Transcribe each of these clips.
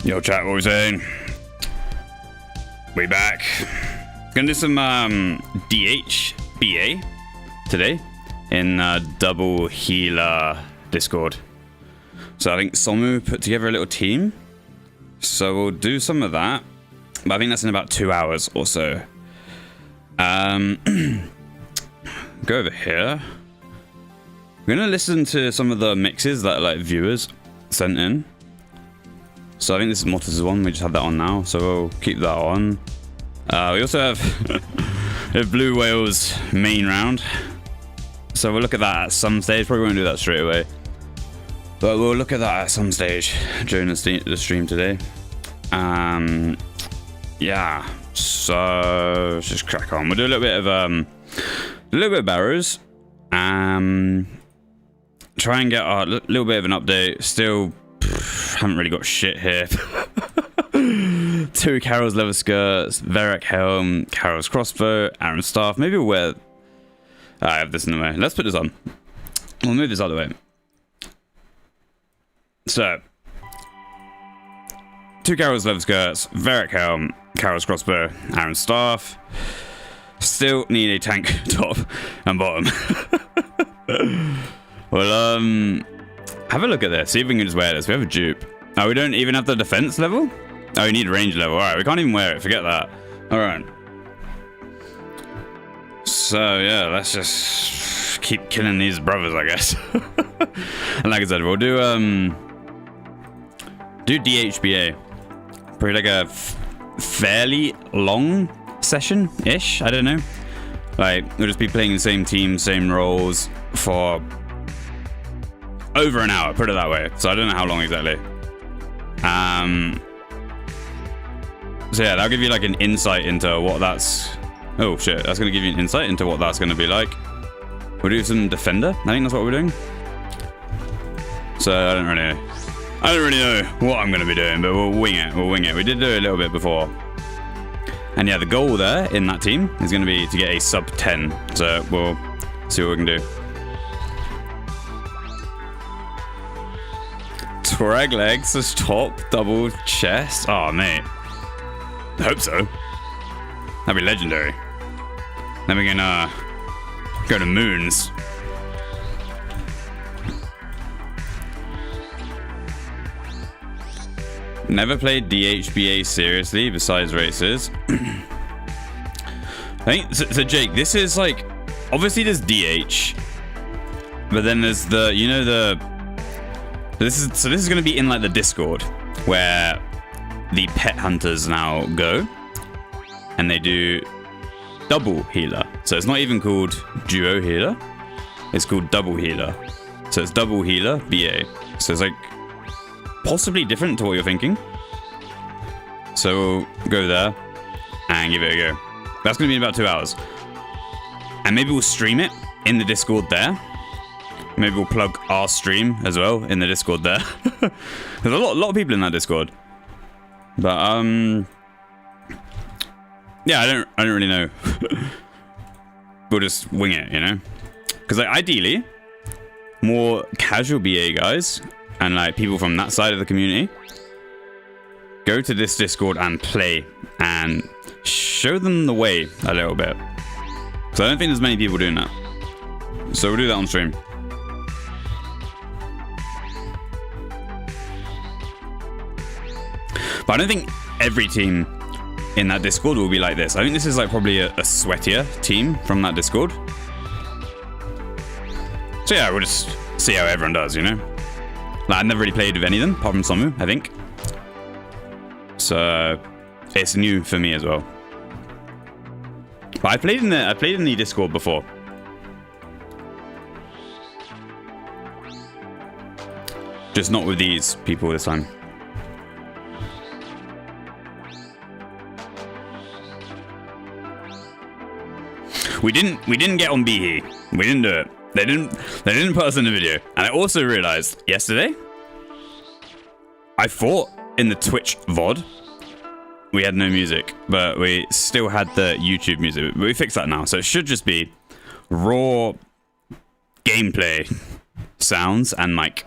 Yo, chat, what we saying? We back. Gonna do some DHBA today in Double Healer Discord. So I think Somu put together a little team. So we'll do some of that. But I think that's in about 2 hours or so. Go over here. We're gonna listen to some of the mixes that like viewers sent in. So I think this is Motters' one. We just have that on now, so we'll keep that on. We also have the Blue Whales main round, so we'll look at that at some stage. Probably won't do that straight away, but we'll look at that at some stage during the stream today. Yeah. So let's just crack on. We'll do a little bit of barrows. Try and get a little bit of an update. Still. Haven't really got shit here. 2 Carol's leather skirts, Varric helm, Carol's crossbow, Aaron's staff. Maybe we'll wear. I have this in the way. Let's put this on. We'll move this out of the way. So, 2 Carol's leather skirts, Varric helm, Carol's crossbow, Aaron's staff. Still need a tank top and bottom. Well, have a look at this. See if we can just wear this. We have a dupe. Oh, we don't even have the defense level? Oh, we need a range level. Alright, we can't even wear it. Forget that. Alright. So, yeah, let's just keep killing these brothers, I guess. And like I said, we'll do DHBA. Probably like a fairly long session-ish. I don't know. Like, we'll just be playing the same team, same roles for over an hour, put it that way. So I don't know how long exactly. So yeah, that'll give you like an insight into what that's. Oh shit, that's gonna give you an insight into what that's gonna be like. We'll do some defender. I think that's what we're doing. So I don't really know what I'm gonna be doing, but we'll wing it. We'll wing it. We did do it a little bit before. And yeah, the goal there in that team is gonna be to get a sub 10. So we'll see what we can do. Twag legs as top, double chest. Oh, mate. I hope so. That'd be legendary. Then we can go to moons. Never played DHBA seriously besides races. I think so Jake, this is like obviously there's DH, but then there's the This is going to be in like the Discord where the pet hunters now go and they do double healer. So it's not even called duo healer. It's called double healer. So it's double healer BA. So it's like possibly different to what you're thinking. So we'll go there and give it a go. That's going to be in about 2 hours. And maybe we'll stream it in the Discord there. Maybe we'll plug our stream as well in the Discord there. There's a lot of people in that Discord. But yeah, I don't really know. We'll just wing it, you know? Because like ideally, more casual BA guys and like people from that side of the community go to this Discord and play and show them the way a little bit. So I don't think there's many people doing that. So we'll do that on stream. But I don't think every team in that Discord will be like this. I think this is like probably a sweatier team from that Discord. So yeah, we'll just see how everyone does, you know? Like, I've never really played with any of them, apart from Somu, I think. So it's new for me as well. But I played in the Discord before. Just not with these people this time. We didn't get on Behe. We didn't do it. They didn't put us in the video. And I also realized yesterday, I thought in the Twitch VOD we had no music, but we still had the YouTube music. But we fixed that now, so it should just be raw gameplay sounds and mic.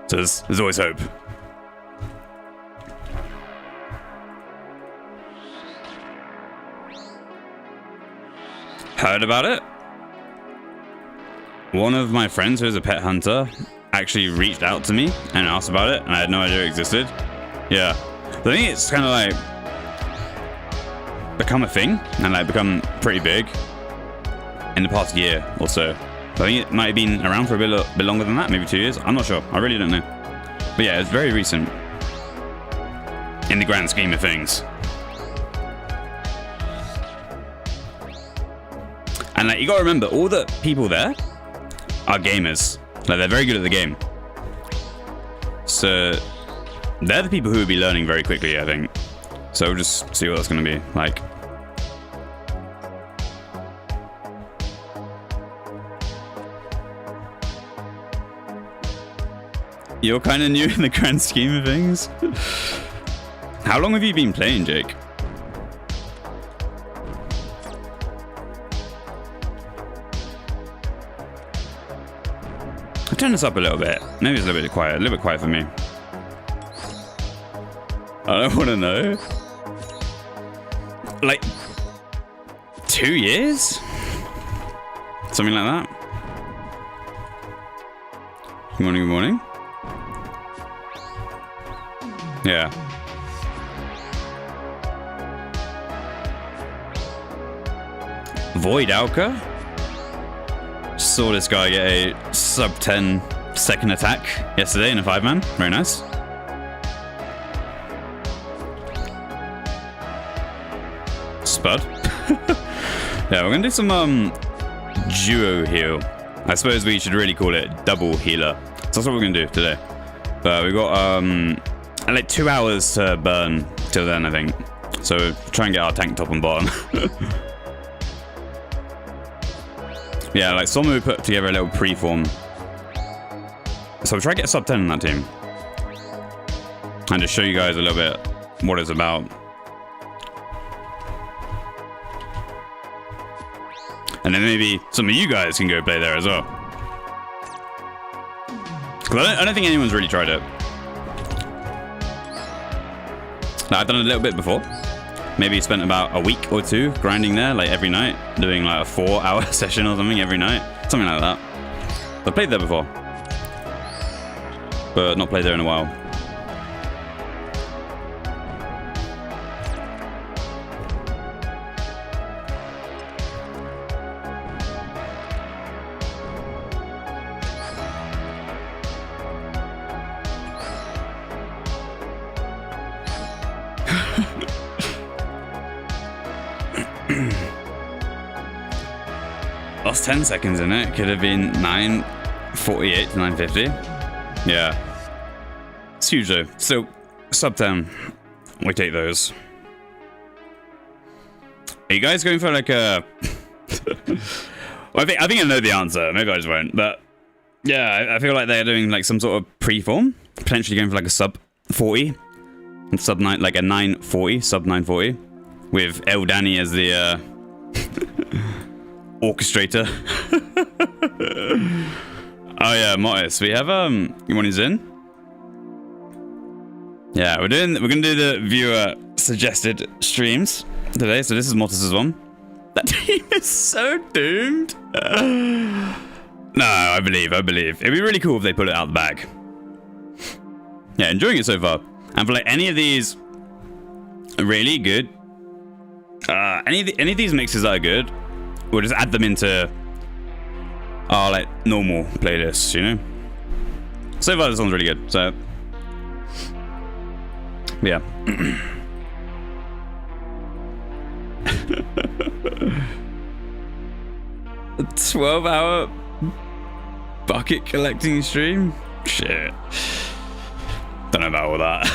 So there's always hope. heard about it. One of my friends who is a pet hunter actually reached out to me and asked about it, and I had no idea it existed. Yeah. I think it's kind of like become a thing and like become pretty big in the past year or so. I think it might have been around for a bit longer than that, maybe 2 years. I'm not sure. I really don't know. But yeah, it's very recent in the grand scheme of things. And like, you gotta remember, all the people there are gamers. Like, they're very good at the game. So they're the people who will be learning very quickly, I think. So we'll just see what that's gonna be like. You're kind of new in the grand scheme of things. How long have you been playing, Jake? I'll turn this up a little bit. Maybe it's a little bit quiet for me. I don't want to know. Like 2 years? Something like that. Good morning, good morning. Yeah. Void Alka? Saw this guy get a sub 10 second attack yesterday in a 5-man. Very nice. Spud. Yeah, we're gonna do some duo heal. I suppose we should really call it double healer. So that's what we're gonna do today. But we got like 2 hours to burn till then, I think. So try and get our tank top and bottom. Yeah, like someone put together a little preform. So we'll try to get a sub 10 in that team. And just show you guys a little bit what it's about. And then maybe some of you guys can go play there as well. Because I don't think anyone's really tried it. I've done it a little bit before. Maybe spent about a week or two grinding there, like every night, doing like a 4-hour session or something every night, something like that. I've played there before, but not played there in a while. Lost 10 seconds in it. Could have been 9:48 to 9:50. Yeah. It's huge though. So, sub 10. We take those. Are you guys going for like a... Well, I think I know the answer. Maybe I just won't. But yeah, I feel like they're doing like some sort of preform. Potentially going for like a sub 40. And sub 9, like a 940, sub 940. With El Danny as the... orchestrator. Oh yeah, Mortis. We have one is in. Yeah, we're gonna do the viewer suggested streams today. So this is Mortis's one. That team is so doomed. No, I believe. It'd be really cool if they put it out the bag. Yeah, enjoying it so far. And for like any of these really good, any of these mixes that are good, we'll just add them into our like normal playlists, you know. So far, this one's really good. So yeah. 12-hour bucket collecting stream? Shit. Don't know about all that.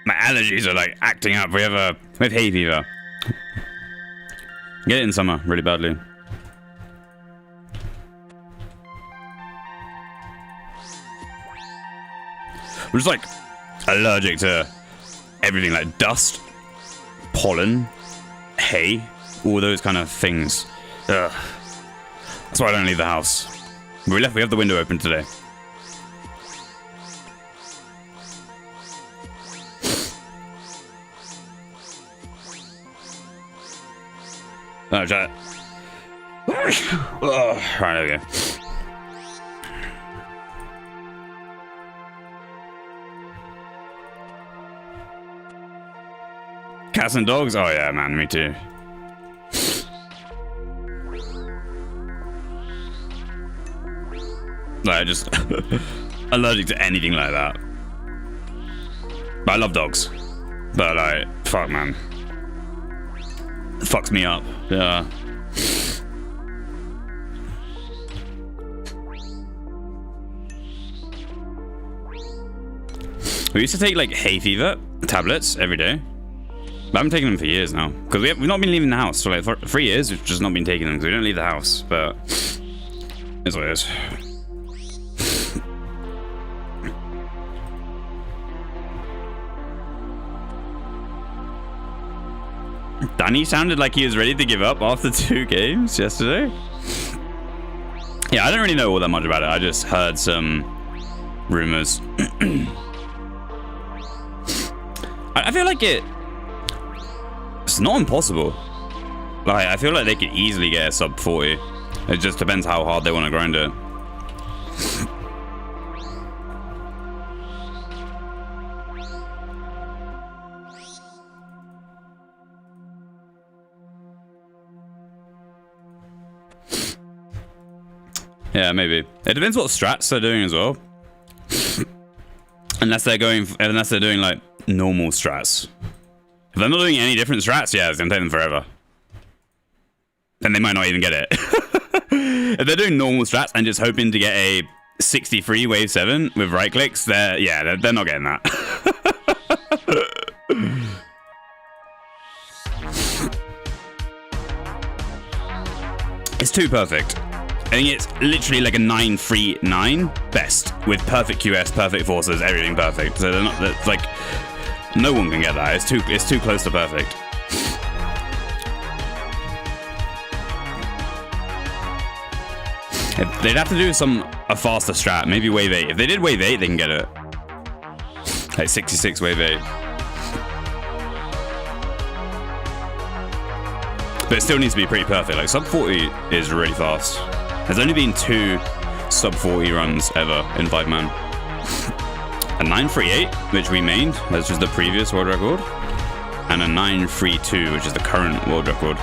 My allergies are like acting up. We have hay fever. Get it in summer really badly. I'm just like allergic to everything, like dust, pollen, hay, all those kind of things. Ugh. That's why I don't leave the house. We have the window open today. Oh, try it. Oh, right, there we go. Cats and dogs? Oh yeah, man, me too. Like, just allergic to anything like that. But I love dogs. But like, fuck, man. It fucks me up. Yeah. We used to take like hay fever tablets every day. But I haven't taken them for years now. Because we've not been leaving the house. So like for 3 years, we've just not been taking them because we don't leave the house. But it's what it is. Danny sounded like he was ready to give up after 2 games yesterday. Yeah, I don't really know all that much about it. I just heard some rumors. I feel like it's not impossible. Like, I feel like they could easily get a sub 40. It just depends how hard they want to grind it. Yeah, maybe. It depends what strats they're doing as well. Unless they're doing like normal strats. If they're not doing any different strats, yeah, it's gonna take them forever. Then they might not even get it. If they're doing normal strats and just hoping to get a 63 wave 7 with right clicks, they're not getting that. It's too perfect. I think it's literally like a 9-3-9 best with perfect QS, perfect forces, everything perfect. So that's like no one can get that. It's too close to perfect. They'd have to do a faster strat, maybe wave 8. If they did wave 8, they can get it. Like 66 wave 8. But it still needs to be pretty perfect. Like sub 40 is really fast. There's only been 2 sub 40 runs ever in 5-man. A 938, which we mained, that's just the previous world record, and a 932, which is the current world record.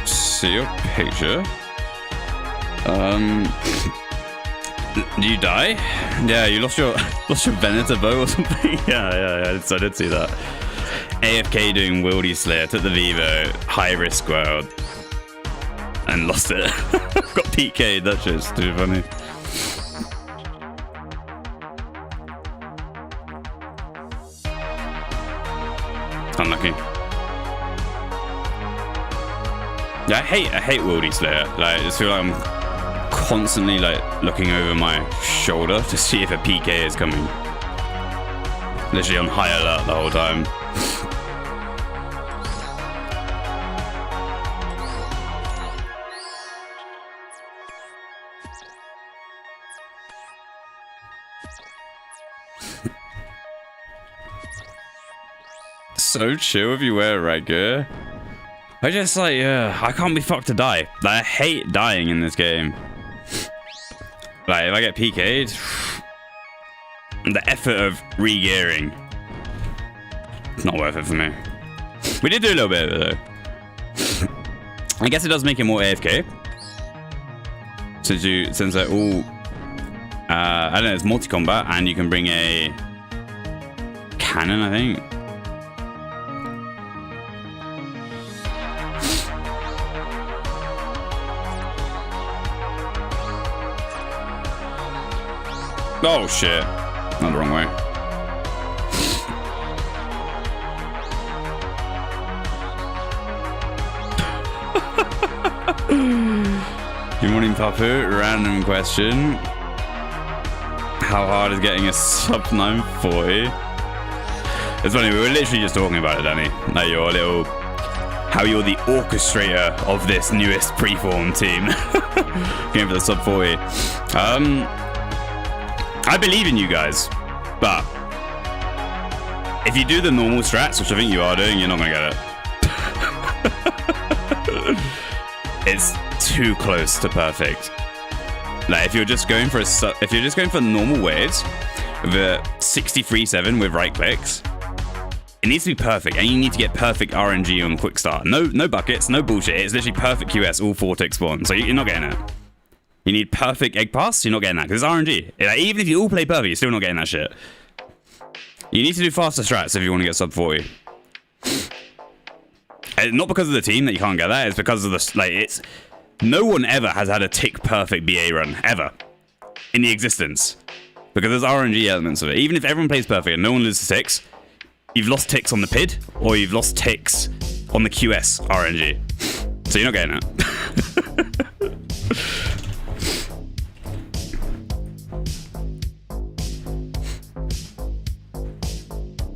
See your picture. Do you die? Yeah, you lost your Venator bow or something. Yeah, I did see that. AFK doing Wildy Slayer, took the Vivo, high risk world, and lost it. Got PK'd, that shit's too funny. Unlucky. Yeah, I hate Wildy Slayer. Like, I just feel like I'm constantly like looking over my shoulder to see if a PK is coming. Literally on high alert the whole time. So chill if you wear right gear. I just like, I can't be fucked to die. Like, I hate dying in this game. Like, if I get PK'd, the effort of re-gearing, it's not worth it for me. We did do a little bit of it though. I guess it does make it more AFK. Since they're all, I don't know, it's multi-combat and you can bring a cannon, I think. Oh shit. Not the wrong way. Good morning, Papu. Random question. How hard is getting a sub 940? It's funny, we were literally just talking about it, Danny. Like how you're the orchestrator of this newest preform team. Going for the sub 40. I believe in you guys, but if you do the normal strats, which I think you are doing, you're not gonna get it. It's too close to perfect. Like if you're just going for normal waves with a 63-7 with right clicks, it needs to be perfect, and you need to get perfect RNG on quick start. No buckets, no bullshit. It's literally perfect QS, all 4 tick spawn. So you're not getting it. You need perfect egg pass, you're not getting that, because it's RNG. Like, even if you all play perfect, you're still not getting that shit. You need to do faster strats if you want to get sub 40. And not because of the team that you can't get that, it's because of the, like, it's... No one ever has had a tick perfect BA run, ever. In the existence. Because there's RNG elements of it. Even if everyone plays perfect and no one loses ticks, you've lost ticks on the PID, or you've lost ticks on the QS RNG. So you're not getting it.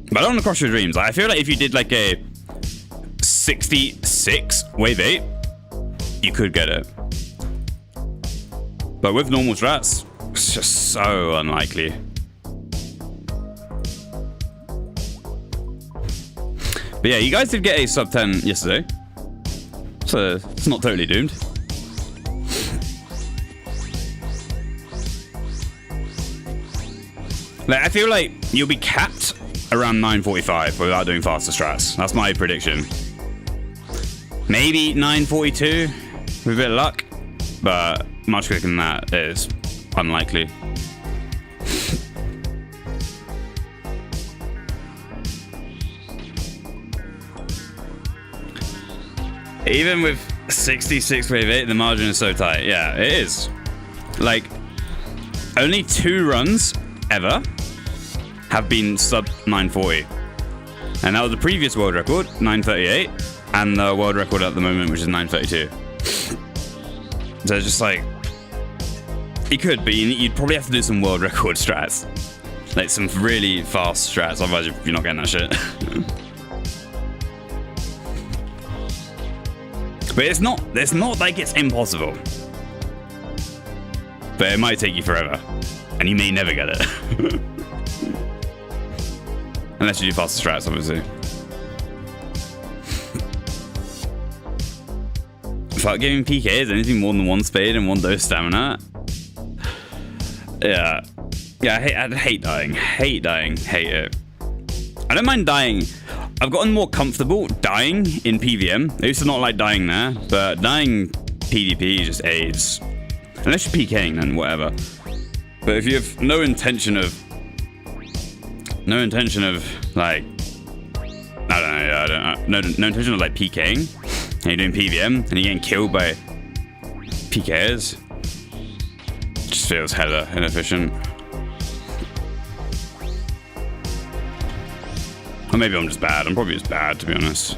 But I don't want to crush your dreams. I feel like if you did like a 66 wave 8, you could get it. But with normal strats, it's just so unlikely. But yeah, you guys did get a sub 10 yesterday, so it's not totally doomed. Like, I feel like you'll be capped around 9:45 without doing faster strats. That's my prediction. Maybe 9:42 with a bit of luck, but much quicker than that is unlikely. Even with 66 wave 8, the margin is so tight. Yeah, it is. Like, only 2 runs ever have been sub 940. And that was the previous world record, 938, and the world record at the moment, which is 932. So it's just like, you could, but you'd probably have to do some world record strats. Like some really fast strats, otherwise you're not getting that shit. But it's not like it's impossible. But it might take you forever. And you may never get it. Unless you do faster strats, obviously. Fuck giving PKs, anything more than 1 spade and 1 dose stamina. Yeah. Yeah, I hate dying. Hate dying. Hate it. I don't mind dying. I've gotten more comfortable dying in PVM. I used to not like dying there, but dying PvP just aids. Unless you're PKing, then whatever. But if you have no intention of like, I don't know, no intention of like PKing, and you're doing PVM and you're getting killed by PKers, it just feels hella inefficient. Or maybe I'm just bad. I'm probably just bad, to be honest.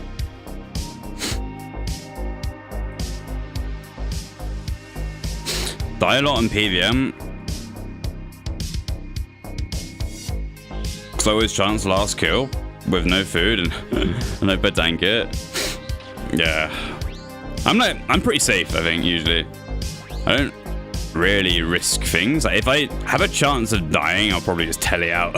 Die a lot in PVM. Slowest chance last kill with no food and no blanket. Yeah. I'm pretty safe, I think, usually. I don't really risk things. Like, if I have a chance of dying, I'll probably just tele out.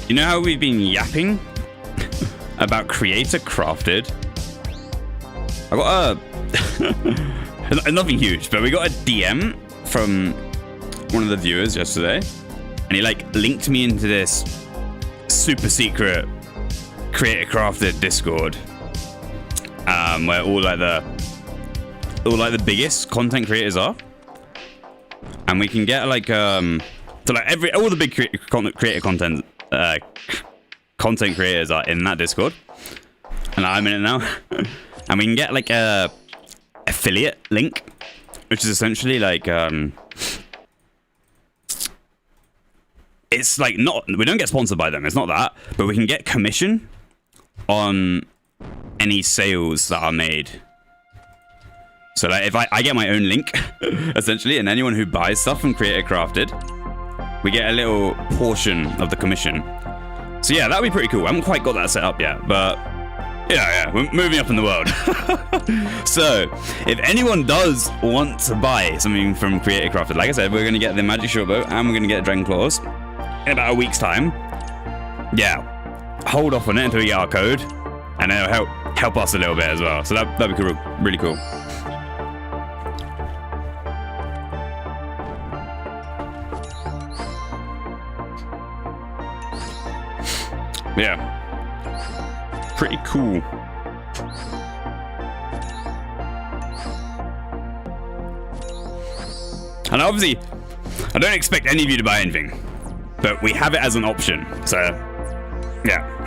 You know how we've been yapping about creator crafted? I got a nothing huge, but we got a DM from one of the viewers yesterday, and he like linked me into this super secret creator crafted Discord, where all like the biggest content creators are, and we can get like So like all the big content creators are in that Discord, and I'm in it now. And we can get like a affiliate link, which is essentially like it's like not, we don't get sponsored by them, it's not that, but we can get commission on any sales that are made. So like if I get my own link essentially, and anyone who buys stuff from Creator Crafted, we get a little portion of the commission. So yeah, that'd be pretty cool. I haven't quite got that set up yet, but yeah, we're moving up in the world. So if anyone does want to buy something from Creator Crafted, like I said, we're going to get the Magic Shortbow and we're going to get Dragon Claws in about a week's time. Yeah, hold off on it until we get our code, and it'll help us a little bit as well. So that'd be cool, really cool. Yeah, pretty cool. And obviously, I don't expect any of you to buy anything, but we have it as an option. So, yeah.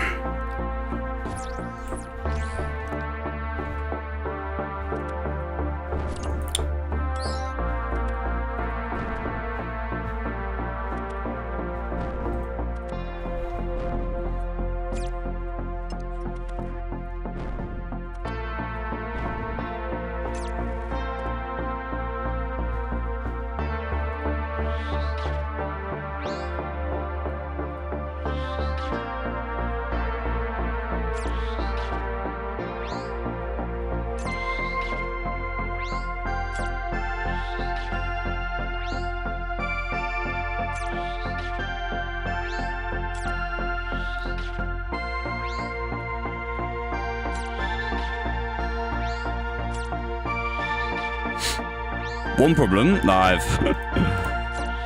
One problem that I've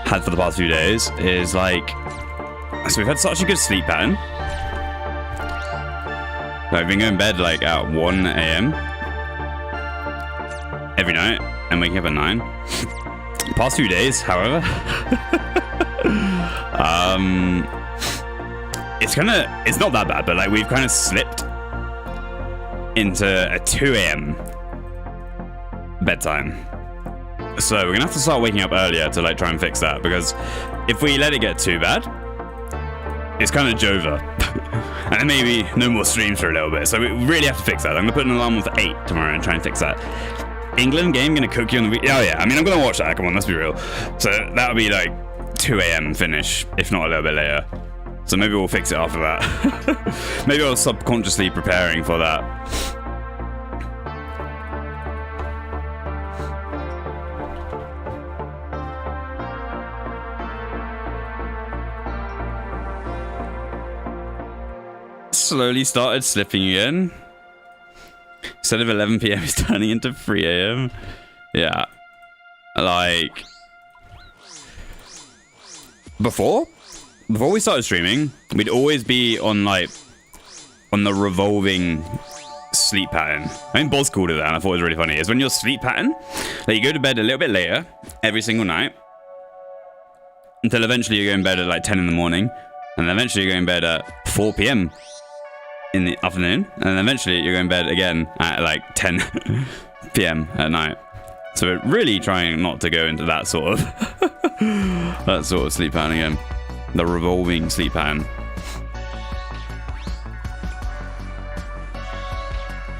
had for the past few days is like, so we've had such a good sleep pattern. Like, we've been going to bed like at 1 a.m. every night and waking up at 9. The past few days, however, it's not that bad, but like we've kind of slipped into a 2 a.m. bedtime. So we're gonna have to start waking up earlier to like try and fix that, because if we let it get too bad, it's kind of Jova. And then maybe no more streams for a little bit. So we really have to fix that. I'm gonna put an alarm on for 8 tomorrow and try and fix that. England game gonna cook you on the week. Oh yeah, I mean I'm gonna watch that, come on, let's be real. So that'll be like 2 a.m. finish, if not a little bit later. So maybe we'll fix it after that. Maybe I was subconsciously preparing for that. Slowly started slipping again. Instead of 11 p.m. it's turning into 3 a.m. Yeah. Like, before we started streaming, we'd always be on the revolving sleep pattern. I mean, Boz called it that, and I thought it was really funny. Is when your sleep pattern, like, you go to bed a little bit later every single night until eventually you go in bed at like 10 in the morning, and then eventually you go in bed at 4 p.m. in the afternoon, and then eventually you're going to bed again at like 10 p.m. at night. So we're really trying not to go into that sort of sleep pattern again, the revolving sleep pattern.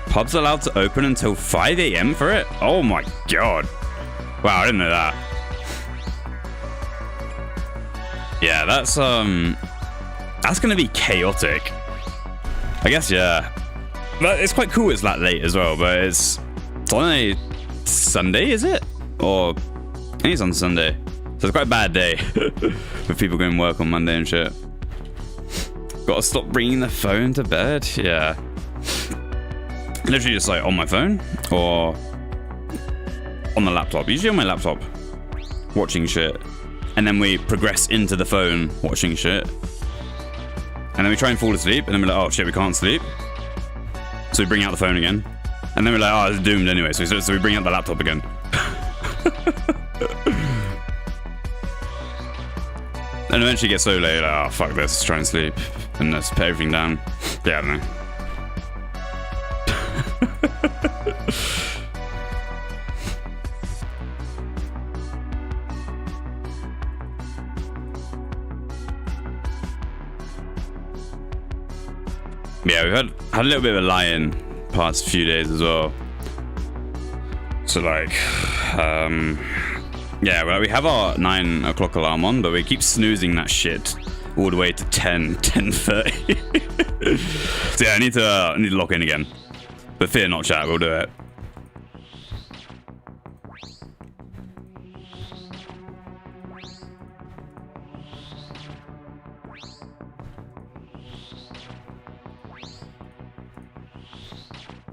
Pubs allowed to open until 5 a.m. for it? Oh my god! Wow, I didn't know that. Yeah, that's gonna be chaotic. I guess, yeah. But it's quite cool it's that late as well, but it's on a Sunday, is it? Or, I think it's on Sunday. So it's quite a bad day with people going to work on Monday and shit. Gotta stop bringing the phone to bed? Yeah. Literally just like on my phone or on the laptop. Usually on my laptop, watching shit. And then we progress into the phone watching shit. And then we try and fall asleep, and then we're like, oh shit, we can't sleep. So we bring out the phone again. And then we're like, oh, it's doomed anyway. So we bring out the laptop again. And eventually get so late, like, oh fuck this, let's try and sleep. And let's put everything down. Yeah, I don't know. Yeah, we've had a little bit of a lie-in past few days as well. So like, yeah, well, we have our 9 o'clock alarm on, but we keep snoozing that shit all the way to 10:30. So yeah, I need to lock in again. But fear not, chat, we'll do it.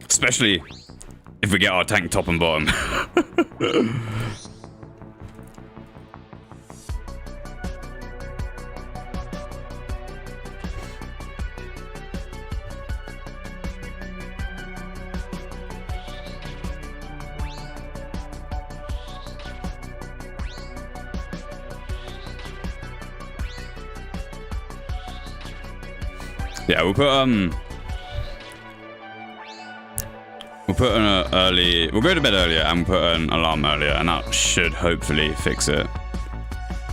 Especially if we get our tank top and bottom. Yeah, we'll put an early. We'll go to bed earlier and put an alarm earlier, and that should hopefully fix it.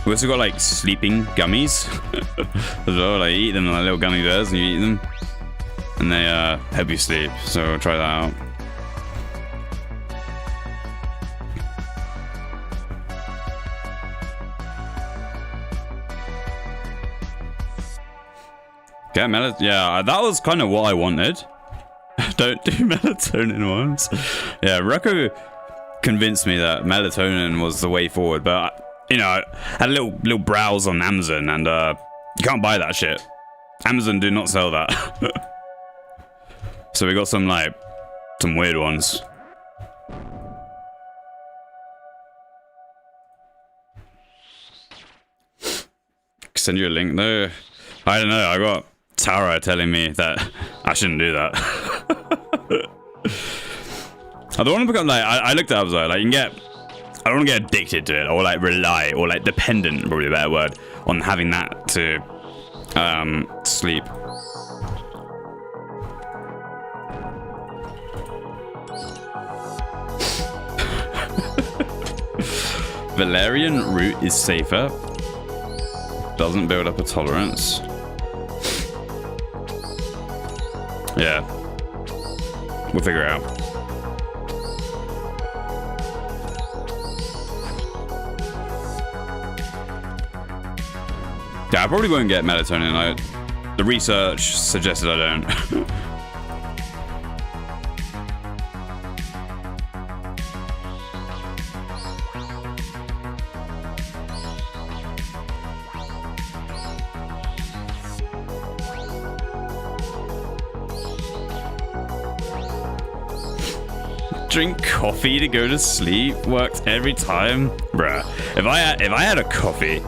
We also got like sleeping gummies as well. Like you eat them like little gummy bears, and you eat them, and they help you sleep. So we'll try that out. Okay, yeah, that was kind of what I wanted. Don't do melatonin ones. Yeah, Rocco convinced me that melatonin was the way forward, but you know, I had a little browse on Amazon, and you can't buy that shit. Amazon do not sell that. So we got some weird ones. Send you a link though. I don't know. I got Tara telling me that I shouldn't do that. I don't want to become I looked at it, I was like you can get, I don't want to get addicted to it or like rely or like dependent, probably a better word, on having that to sleep. Valerian root is safer. Doesn't build up a tolerance. Yeah. We'll figure it out. Yeah, I probably won't get melatonin. The research suggested I don't. Drink coffee to go to sleep worked every time, bruh. If I had a coffee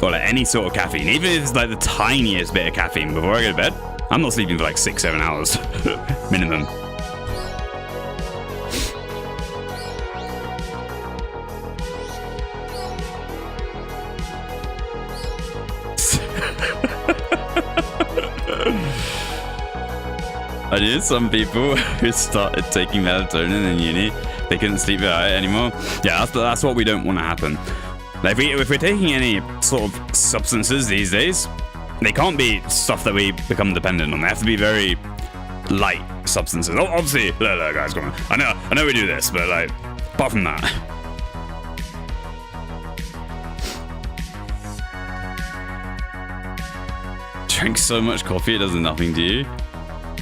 or like any sort of caffeine, even if it's like the tiniest bit of caffeine before I go to bed, I'm not sleeping for like 6-7 hours minimum. I knew some people who started taking melatonin in uni, they couldn't sleep without it anymore. Yeah, that's what we don't want to happen. Like if we're taking any sort of substances these days, they can't be stuff that we become dependent on. They have to be very light substances. Obviously, look guys, come on. I know we do this, but like, apart from that. Drink so much coffee it does nothing to you.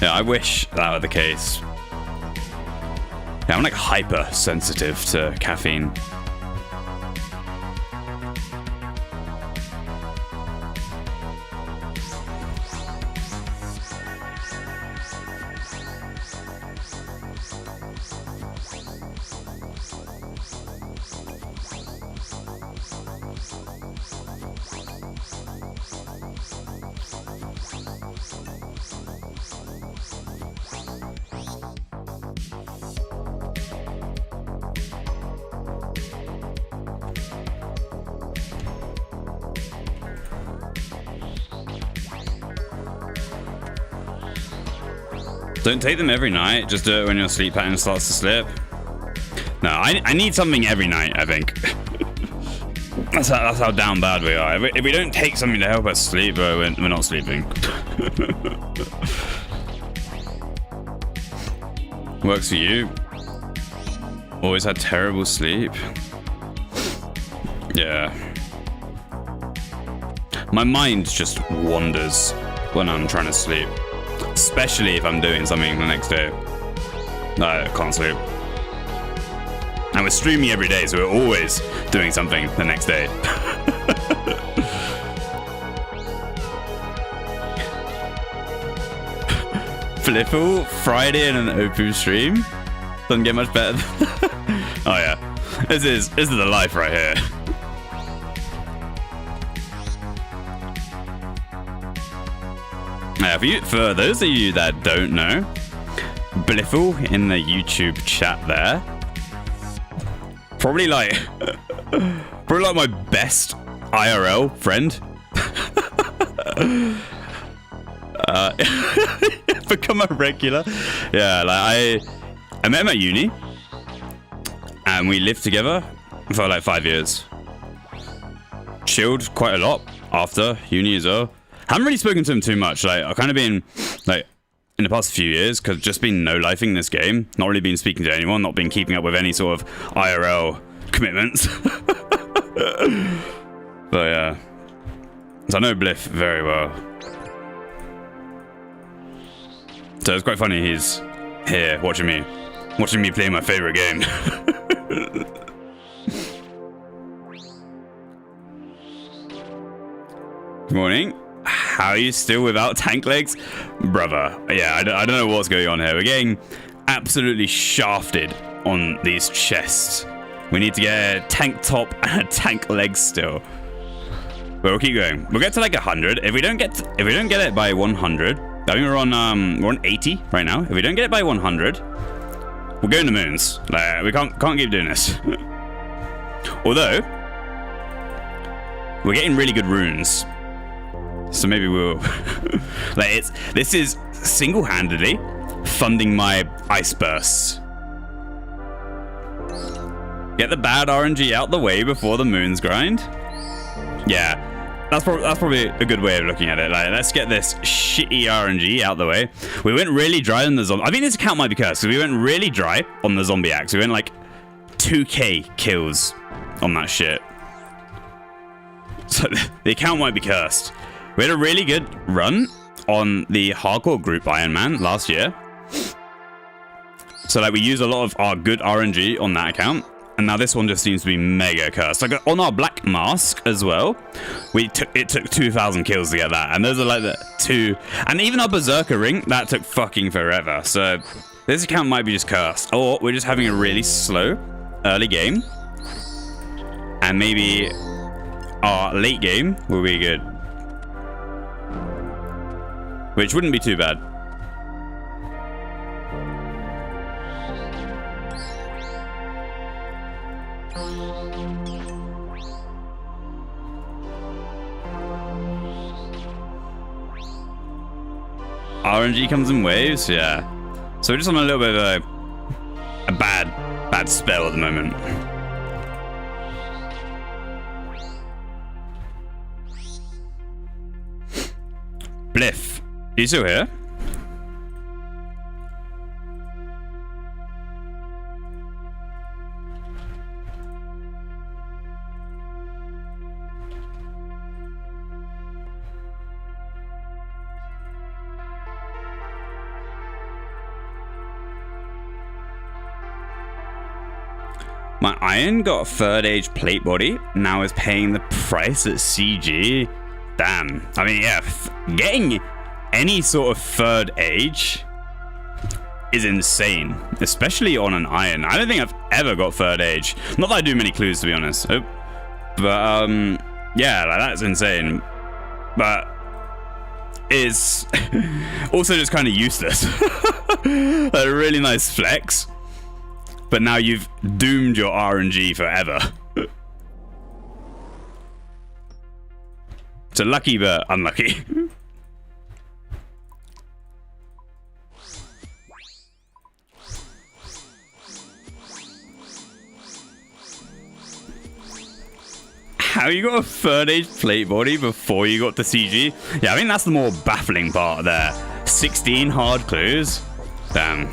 Yeah, I wish that were the case. Yeah, I'm like hypersensitive to caffeine. Don't take them every night. Just do it when your sleep pattern starts to slip. No, I need something every night, I think. That's how down bad we are. If we don't take something to help us sleep, bro, we're not sleeping. Works for you. Always had terrible sleep. Yeah. My mind just wanders when I'm trying to sleep. Especially if I'm doing something the next day. I can't sleep. And we're streaming every day, so we're always doing something the next day. Fliffle, Friday in an Opus stream. Doesn't get much better. Oh yeah, this is the life right here. For those of you that don't know, Bliffle in the YouTube chat there, probably like my best IRL friend. Become a regular. Yeah, like I met him at uni, and we lived together for like 5 years. Chilled quite a lot after uni as well. Haven't really spoken to him too much. Like I've kind of been like in the past few years, because just been no-lifing this game, not really been speaking to anyone, not been keeping up with any sort of IRL commitments. But yeah, so I know Bliff very well. So it's quite funny he's here watching me play my favorite game. Good morning. How are you still without tank legs? Brother, yeah, I don't know what's going on here. We're getting absolutely shafted on these chests. We need to get a tank top and a tank leg still. But we'll keep going. We'll get to like 100. If we don't get it by 100, I think we're on 80 right now. If we don't get it by 100, we'll go in the moons. Like we can't keep doing this. Although we're getting really good runes. So maybe we'll like this is single-handedly funding my ice bursts. Get the bad RNG out the way before the moons grind. Yeah, that's probably a good way of looking at it. Like, let's get this shitty RNG out the way. We went really dry on the zombie. I think this account might be cursed because we went really dry on the zombie axe. We went like 2k kills on that shit. So the account might be cursed. We had a really good run on the hardcore group Iron Man last year. So like we used a lot of our good RNG on that account. And now this one just seems to be mega cursed. Like on our black mask as well, it took 2,000 kills to get that. And those are like the two. And even our berserker ring, that took fucking forever. So this account might be just cursed. Or we're just having a really slow early game. And maybe our late game will be good. Which wouldn't be too bad. RNG comes in waves, yeah. So we're just on a little bit of a bad spell at the moment. Bliff. Are you still here? My iron got a third age plate body, now is paying the price at CG. Damn. I mean, yeah, getting any sort of third age is insane, especially on an iron. I don't think I've ever got third age. Not that I do many clues, to be honest. Oh. But, yeah, like, that's insane. But it's also just kind of useless. A really nice flex. But now you've doomed your RNG forever. So lucky, but unlucky. how you got a 3rd age plate body before you got to CG? Yeah, I think that's the more baffling part there. 16 hard clues. Damn.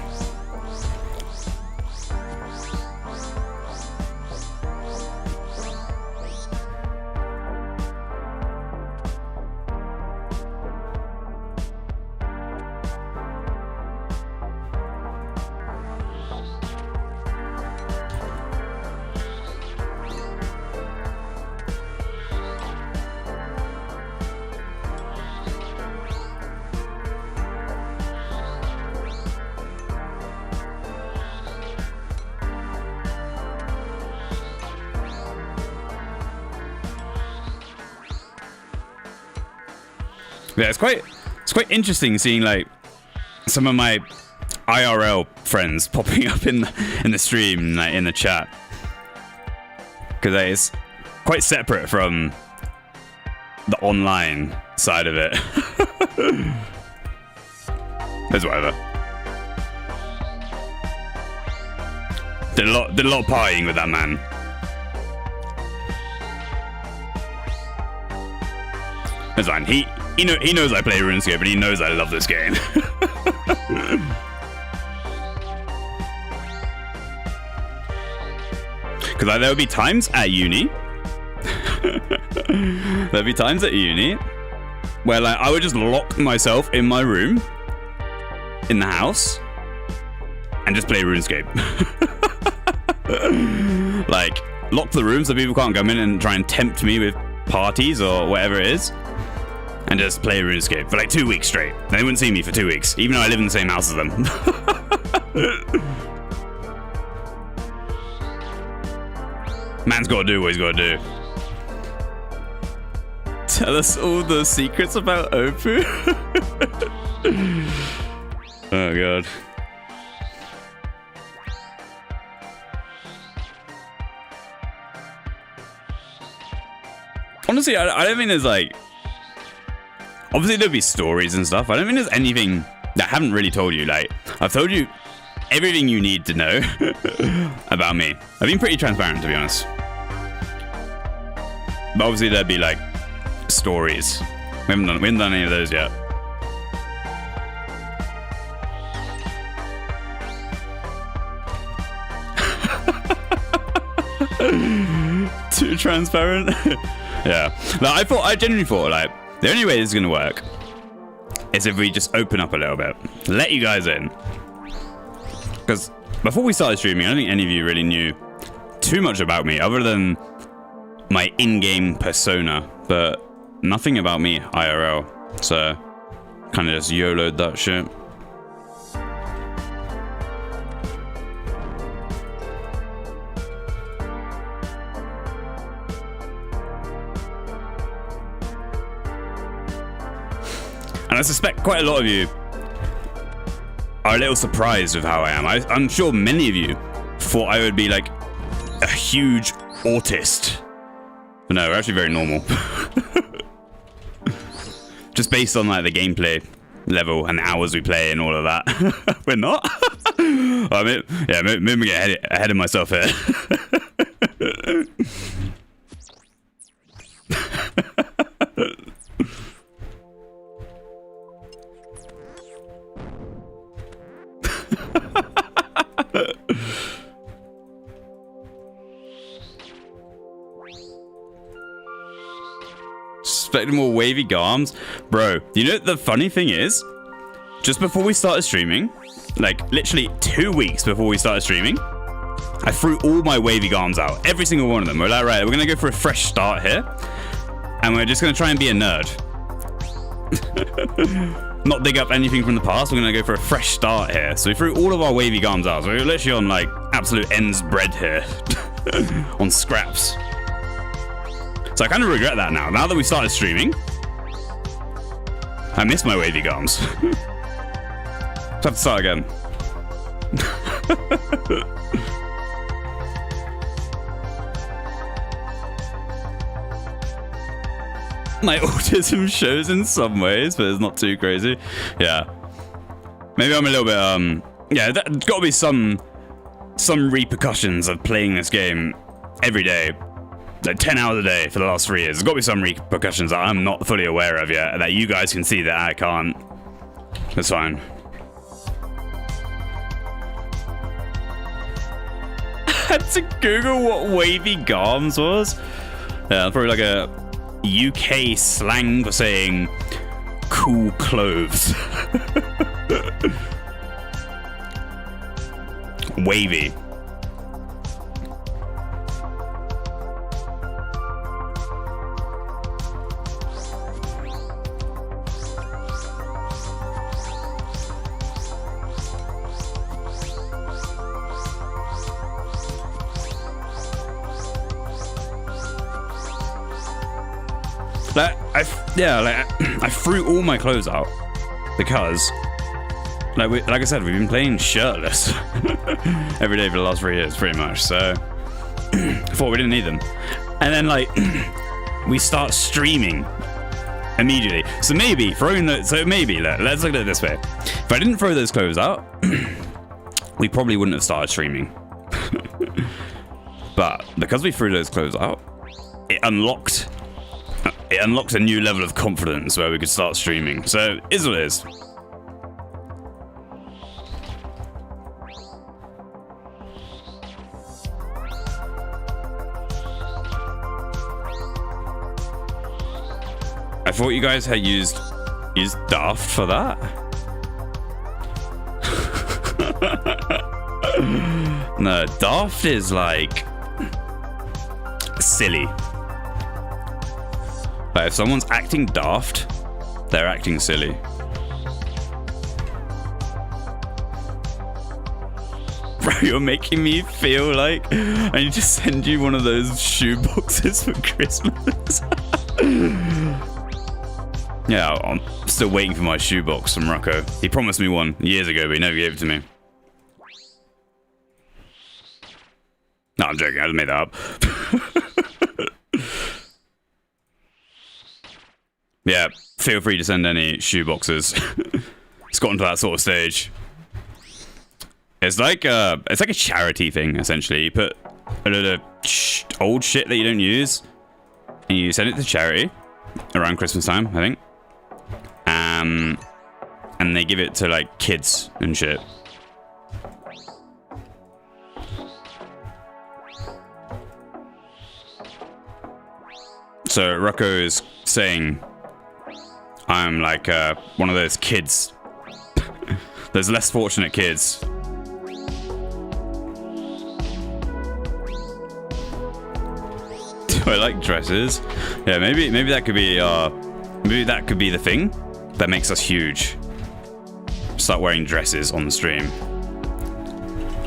Yeah, it's quite interesting seeing like some of my IRL friends popping up in the stream, like in the chat, because it's quite separate from the online side of it. There's whatever. Did a lot of partying with that man. That's fine. He knows I play RuneScape, but he knows I love this game. Because like, there would be times at uni. There'd be times at uni where like I would just lock myself in my room, in the house, and just play RuneScape. Like lock the room so people can't come in and try and tempt me with parties or whatever it is. And just play RuneScape for like 2 weeks straight. They wouldn't see me for 2 weeks, even though I live in the same house as them. Man's gotta do what he's gotta do. Tell us all the secrets about Opu. Oh god. Honestly, I don't think there's like... Obviously, there'll be stories and stuff. I don't think there's anything that I haven't really told you. Like, I've told you everything you need to know about me. I've been pretty transparent, to be honest. But obviously, there'd be, like, stories. We haven't done any of those yet. Too transparent? Yeah. Like, I genuinely thought, like, the only way this is going to work is if we just open up a little bit. Let you guys in. Because before we started streaming, I don't think any of you really knew too much about me other than my in-game persona. But nothing about me IRL. So kind of just YOLO'd that shit. And I suspect quite a lot of you are a little surprised with how I am. I'm sure many of you thought I would be like a huge autist. But no, we're actually very normal. Just based on like the gameplay level and the hours we play and all of that. We're not? I mean, yeah, maybe we get ahead of myself here. Expecting more wavy garms. Bro, you know the funny thing is, just before we started streaming, like literally 2 weeks before we started streaming, I threw all my wavy garms out. Every single one of them. We're like, right, we're gonna go for a fresh start here. And we're just gonna try and be a nerd. Not dig up anything from the past. We're gonna go for a fresh start here. So we threw all of our wavy garms out. So we were literally on like absolute ends bread here. On scraps. So I kind of regret that now. Now that we started streaming, I miss my wavy garms. So I have to start again. My autism shows in some ways, but it's not too crazy. Yeah. Maybe I'm a little bit, yeah, there's got to be some repercussions of playing this game every day like 10 hours a day for the last 3 years. There's got to be some repercussions that I'm not fully aware of yet, that you guys can see that I can't. That's fine. I had to Google what wavy garms was. Yeah, probably like a UK slang for saying cool clothes. Wavy. I threw all my clothes out because, like I said, we've been playing shirtless every day for the last 3 years, pretty much. So I thought we didn't need them, and then we start streaming immediately. So maybe let's look at it this way: if I didn't throw those clothes out, we probably wouldn't have started streaming. But because we threw those clothes out, it unlocked a new level of confidence where we could start streaming. So, is what it is. I thought you guys had used Daft for that. No, Daft is like silly. Like if someone's acting daft, they're acting silly. Bro, you're making me feel like I need to send you one of those shoe boxes for Christmas. Yeah, I'm still waiting for my shoebox from Rocco. He promised me one years ago, but he never gave it to me. No, I'm joking. I just made that up. Yeah, feel free to send any shoe boxes. It's gotten to that sort of stage. It's like a charity thing, essentially. You put a load of old shit that you don't use, and you send it to charity around Christmas time, I think. And they give it to like kids and shit. So Rocco is saying I'm like one of those kids. Those less fortunate kids. Do I like dresses? Yeah, maybe that could be the thing that makes us huge. Start wearing dresses on the stream.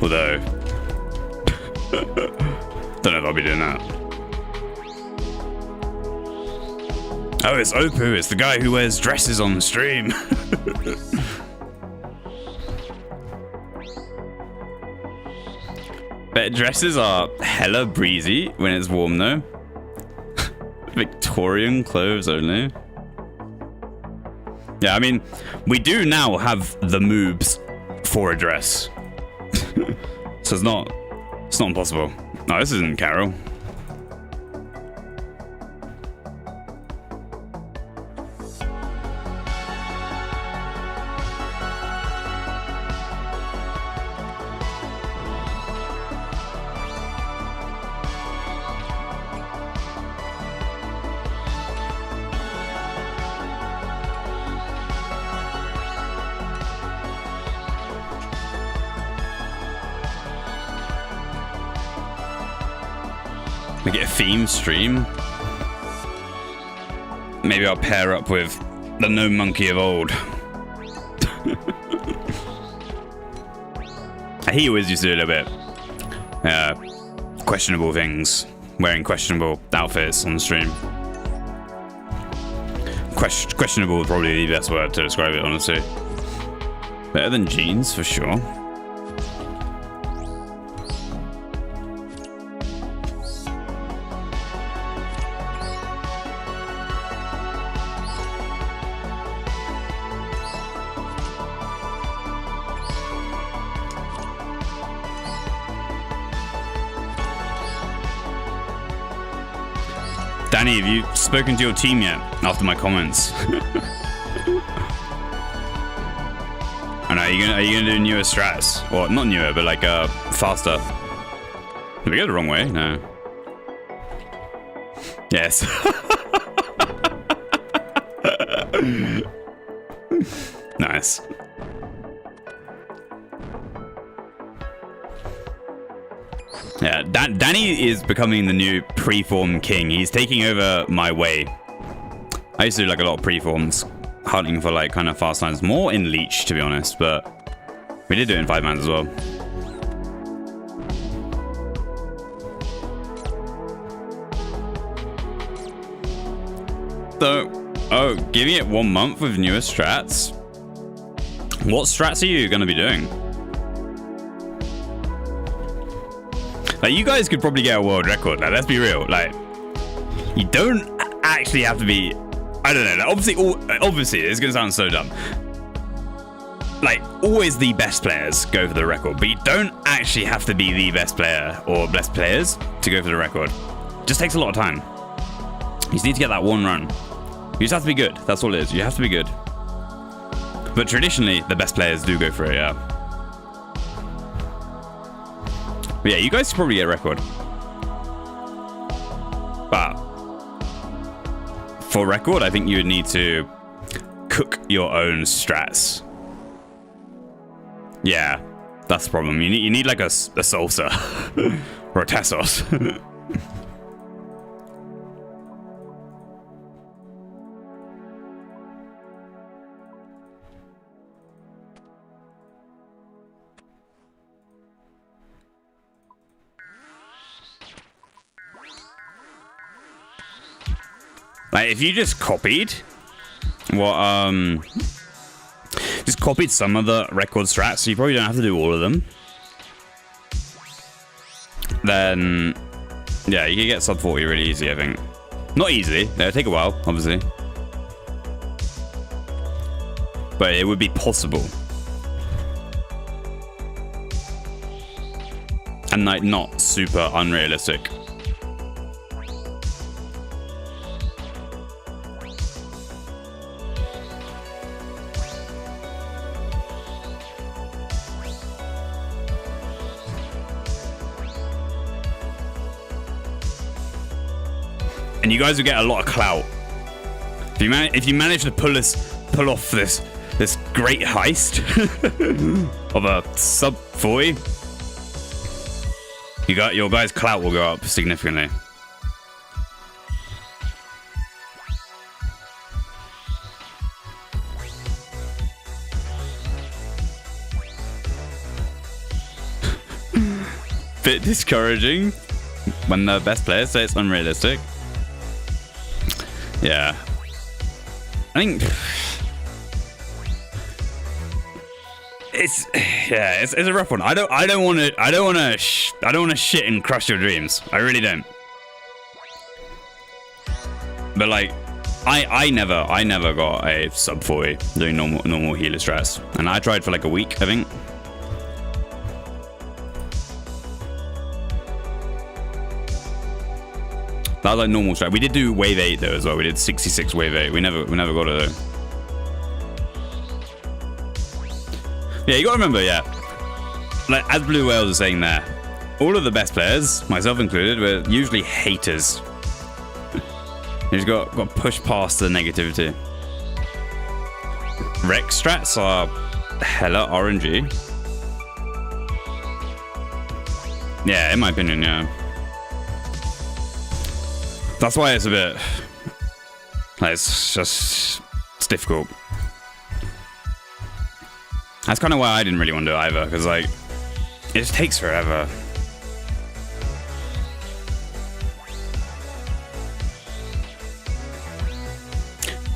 Although don't know if I'll be doing that. Oh, it's Opu. It's the guy who wears dresses on the stream. Bet dresses are hella breezy when it's warm, though. Victorian clothes only. Yeah, I mean, we do now have the moobs for a dress. So it's not impossible. No, this isn't Carol. We get a theme stream. Maybe I'll pair up with the gnome monkey of old. He always used to do a little bit questionable things, wearing questionable outfits on the stream. Questionable is probably the best word to describe it, honestly. Better than jeans, for sure. Danny, have you spoken to your team yet after my comments? I know, are you gonna do newer strats? Or not newer, but like faster. Did we go the wrong way? No. Yes. Nice. Yeah, Danny is becoming the new preform king. He's taking over my way. I used to do like a lot of preforms, hunting for like kind of fast lines, more in Leech to be honest, but we did do it in 5-mans as well. So, oh, giving it 1 month with newer strats. What strats are you going to be doing? Like, you guys could probably get a world record. Like, let's be real. Like, you don't actually have to be. I don't know. Like, obviously, it's gonna sound so dumb. Like, always the best players go for the record, but you don't actually have to be the best player or best players to go for the record. It just takes a lot of time. You just need to get that one run. You just have to be good. That's all it is. You have to be good. But traditionally, the best players do go for it. Yeah. But yeah, you guys should probably get a record. But for record, I think you would need to cook your own strats. Yeah, that's the problem. You need like a salsa or a Tassos. Like, if you just copied what, just copied some of the record strats, so you probably don't have to do all of them. Then, yeah, you can get sub 40 really easy, I think. Not easily, it'll take a while, obviously. But it would be possible. And like, not super unrealistic. And you guys will get a lot of clout. If you manage to pull off this great heist of a sub 40, your guys' clout will go up significantly. Bit discouraging when the best players say it's unrealistic. Yeah, I think it's a rough one. I don't want to shit and crush your dreams. I really don't. But like, I never got a sub 40 doing normal healer strats, and I tried for like a week, I think. That was like normal strat. We did do wave 8 though as well. We did 66 wave 8. We never got it though. Yeah, you gotta remember, yeah. Like, as Blue Whales is saying there, all of the best players, myself included, were usually haters. You just got pushed past the negativity. Rex strats are hella RNG. Yeah, in my opinion, yeah. That's why it's a bit, like, it's difficult. That's kind of why I didn't really want to do it either, because like, it just takes forever.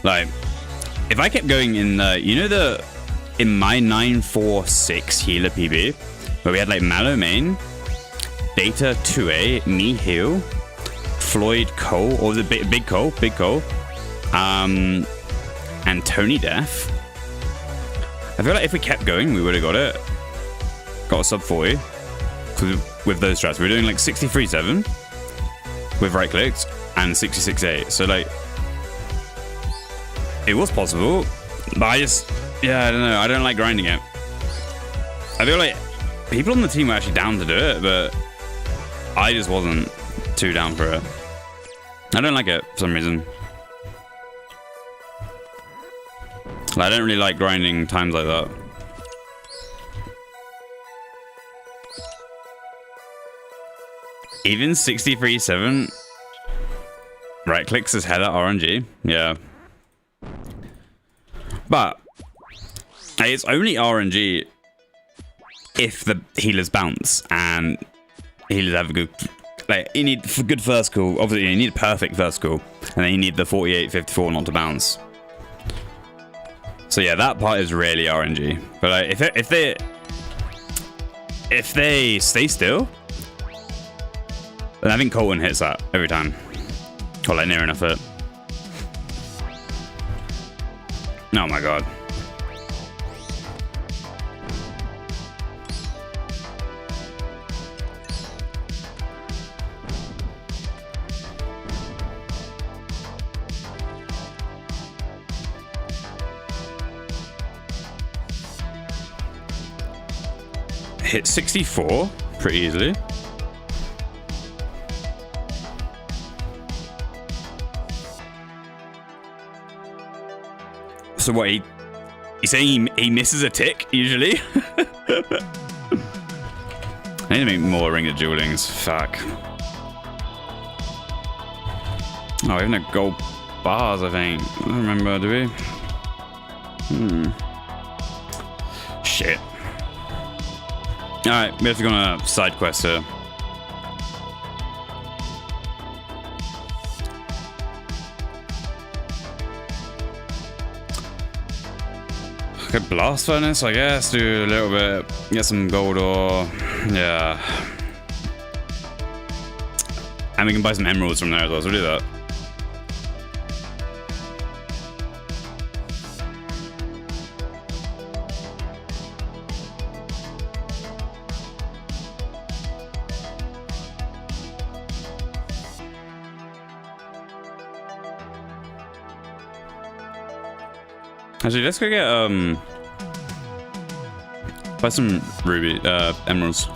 Like, if I kept going in the, in my 946 healer PB, where we had like Mallow main, Data 2A, me heal, Floyd Cole, or was it Big Cole, and Tony Death. I feel like if we kept going, we would have got it. Got a sub 40. With those strats, we were doing like 63-7 with right clicks, and 66.8. So like, it was possible, but I don't know. I don't like grinding it. I feel like people on the team were actually down to do it, but I just wasn't too down for it. I don't like it for some reason. I don't really like grinding times like that. Even 63.7 right clicks his head at RNG. Yeah. But it's only RNG if the healers bounce and healers have a good, like, you need for good first call. Obviously, you need a perfect first call, and then you need the 48-54 not to bounce. So yeah, that part is really RNG. But like, if they stay still, then I think Colton hits that every time, or like near enough it. Oh my god. Hit 64 pretty easily. So what, he's saying he misses a tick usually? I need to make more Ring of Duelings. Fuck. Oh, we have no gold bars, I think. I don't remember, do we? Shit. Alright, we have to go on a side quest here. Okay, blast furnace, I guess. Do a little bit, get some gold ore. Yeah. And we can buy some emeralds from there as well, so we'll do that. Actually, let's go get buy some ruby emeralds.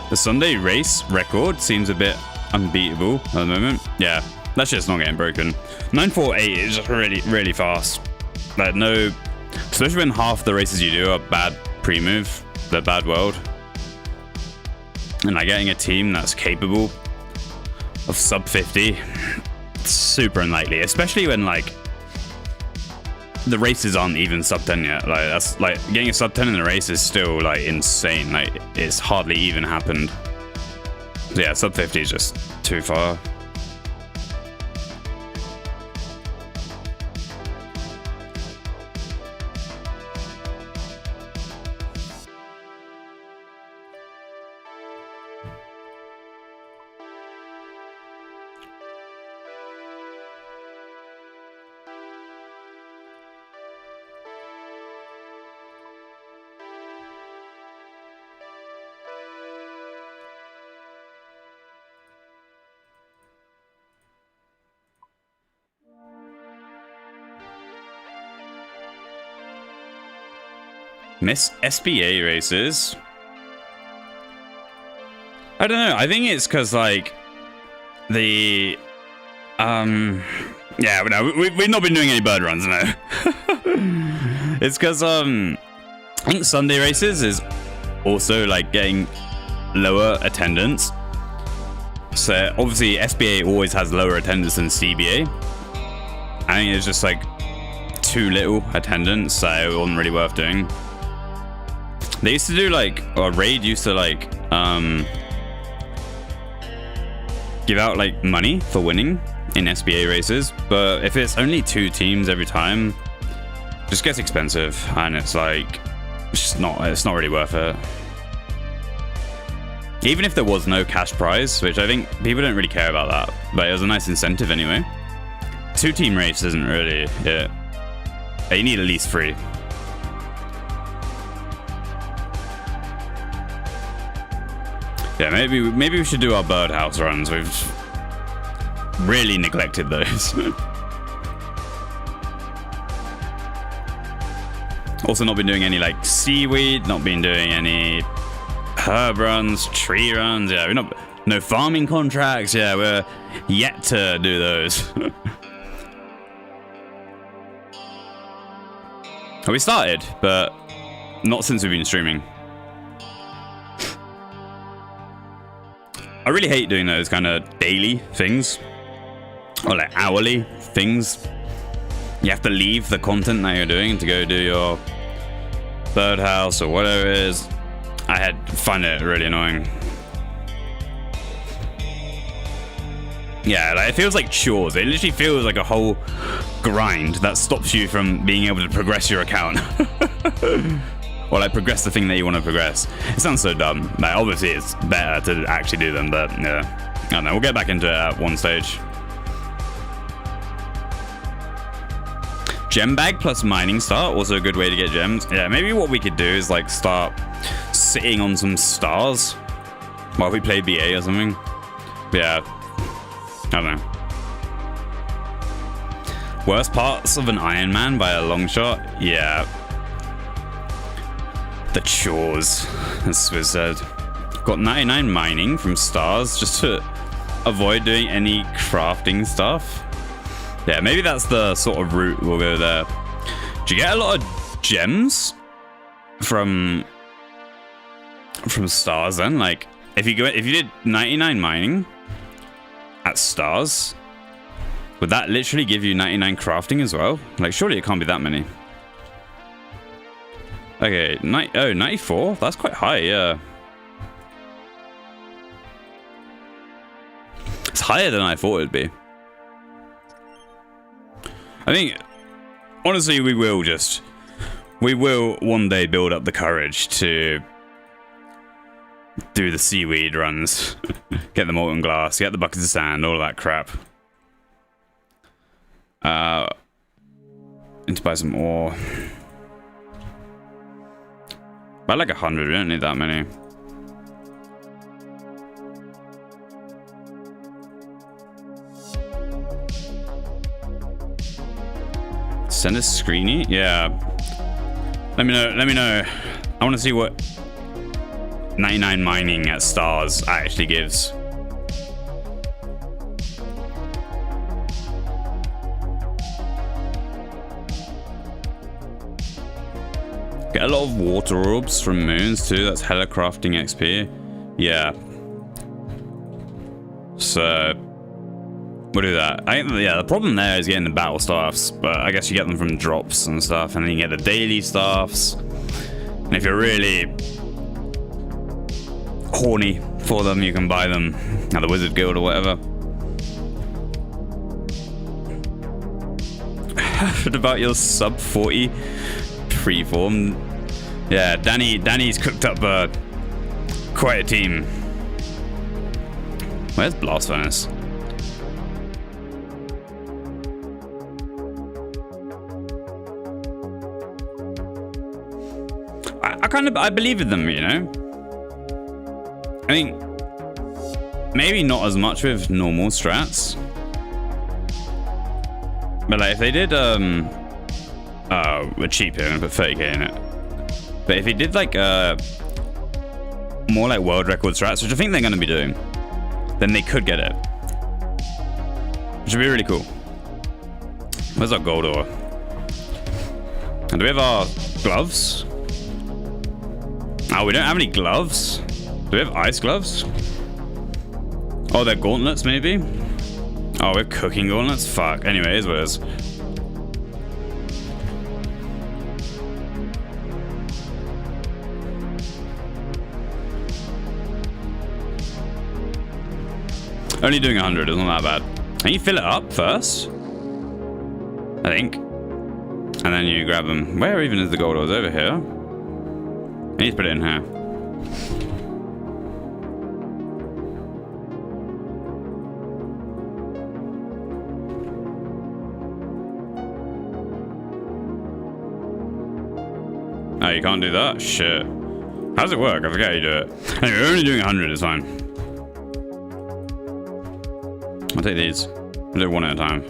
The Sunday race record seems a bit unbeatable at the moment. Yeah, that shit's not getting broken. 948 is just really, really fast. Like, no, especially when half the races you do are bad pre-move, the bad world. And like getting a team that's capable of sub 50, it's super unlikely, especially when like the races aren't even sub 10 yet. Like, that's like getting a sub 10 in the race is still like insane. Like, it's hardly even happened. So yeah, sub 50 is just too far. Miss SBA races. I don't know. I think it's because like the yeah, no, we've not been doing any bird runs, no. It's because I think Sunday races is also like getting lower attendance. So obviously SBA always has lower attendance than CBA. I think it's just like too little attendance, so it wasn't really worth doing. They used to do like, or Raid used to like give out like money for winning in SBA races, but if it's only 2 teams every time, it just gets expensive, and it's like it's not really worth it. Even if there was no cash prize, which I think people don't really care about that, but it was a nice incentive anyway. 2-team race isn't really it. You need at least 3. Yeah, maybe we should do our birdhouse runs. We've really neglected those. Also not been doing any like seaweed, not been doing any herb runs, tree runs. Yeah, no farming contracts. Yeah, we're yet to do those. We started, but not since we've been streaming. I really hate doing those kind of daily things or like hourly things. You have to leave the content that you're doing to go do your birdhouse or whatever it is. I find it really annoying. Yeah, like, it feels like chores. It literally feels like a whole grind that stops you from being able to progress your account. Or like progress the thing that you want to progress. It sounds so dumb. Like, obviously it's better to actually do them, but yeah. I don't know, we'll get back into it at one stage. Gem bag plus mining start, also a good way to get gems. Yeah, maybe what we could do is like start sitting on some stars while we play BA or something. Yeah, I don't know. Worst parts of an Iron Man by a long shot? Yeah. The chores, as Swizz said. Got 99 mining from stars just to avoid doing any crafting stuff. Yeah, maybe that's the sort of route we'll go there. Do you get a lot of gems from stars then? Like, if you did 99 mining at stars, would that literally give you 99 crafting as well? Like, surely it can't be that many. Okay, 94? That's quite high, yeah. It's higher than I thought it'd be. I think, honestly, we will one day build up the courage to do the seaweed runs, get the molten glass, get the buckets of sand, all that crap. Need to buy some ore. Buy like 100, we don't need that many. Send a screeny? Yeah. Let me know. I want to see what 99 mining at stars actually gives. Get a lot of water orbs from moons too. That's hella crafting XP. Yeah. So we'll do that. Yeah, the problem there is getting the battle staffs, but I guess you get them from drops and stuff, and then you get the daily staffs. And if you're really horny for them, you can buy them at the Wizard Guild or whatever. Heard about your sub 40 freeform. Yeah, Danny's cooked up quite a team. Where's Blast Furnace? I believe in them, you know. I mean, maybe not as much with normal strats, but like if they did we're cheap here, I'm gonna put 30k in it. But if he did like more like world record strats, which I think they're gonna be doing, then they could get it, which would be really cool. Where's our gold ore? And do we have our gloves? Oh, we don't have any gloves. Do we have ice gloves? Oh, they're gauntlets, maybe? Oh, we're cooking gauntlets? Fuck. Anyway, it is what it is. Only doing 100 is not that bad. And you fill it up first, I think. And then you grab them. Where even is the gold ores? Over here. I need to put it in here. Oh, you can't do that? Shit. How does it work? I forget how you do it. Anyway, we're only doing 100, it's fine. I'll take these. I'll do one at a time.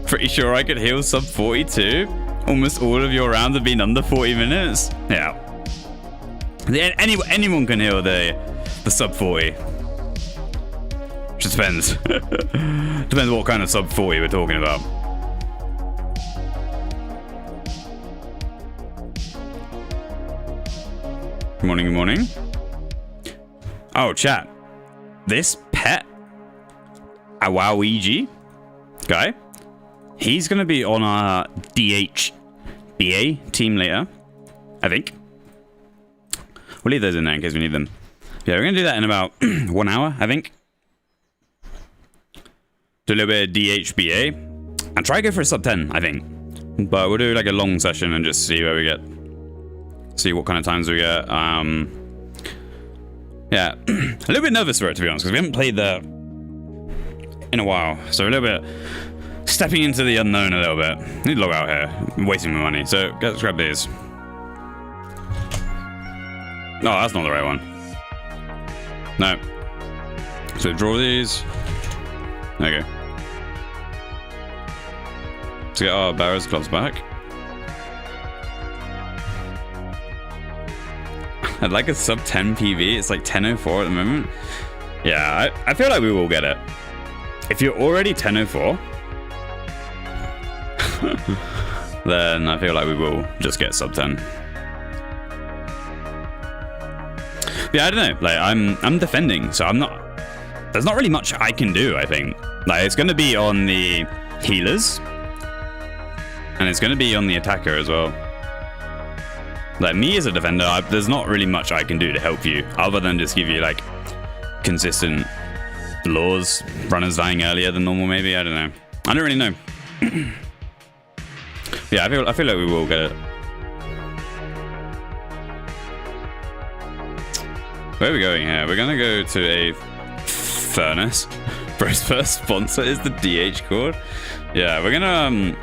Pretty sure I could heal sub 42. Almost all of your rounds have been under 40 minutes. Yeah. Anyone can heal the sub 40. Just depends. Depends what kind of sub 40 we're talking about. Good morning, good morning. Oh, chat. This pet, a Waluigi guy, he's going to be on our DHBA team later, I think. We'll leave those in there in case we need them. Yeah, we're going to do that in about 1 hour, I think. Do a little bit of DHBA and try to go for a sub 10, I think. But we'll do like a long session and just see where we get. See what kind of times we get. Yeah, a little bit nervous for it, to be honest, because we haven't played that in a while. So a little bit stepping into the unknown a little bit. I need to log out here. I'm wasting my money. So let's grab these. Oh, that's not the right one. No. So draw these. There you go. To get our Barrows gloves back. I'd like a sub 10 PV. It's like 10:04 at the moment. Yeah, I feel like we will get it. If you're already 10:04, then I feel like we will just get sub 10. Yeah, I don't know. Like I'm defending, so I'm not. There's not really much I can do. I think like it's going to be on the healers, and it's going to be on the attacker as well. Like me as a defender, there's not really much I can do to help you, other than just give you like consistent laws, runners dying earlier than normal. Maybe I don't know. I don't really know. Yeah, I feel like we will get it. Where are we going here? We're gonna go to a furnace. Bro's first sponsor is the DH cord. Yeah, we're gonna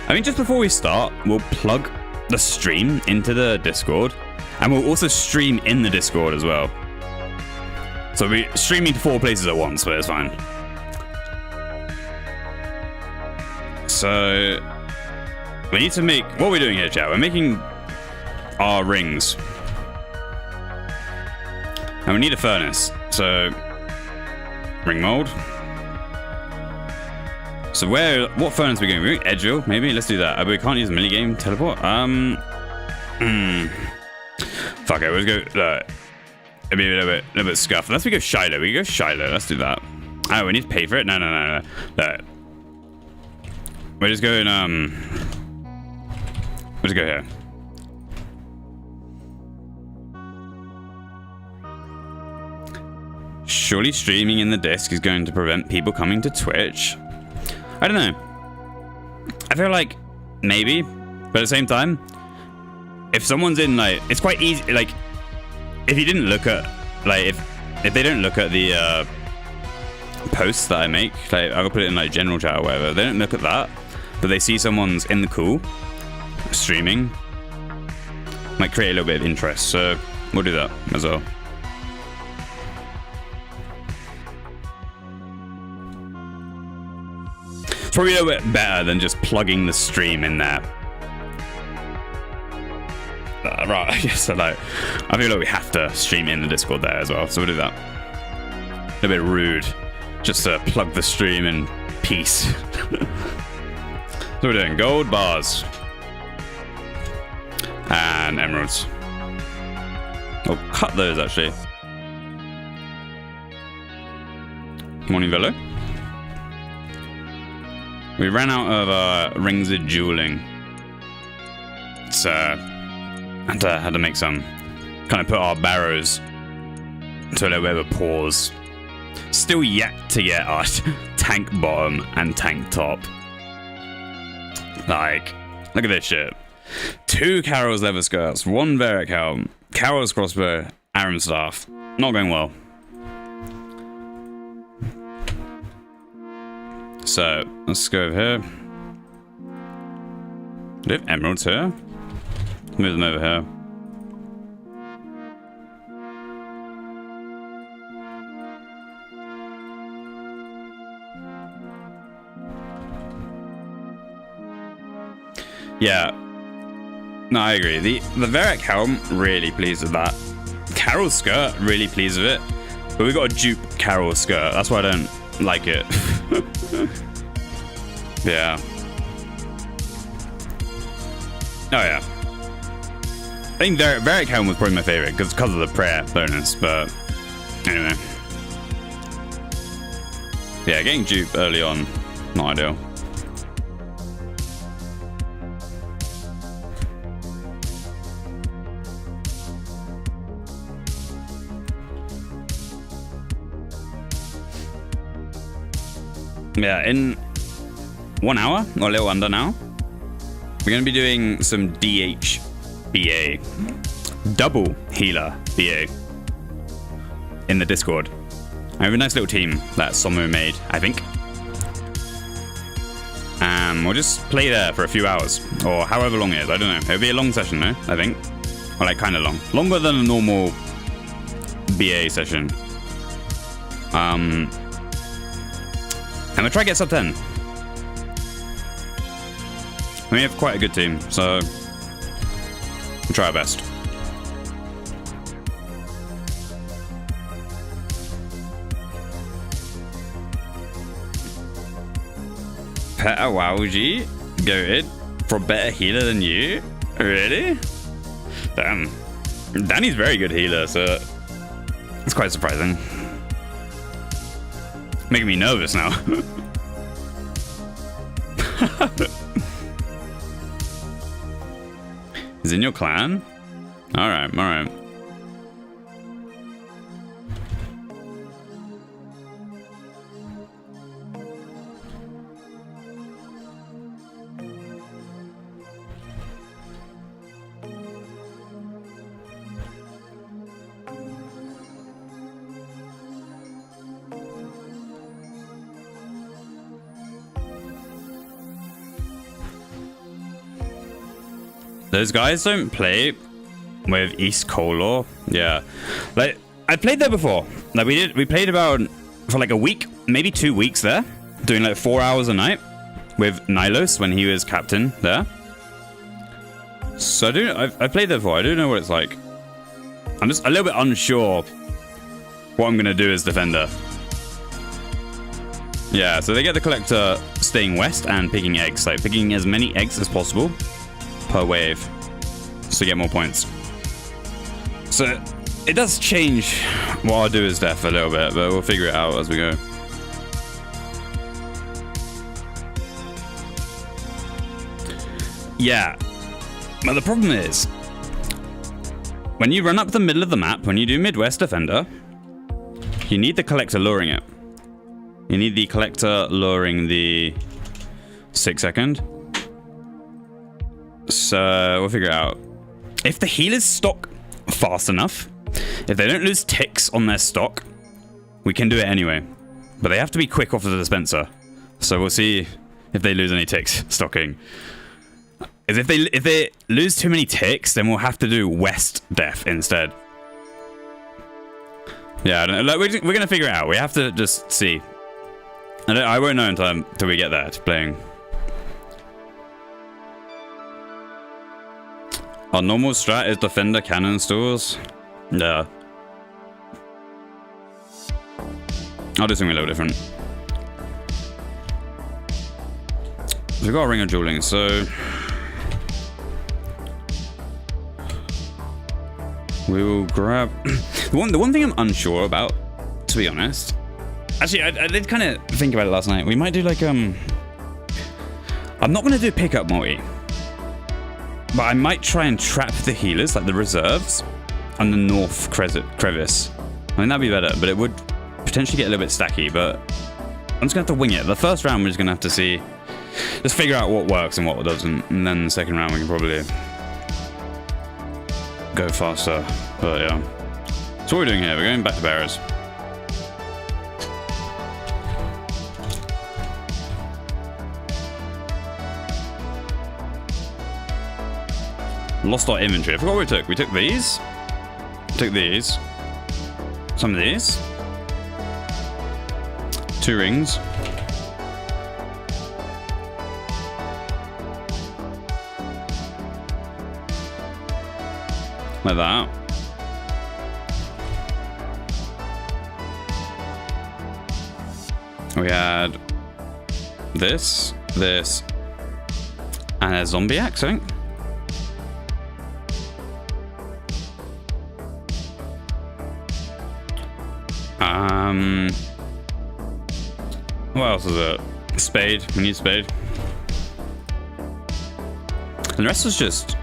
I mean, just before we start, we'll plug the stream into the Discord, and we'll also stream in the Discord as well. So we're streaming to 4 places at once, but it's fine. So we need to make, what are we doing here, chat? We're making our rings, and we need a furnace. So ring mold. So what furnace are we going? We're going Edgeville, maybe? Let's do that. We can't use the minigame teleport. Fuck it, let's go. It'd be a little bit scuffed. Unless we go Shiloh. We go Shiloh. Let's do that. Oh, we need to pay for it? No. We're just going, we'll just go here. Surely streaming in the disc is going to prevent people coming to Twitch. I don't know. I feel like maybe, but at the same time, if someone's in like, it's quite easy. Like, if you didn't look at, like, if they don't look at the posts that I make, like I'll put it in like general chat or whatever. They don't look at that, but they see someone's in the cool streaming, might create a little bit of interest. So we'll do that as well. Probably a little bit better than just plugging the stream in there. Right, I guess I feel like we have to stream in the Discord there as well, so we'll do that. A little bit rude, just to plug the stream in peace. So we're doing gold bars and emeralds. I'll cut those actually. Morning, Velo. We ran out of rings of dueling, so had to make some. kind of put our barrows to a little bit of a pause. Still yet to get our tank bottom and tank top. Like, look at this shit. 2 Carol's leather skirts, 1 Varric helm, Carol's crossbow, Aaron staff. Not going well. So, let's go over here. Do we have emeralds here? Move them over here. Yeah. No, I agree. The Varric helm, really pleased with that. Carol's skirt, really pleased with it. But we got a dupe Carol skirt. That's why I don't like it. Yeah. Oh yeah. I think Varric helm was probably my favorite because of the prayer bonus, but anyway. Yeah, getting dupe early on, not ideal. Yeah, in 1 hour, or a little under now, we're going to be doing some DH BA. Double healer BA. In the Discord. I have a nice little team that Somu made, I think. We'll just play there for a few hours, or however long it is, I don't know. It'll be a long session though, I think. Or like kind of long. Longer than a normal BA session. And we'll try to get sub 10. We have quite a good team, so we'll try our best. Petawauji, goated for better healer than you? Really? Damn. Danny's very good healer, so it's quite surprising. Making me nervous now. Is in your clan? Alright, alright. Those guys don't play with East Color. Yeah, like I played there before. Like we played about for like a week, maybe 2 weeks there, doing like 4 hours a night with Nilos when he was captain there. So I've played there before. I don't know what it's like. I'm just a little bit unsure what I'm gonna do as defender. Yeah, so they get the collector staying west and picking eggs, like picking as many eggs as possible per wave to get more points. So it does change what I'll do as def a little bit, but we'll figure it out as we go. Yeah, but the problem is when you run up the middle of the map, when you do Midwest Defender, you need the collector luring it. You need the collector luring the 6 second. So we'll figure it out. If the healers stock fast enough, if they don't lose ticks on their stock, we can do it anyway. But they have to be quick off of the dispenser. So we'll see if they lose any ticks stocking. If they lose too many ticks, then we'll have to do West Def instead. Yeah, I don't know. Like, we're gonna figure it out. We have to just see. I won't know until we get there to playing. Our normal strat is defender cannon stores. Yeah. I'll do something a little different. We've got a ring of dueling, so we will grab the one thing I'm unsure about, to be honest. Actually, I did kind of think about it last night. We might do like I'm not gonna do pickup multi. But I might try and trap the healers, like the reserves, on the north crevice. I mean, that'd be better, but it would potentially get a little bit stacky, but I'm just gonna have to wing it. The first round, we're just gonna have to see, just figure out what works and what doesn't, and then the second round, we can probably go faster. But yeah. So what we're doing here, we're going back to bearers. Lost our inventory. I forgot what we took. We took these. Took these. Some of these. 2 rings. Like that. We had this, and a zombie axe, I think. What else is it? Spade. We need spade. And the rest is just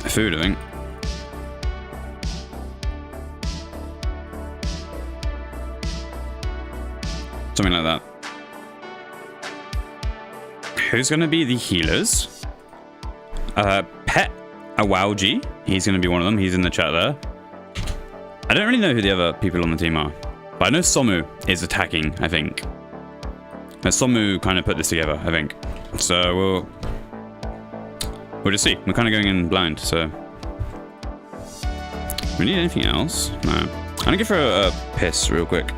food, I think. Something like that. Who's gonna be the healers? Pet Awalji. He's gonna be one of them. He's in the chat there. I don't really know who the other people on the team are, but I know Somu is attacking, I think. Somu kind of put this together, I think. So we'll just see. We're kind of going in blind, so. We need anything else? No. I'm gonna give her a piss real quick.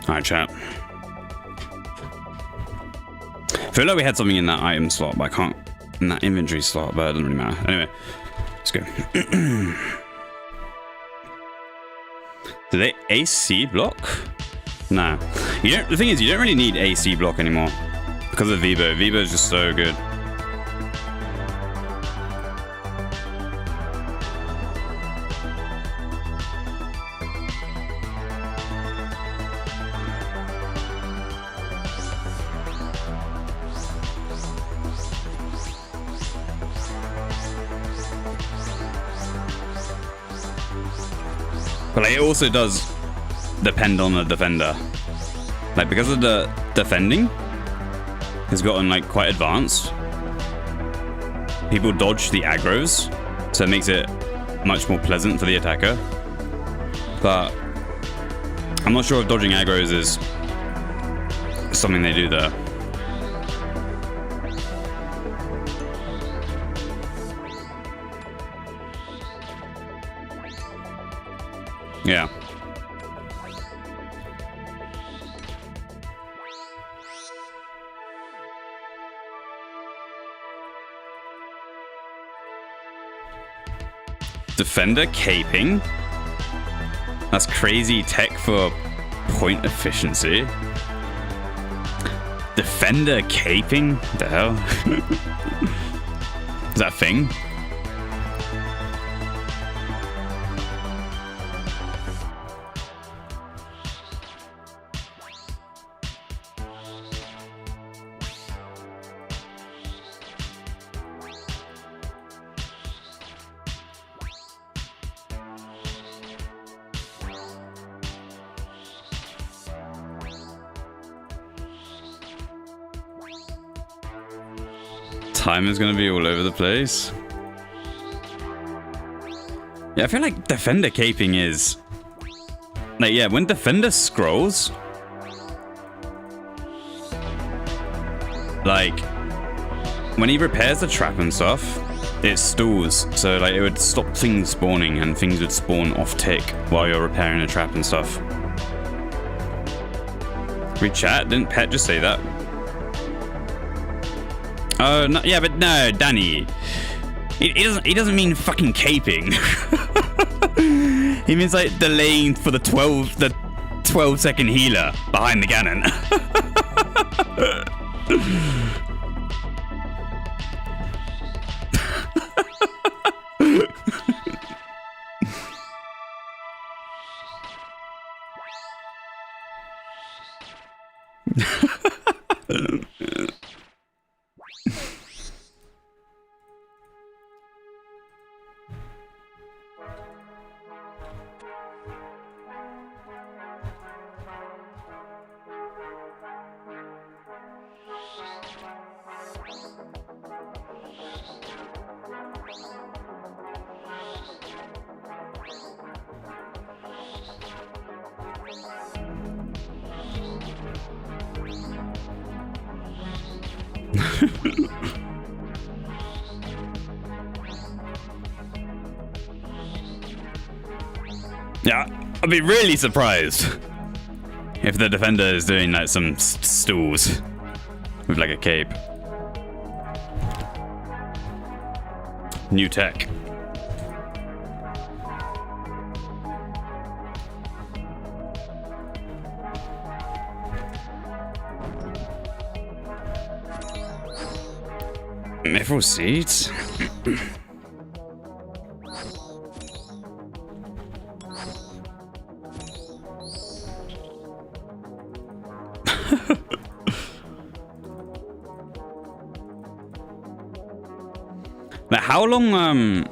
Alright, chat. I feel like we had something in that item slot, but I can't. In that inventory slot, but it doesn't really matter. Anyway, let's go. Do they AC block? Nah. You don't. The thing is, you don't really need AC block anymore because of Dhba. Dhba is just so good. But like, it also does depend on the defender. Like, because of the defending has gotten like quite advanced, people dodge the aggros, so it makes it much more pleasant for the attacker. But I'm not sure if dodging aggros is something they do there. Yeah. Defender caping. That's crazy tech for point efficiency. Defender caping? What the hell? Is that a thing? Time is going to be all over the place. Yeah, I feel like Defender caping is... Like, yeah, when Defender scrolls... Like, when he repairs the trap and stuff, it stalls. So, like, it would stop things spawning and things would spawn off tick while you're repairing the trap and stuff. We chat? Didn't Pet just say that? Oh, no, yeah, but no, Danny. He doesn't mean fucking caping. He means like delaying for the 12-second healer behind the cannon. Yeah, I'd be really surprised if the defender is doing like some stools with like a cape. New tech. Mithril seeds? Like, how long,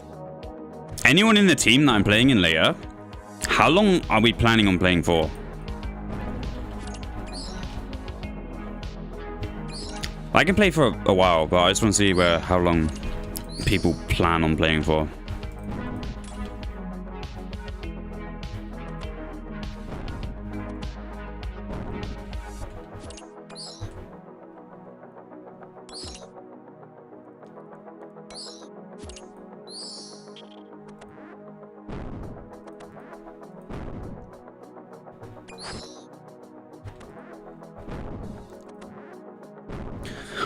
anyone in the team that I'm playing in later, how long are we planning on playing for? I can play for a while, but I just want to see how long people plan on playing for.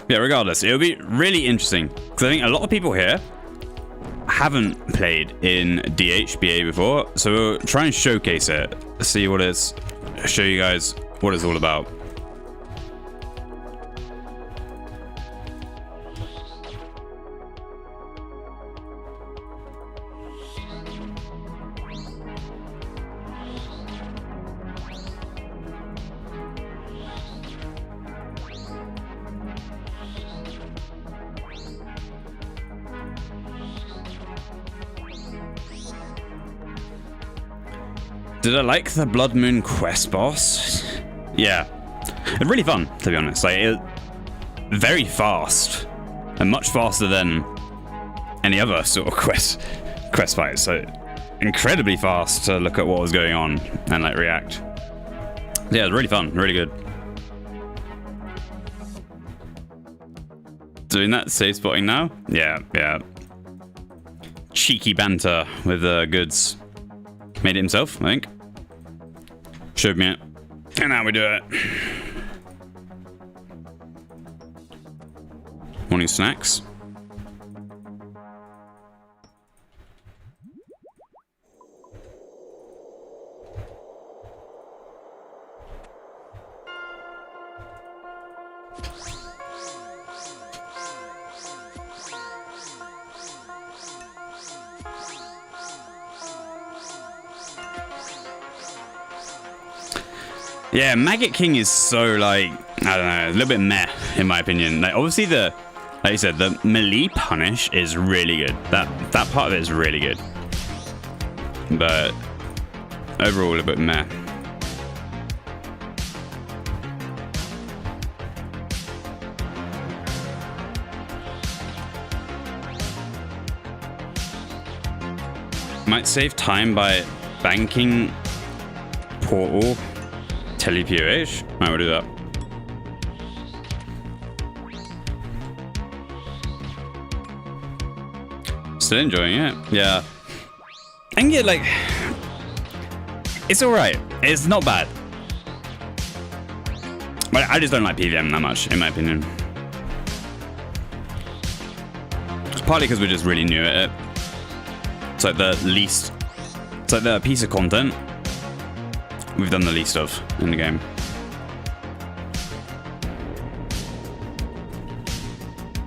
Yeah, regardless, it'll be really interesting because I think a lot of people here haven't played in DHBA before, so we'll try and showcase it, see what it's, show you guys what it's all about. Did I like the Blood Moon quest boss? Yeah, it's really fun, to be honest. Like, very fast and much faster than any other sort of quest fight. So incredibly fast to look at what was going on and like react. Yeah, it's really fun, really good. Doing that safe spotting now? Yeah. Cheeky banter with goods. Made it himself, I think. Showed me it. And now we do it. Morning snacks. Yeah, Maggot King is so like, I don't know, a little bit meh in my opinion. Like obviously like you said, the melee punish is really good. That part of it is really good. But overall a bit meh. Might save time by banking portal tele-POH. I will do that. Still enjoying it. Yeah. And yeah, like, it's alright. It's not bad. But I just don't like PVM that much, in my opinion. It's partly because we're just really new at it. It's like the least... It's like the piece of content we've done the least of in the game.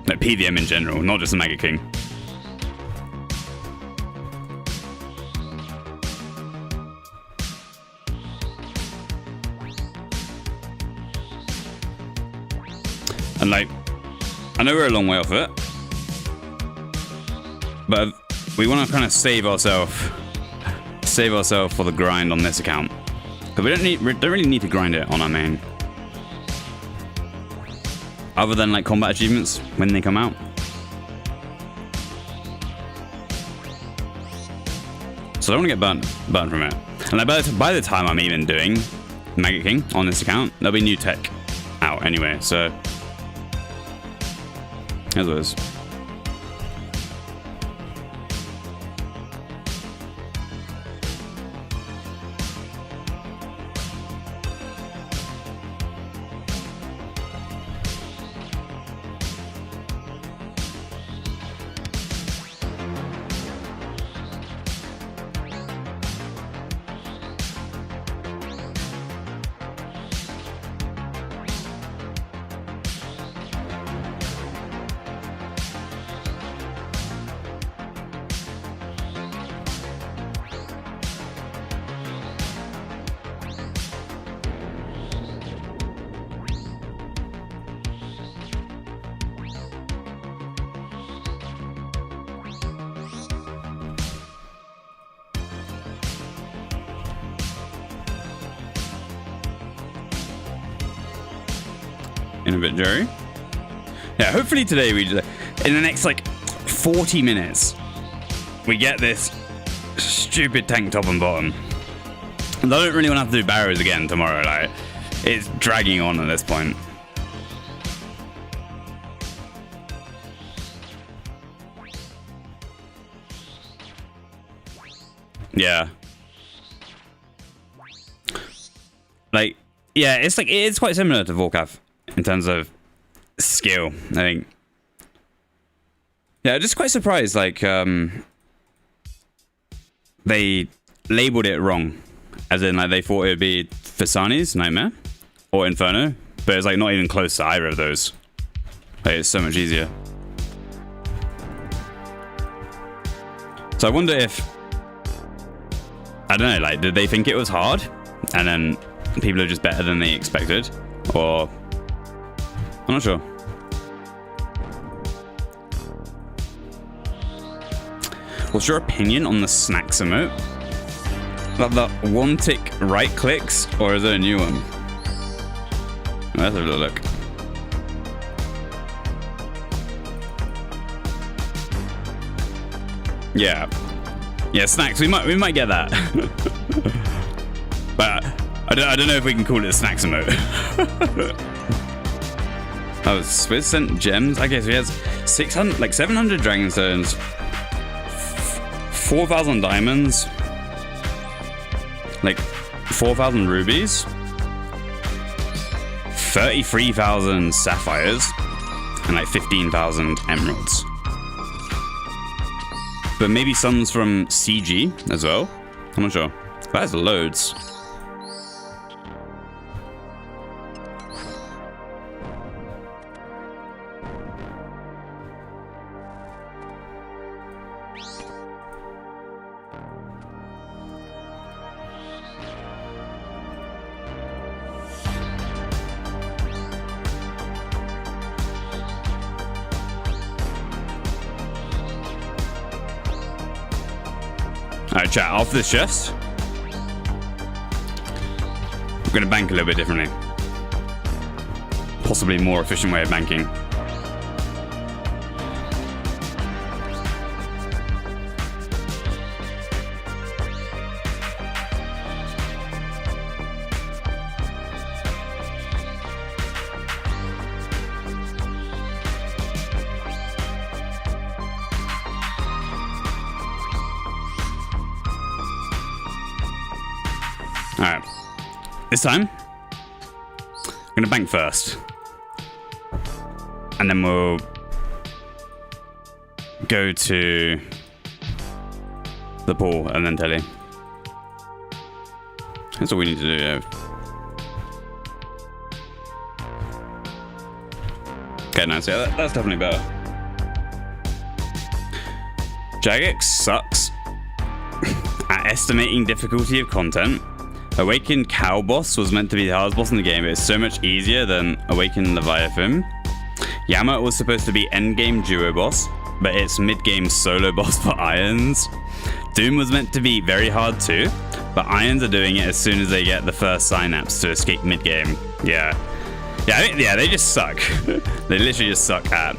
Like PVM in general, not just the Maggot King. And like, I know we're a long way off it, but we want to kind of save ourselves for the grind on this account, because we don't really need to grind it on our main, other than like combat achievements when they come out. So I don't want to get burnt from it. And like by the time I'm even doing Maggot King on this account, there'll be new tech out anyway. So as always. In a bit, Jerry. Yeah, hopefully today in the next like 40 minutes, we get this stupid tank top and bottom. And I don't really want to have to do barrows again tomorrow. Like, it's dragging on at this point. Yeah. Like, yeah, it's quite similar to Volcav in terms of skill, I think. Yeah, just quite surprised, like, they labeled it wrong. As in, like, they thought it would be Fasani's Nightmare or Inferno, but it's, like, not even close to either of those. Like, it's so much easier. So I wonder if, I don't know, like, did they think it was hard? And then people are just better than they expected? Or, I'm not sure. What's your opinion on the snacks emote? Like the one tick right clicks, or is it a new one? Let's have a look. Yeah, snacks. We might get that, but I don't know if we can call it a snacks emote. Oh, Swizz sent gems. I guess he has 600, like 700 dragon stones, 4,000 diamonds, like 4,000 rubies, 33,000 sapphires, and like 15,000 emeralds. But maybe some's from CG as well. I'm not sure. That's loads. Alright, chat, after this chest, I'm going to bank a little bit differently. Possibly more efficient way of banking. Alright, this time, I'm going to bank first. And then we'll go to the pool and then telly. That's all we need to do, yeah. Okay, nice. Yeah, that's definitely better. Jagex sucks at estimating difficulty of content. Awakened Cow Boss was meant to be the hardest boss in the game, but it's so much easier than Awakened Leviathan. Yama was supposed to be endgame duo boss, but it's mid-game solo boss for Irons. Doom was meant to be very hard too, but Irons are doing it as soon as they get the first synapse to escape mid-game. Yeah, they just suck. They literally just suck at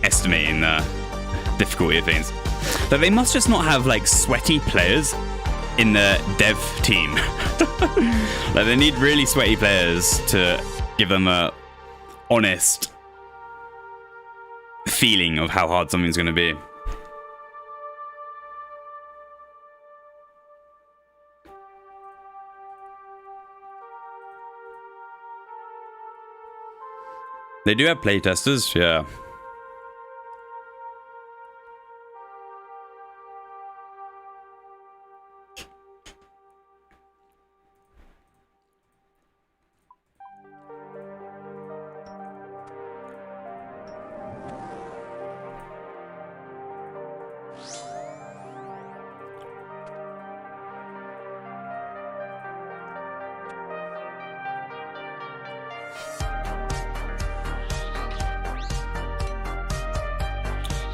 estimating the difficulty of things. But they must just not have like sweaty players in the dev team. Like they need really sweaty players to give them a honest feeling of how hard something's going to be. They do have playtesters, yeah.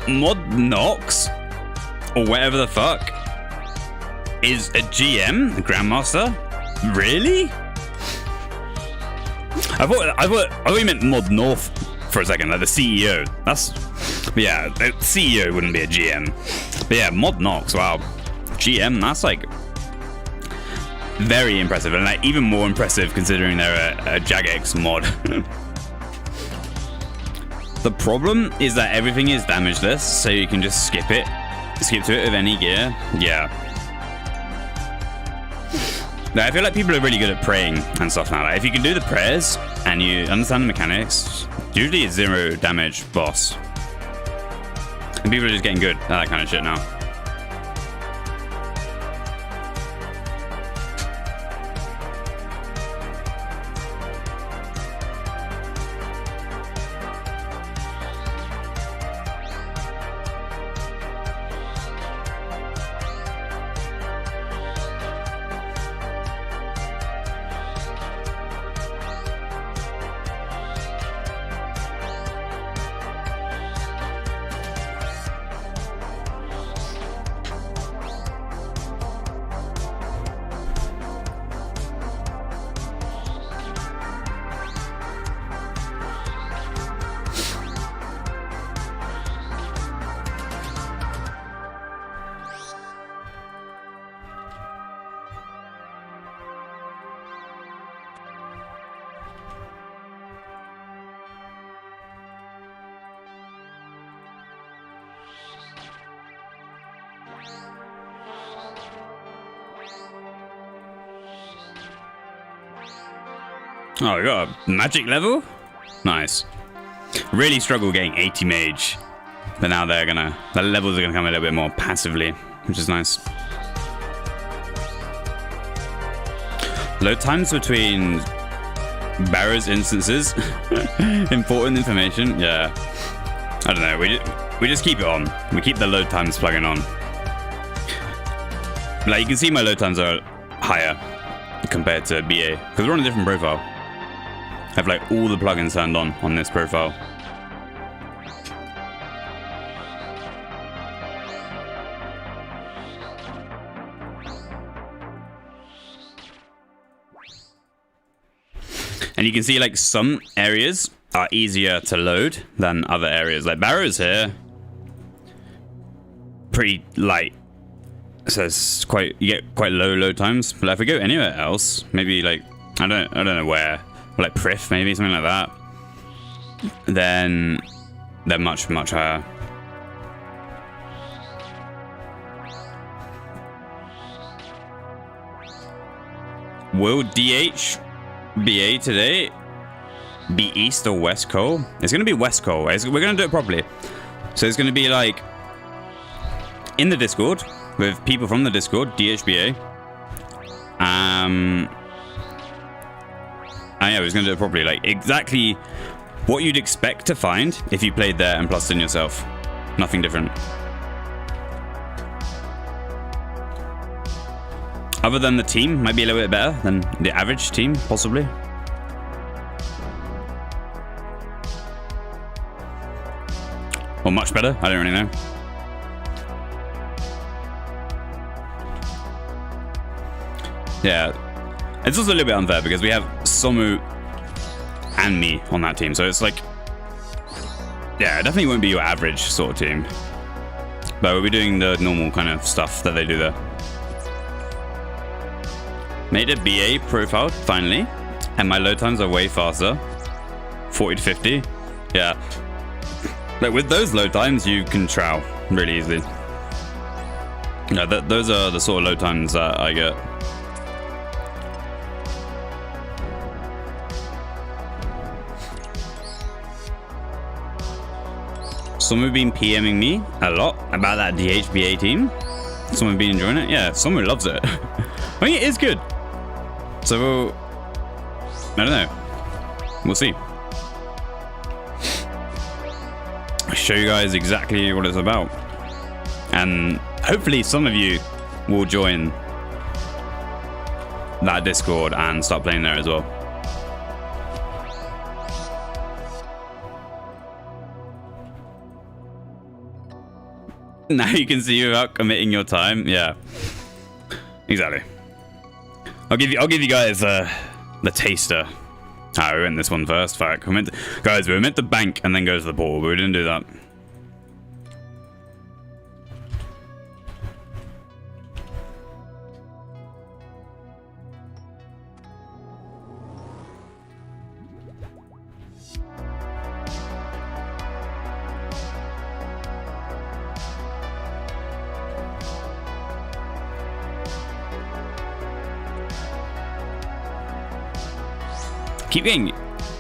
Mod Nox, or whatever the fuck, is a GM, a Grandmaster? Really? I thought you meant Mod North for a second, like the CEO. Yeah, the CEO wouldn't be a GM. But yeah, Mod Nox, wow. GM, that's like very impressive, and like even more impressive considering they're a Jagex mod. The problem is that everything is damageless, so you can just skip to it with any gear. Yeah. Now, I feel like people are really good at praying and stuff now. Like, if you can do the prayers and you understand the mechanics, usually it's 0 damage boss. And people are just getting good at that kind of shit now. Oh, we got a magic level? Nice. Really struggle getting 80 mage. But now the levels are gonna come a little bit more passively, which is nice. Load times between Barrow's instances. Important information, yeah. I don't know, we just keep it on. We keep the load times plugging on. Like, you can see my load times are higher compared to BA, because we're on a different profile. I have like all the plugins turned on this profile. And you can see like some areas are easier to load than other areas. Like Barrows here, pretty light. So it's quite, you get quite low load times. But if we go anywhere else, maybe like I don't know where, like Prif maybe, something like that, then they're much higher. Will DHBA today be East or West Cole? It's going to be West Cole. We're going to do it properly. So it's going to be like in the Discord with people from the Discord, DHBA. And yeah, we're going to do it properly. Like exactly what you'd expect to find if you played there and plussed in yourself. Nothing different. Other than the team might be a little bit better than the average team, possibly. Or much better, I don't really know. Yeah, it's also a little bit unfair because we have Somu and me on that team. So it's like, yeah, it definitely won't be your average sort of team. But we'll be doing the normal kind of stuff that they do there. Made a BA profile, finally. And my load times are way faster. 40 to 50. Yeah. Like with those load times, you can trow really easily. Yeah, those are the sort of load times that I get. Someone been PMing me a lot about that DHBA team. Someone been enjoying it? Yeah, someone loves it. I think it is good. So, I don't know. We'll see. I'll show you guys exactly what it's about. And hopefully some of you will join that Discord and start playing there as well. Now you can see without committing your time. Yeah, exactly. I'll give you guys the taster. Ah, we went this one first. Fuck. Guys, we were meant to bank and then go to the portal, but we didn't do that. Keep getting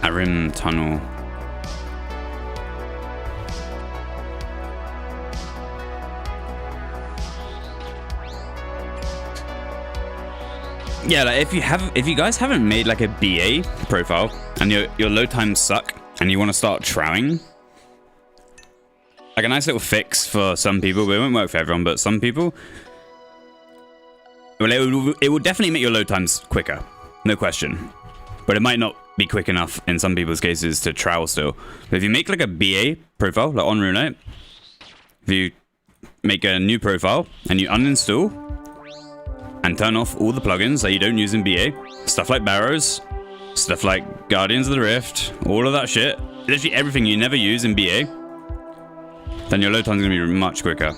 Arim Tunnel. Yeah, like if you guys haven't made like a BA profile and your load times suck and you want to start trowing, like a nice little fix for some people, but it won't work for everyone, but some people, well, it will definitely make your load times quicker, no question. But it might not be quick enough in some people's cases to trowel still. But if you make like a BA profile, like on RuneLite, if you make a new profile and you uninstall and turn off all the plugins that you don't use in BA, stuff like Barrows, stuff like Guardians of the Rift, all of that shit, literally everything you never use in BA, then your load time's gonna be much quicker.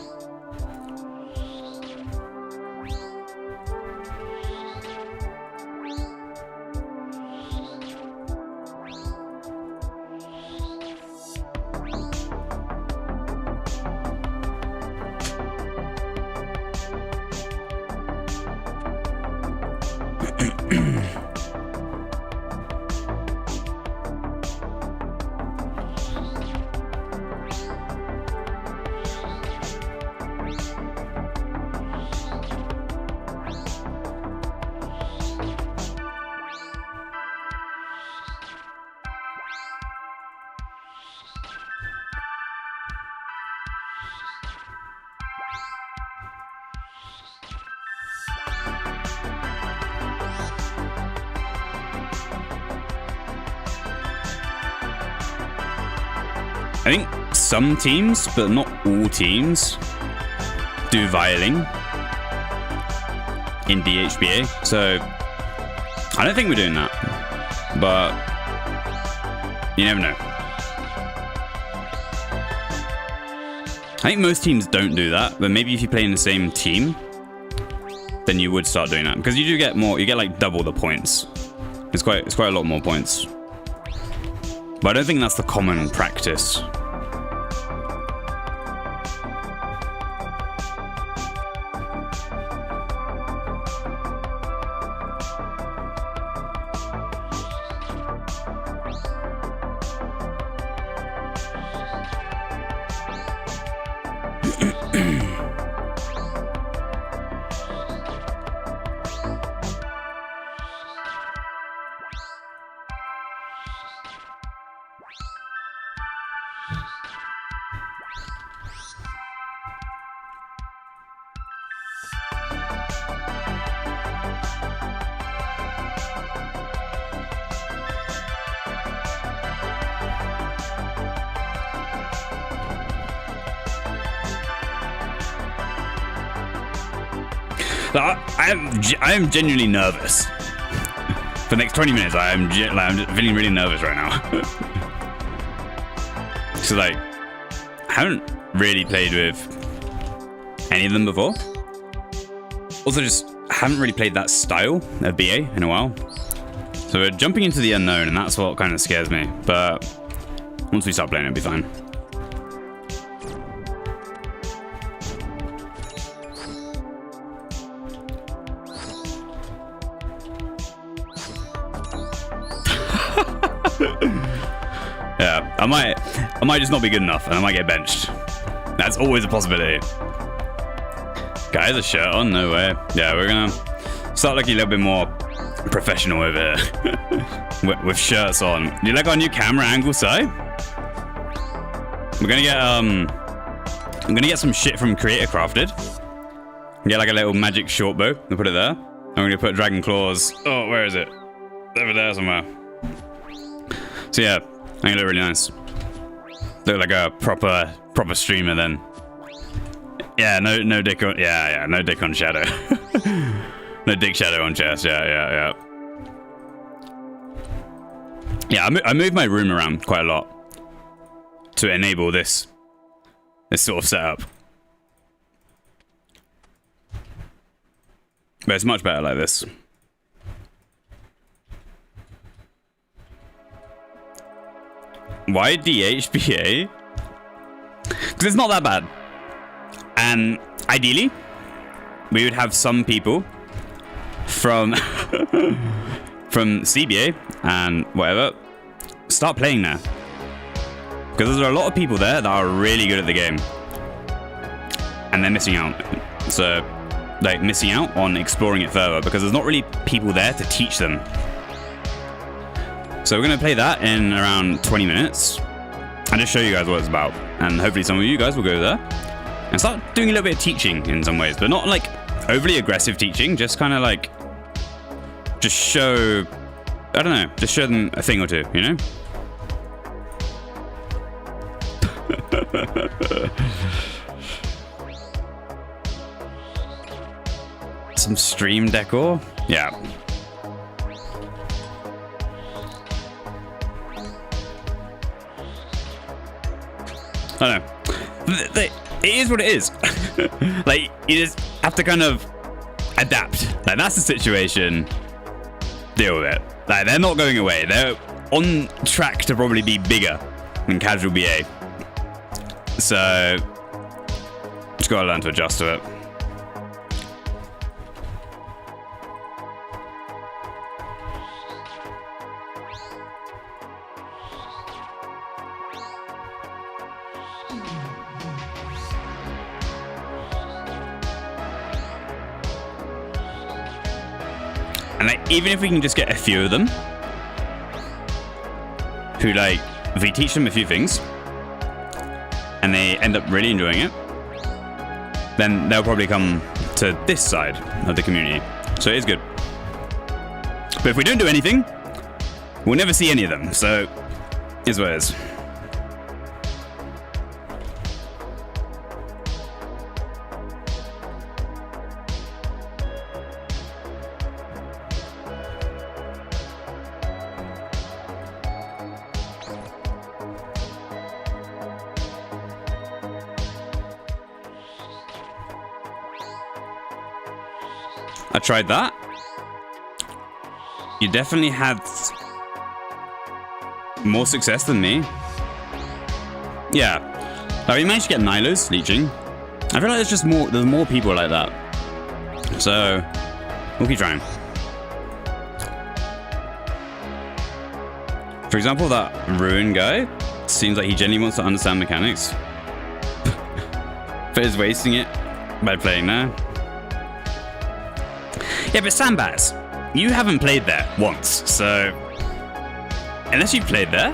I think some teams, but not all teams, do vialing in DHBA. So I don't think we're doing that. but you never know. I think most teams don't do that, but maybe if you play in the same team, then you would start doing that, because you do get more. You get like double the points. It's quite a lot more points. But I don't think that's the common practice. I am genuinely nervous. For the next 20 minutes, I'm just feeling really nervous right now. So like, I haven't really played with any of them before. Also, just haven't really played that style of BA in a while. So we're jumping into the unknown, and that's what kind of scares me. But once we start playing, it'll be fine. Yeah, I might just not be good enough, and I might get benched. That's always a possibility. Guys, a shirt on? No way. Yeah, we're gonna start looking a little bit more professional over here with shirts on. Do you like our new camera angle, Si? We're gonna get I'm gonna get some shit from Creator Crafted. Get like a little magic short bow and put it there. I'm gonna put dragon claws. Oh, where is it? Over there somewhere. So yeah, I'm gonna look really nice. Look like a proper streamer then. Yeah, no dick on. Yeah, no dick on shadow. No dick shadow on chest. Yeah. Yeah, I moved my room around quite a lot to enable this sort of setup. But it's much better like this. Why DHBA? Because it's not that bad. And ideally, we would have some people from CBA and whatever start playing there. Because there are a lot of people there that are really good at the game. And they're missing out. So, like, missing out on exploring it further because there's not really people there to teach them. So we're going to play that in around 20 minutes and just show you guys what it's about. And hopefully some of you guys will go there and start doing a little bit of teaching in some ways, but not like overly aggressive teaching, just kind of like, just show, I don't know, just show them a thing or two, you know? Some stream decor? Yeah. I don't know. It is what it is. Like, you just have to kind of adapt. Like, that's the situation. Deal with it. Like, they're not going away. They're on track to probably be bigger than casual BA. So, just gotta learn to adjust to it. And like, even if we can just get a few of them who, like, if we teach them a few things and they end up really enjoying it, then they'll probably come to this side of the community. So it is good. But if we don't do anything, we'll never see any of them. So it is what it is. I tried that. You definitely had more success than me. Yeah. Like, we managed to get Nilo's leeching. I feel like there's more people like that. So, we'll keep trying. For example, that Ruin guy seems like he genuinely wants to understand mechanics. But is wasting it by playing there. Yeah, but Sandbats, you haven't played there once, so unless you've played there,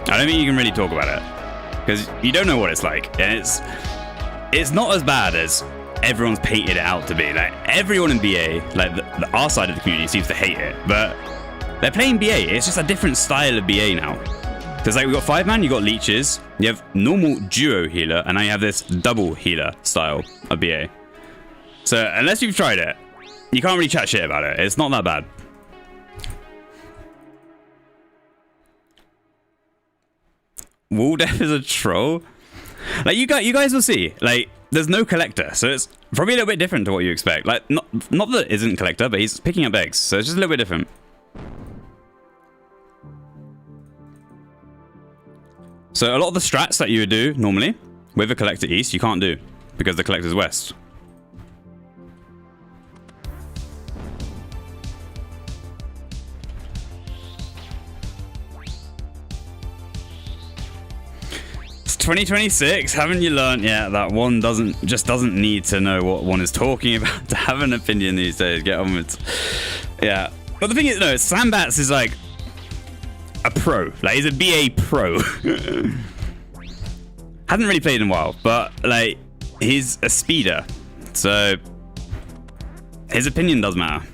I don't think you can really talk about it. Because you don't know what it's like. And it's not as bad as everyone's painted it out to be. Like, everyone in BA, like our side of the community seems to hate it, but they're playing BA. It's just a different style of BA now. Because like, we've got 5-man, you've got leeches, you have normal duo healer, and now you have this double healer style of BA. So unless you've tried it, you can't really chat shit about it. It's not that bad. Waldef is a troll. Like, you guys will see. Like, there's no collector, so it's probably a little bit different to what you expect. Like, not that it isn't collector, but he's picking up eggs, so it's just a little bit different. So a lot of the strats that you would do normally with a collector east, you can't do because the collector's west. It's 2026, haven't you learned yet that one doesn't need to know what one is talking about to have an opinion these days? Get on with, yeah. But the thing is, no, Sandbats is like a pro. Like, he's a BA pro. Hasn't really played in a while, but like, he's a speeder, so his opinion does matter.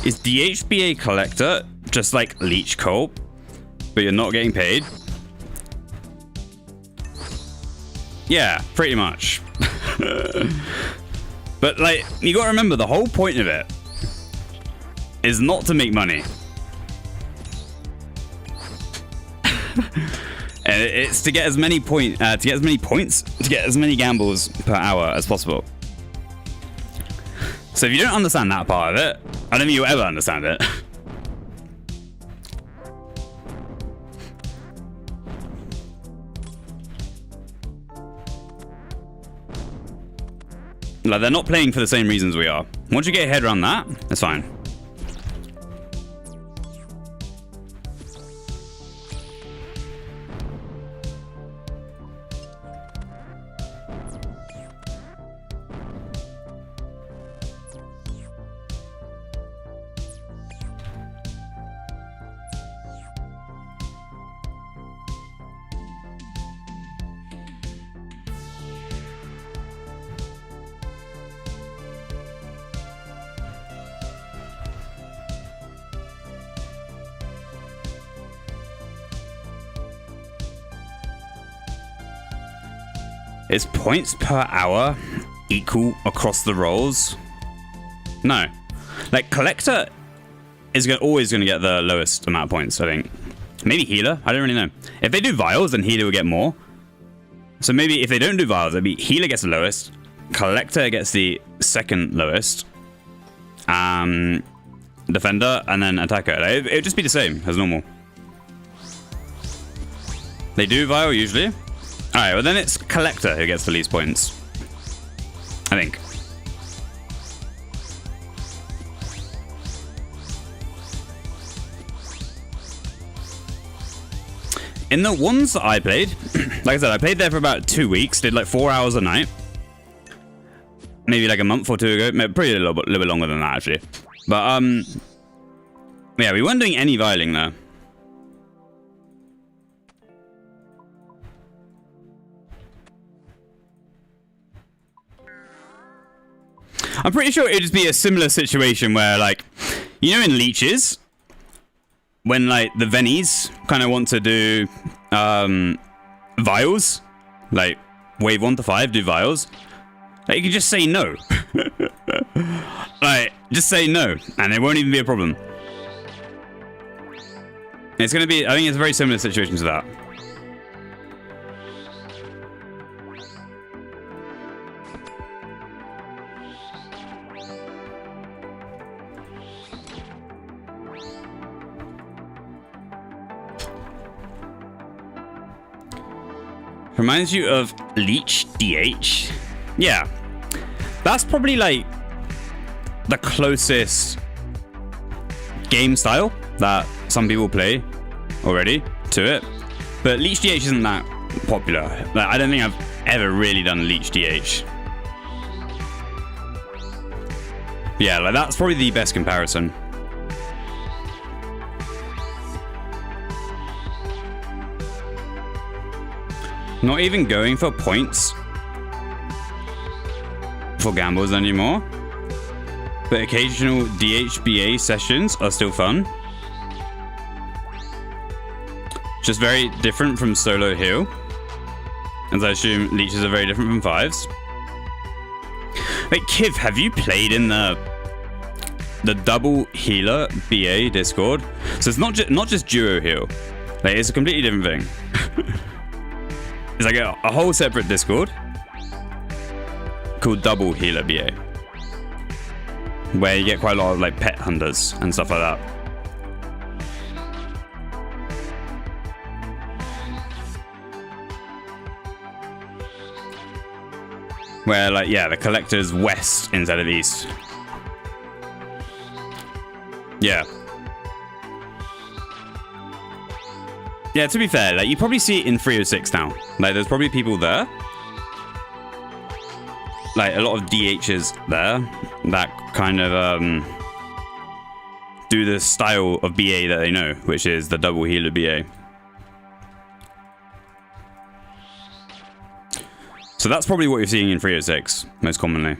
Is DHBA collector just like leech coal, but you're not getting paid? Yeah, pretty much. But like, you gotta remember, the whole point of it is not to make money. And it's to get as many points, to get as many gambles per hour as possible. So if you don't understand that part of it, I don't think you'll ever understand it. Like, they're not playing for the same reasons we are. Once you get your head around that, that's fine. Is points per hour equal across the roles? No. Like, collector is always going to get the lowest amount of points, I think. Maybe healer? I don't really know. If they do vials, then healer will get more. So maybe if they don't do vials, it'd be healer gets the lowest, collector gets the second lowest, defender, and then attacker. Like, it would just be the same as normal. They do vial usually. Alright, well then it's collector who gets the least points, I think. In the ones that I played, like I said, I played there for about 2 weeks, did like 4 hours a night. Maybe like a month or two ago, probably a little bit longer than that actually. But yeah, we weren't doing any vialing there. I'm pretty sure it'd just be a similar situation where, like, you know, in leeches, when like the Vennies kind of want to do vials, like wave 1 to 5 do vials, like, you can just say no. Like, just say no, and it won't even be a problem. It's gonna be, I think it's a very similar situation to that. Reminds you of Leech DH? Yeah. That's probably like the closest game style that some people play already to it. But Leech DH isn't that popular. Like, I don't think I've ever really done Leech DH. Yeah, like that's probably the best comparison. Not even going for points for gambles anymore. But occasional DHBA sessions are still fun. Just very different from solo heal. As I assume leeches are very different from 5s. Wait, Kiv, have you played in the double healer BA Discord? So it's not just duo heal. Like, it's a completely different thing. It's like a whole separate Discord called double healer BA, where you get quite a lot of like pet hunters and stuff like that. Where like, yeah, the collector's west instead of east. Yeah. Yeah, to be fair, like you probably see it in 306 now. Like there's probably people there. Like a lot of DHs there that kind of do the style of BA that they know, which is the double healer BA. So that's probably what you're seeing in 306 most commonly.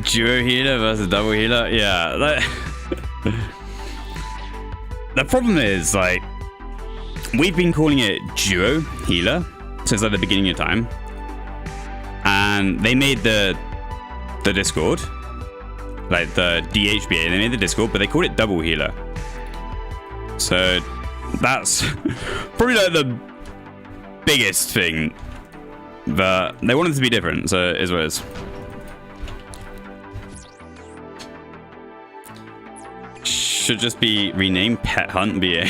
Duo healer versus double healer? Yeah. The problem is, like, we've been calling it duo healer since like the beginning of time. And they made the Discord, like the DHBA, they made the Discord, but they called it double healer. So that's probably like the biggest thing, but they wanted it to be different, so it is what it is. Should just be renamed Pet Hunt BA.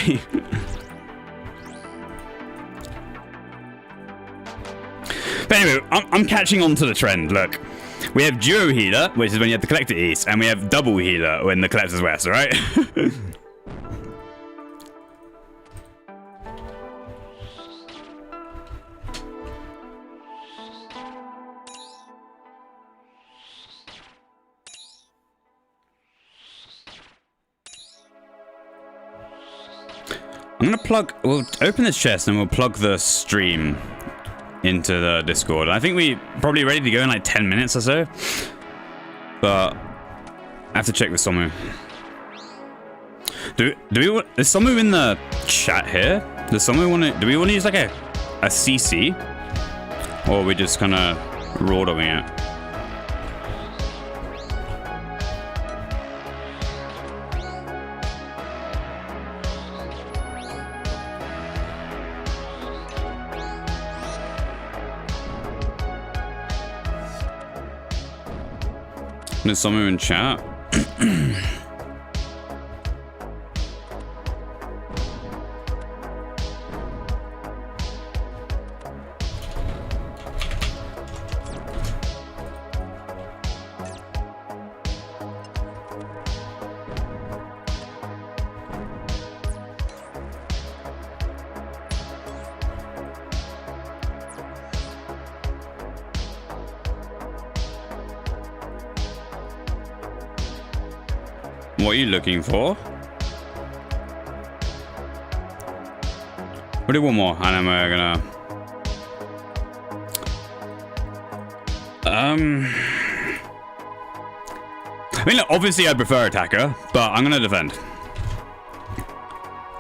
But anyway, I'm catching on to the trend. Look, we have duo healer, which is when you have the collector east, and we have double healer when the collector's west, alright? I'm gonna we'll open this chest and we'll plug the stream into the Discord. I think we probably ready to go in like 10 minutes or so, but I have to check with Somu. Do we want, is Somu in the chat here? Does Somu want to, do we want to use like a CC, or are we just kind of raw dogging it? There's someone in chat. What are you looking for? We'll do one more, and then we're gonna... I mean, look, obviously I prefer attacker, but I'm gonna defend.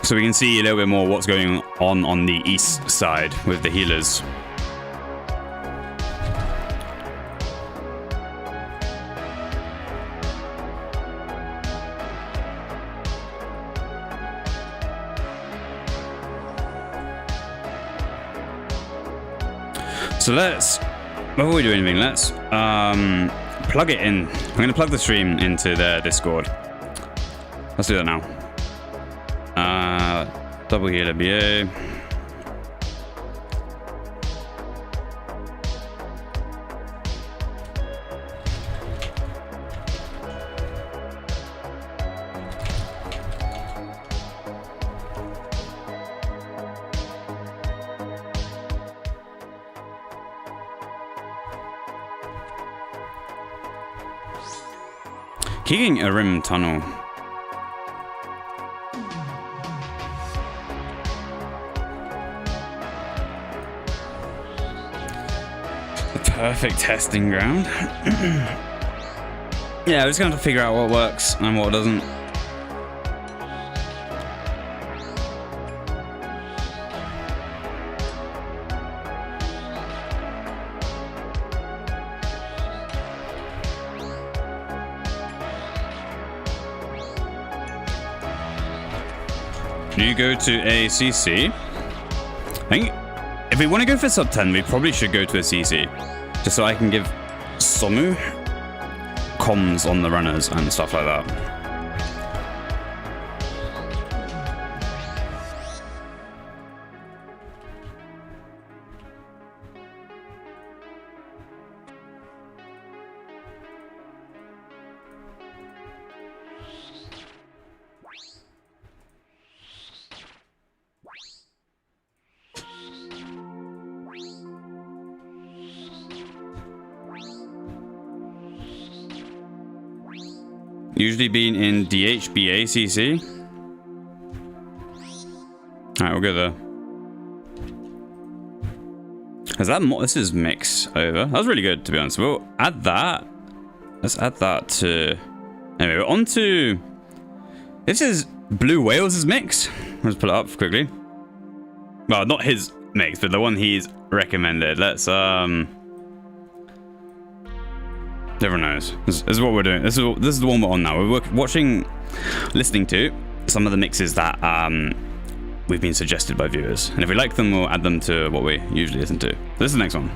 So we can see a little bit more what's going on the east side with the healers. So let's, before we do anything, let's plug it in. I'm going to plug the stream into their Discord. Let's do that now. Double healer BA. Kicking a rim tunnel. The perfect testing ground. Yeah, we're just gonna have to figure out what works and what doesn't. You go to a CC. I think if we want to go for sub 10, we probably should go to a CC. Just so I can give Somu comms on the runners and stuff like that. Usually been in DHBA CC. Alright, we'll go there. Is that this is mix over? That was really good, to be honest. We'll add that. Let's add that to. Anyway, we're on to. This is Blue Whales' mix. Let's pull it up quickly. Well, not his mix, but the one he's recommended. Let's Everyone knows. This is what we're doing. This is the one we're on now. We're listening to some of the mixes that we've been suggested by viewers, and if we like them, we'll add them to what we usually listen to. This is the next one.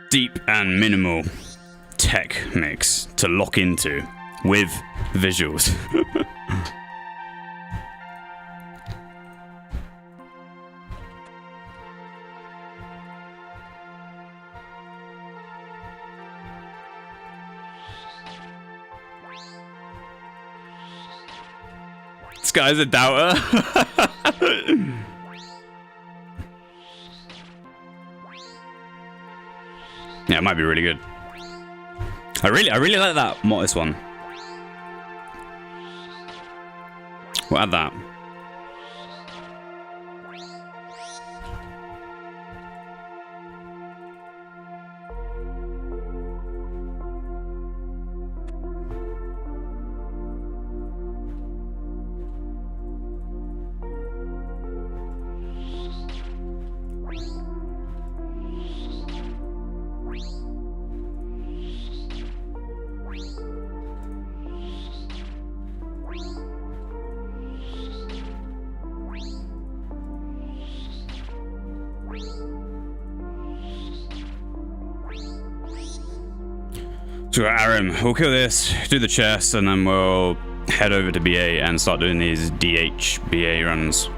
Deep and minimal tech mix to lock into with visuals. This guy's a doubter. Yeah, it might be really good. I really like that Mortis one. We'll add that. So Aram, we'll kill this, do the chest, and then we'll head over to BA and start doing these DHBA runs.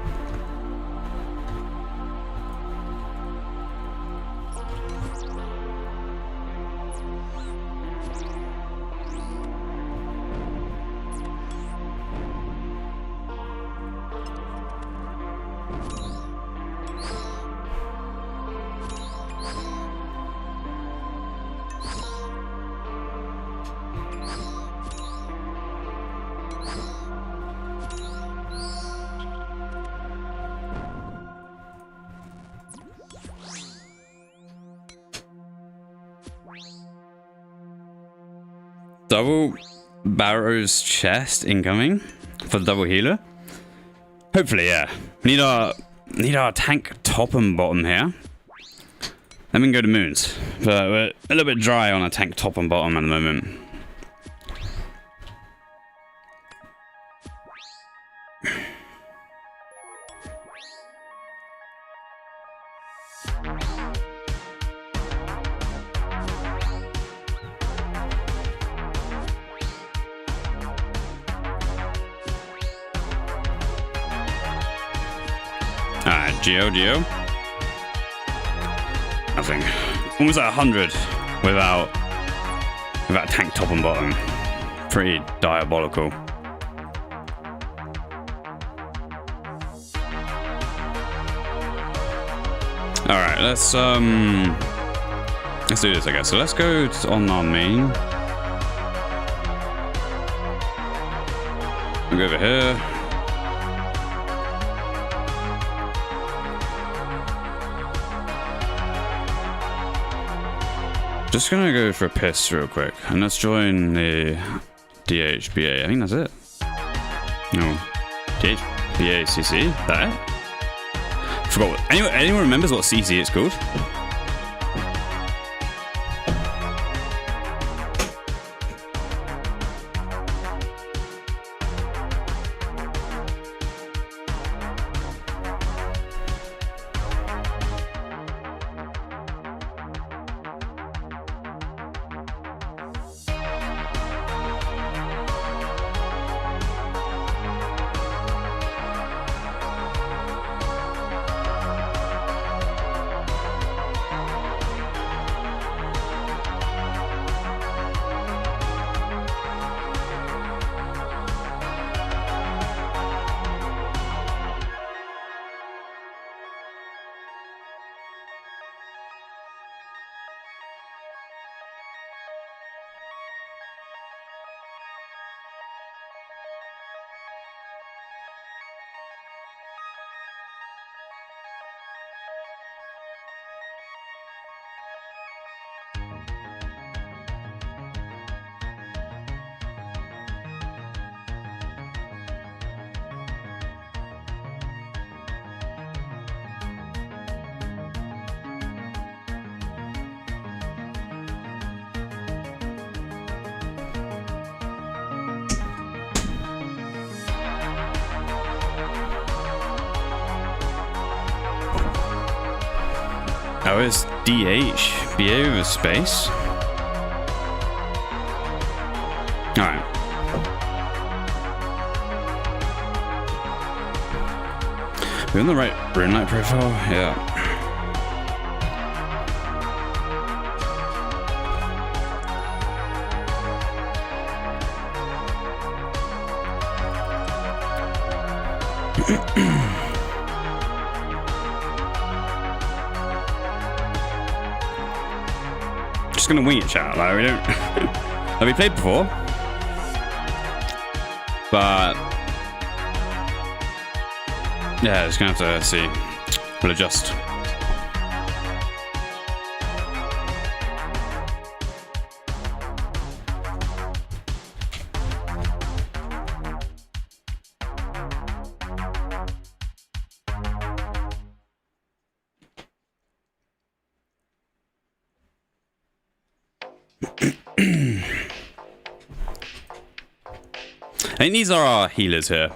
Double Barrow's chest incoming for the double healer. Hopefully, yeah. We need our tank top and bottom here. Then we can go to moons. But we're a little bit dry on our tank top and bottom at the moment. Alright, Geo. Nothing. Almost at 100 without tank top and bottom. Pretty diabolical. Alright, let's do this, I guess. So let's go on our main. We'll go over here. Just gonna go for a piss real quick, and let's join the DHBA. I think that's it. No, DHBA CC. That it? Forgot what. Anyone remembers what CC it's called? Oh, it's DH. BA with a space. Alright. We're in the right rune light profile? Yeah. Just gonna wing it, chat. Like, we don't. Like, we played before, but yeah, just gonna have to see. We'll adjust. I think these are our healers here.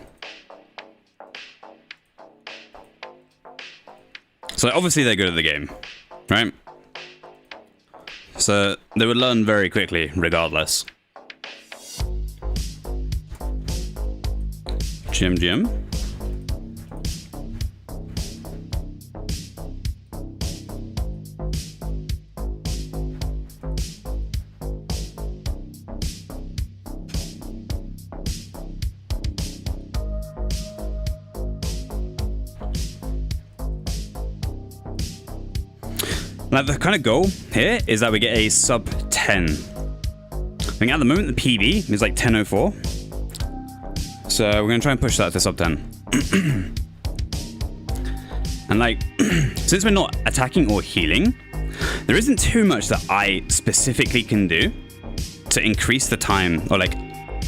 So obviously they're good at the game, right? So they would learn very quickly, regardless. GM. Now the kind of goal here is that we get a sub 10. I think at the moment the PB is like 10.04. So we're gonna try and push that to sub 10. And like, since we're not attacking or healing, there isn't too much that I specifically can do to increase the time, or like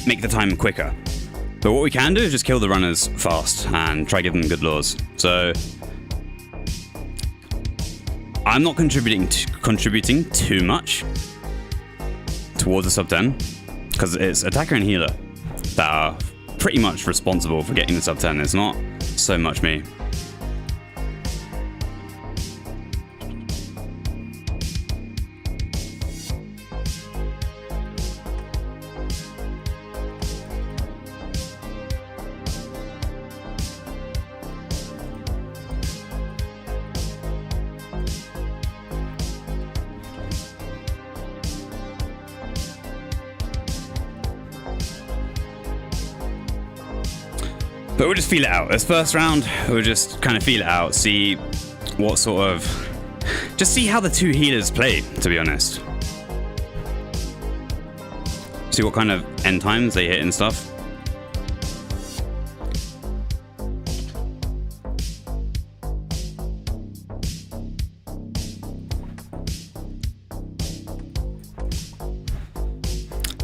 make the time quicker. But what we can do is just kill the runners fast and try give them good lures. So I'm not contributing too much towards the sub 10 because it's attacker and healer that are pretty much responsible for getting the sub 10. It's not so much me. But we'll just feel it out. This first round, we'll just kind of feel it out, see what sort of... Just see how the two healers play, to be honest. See what kind of end times they hit and stuff.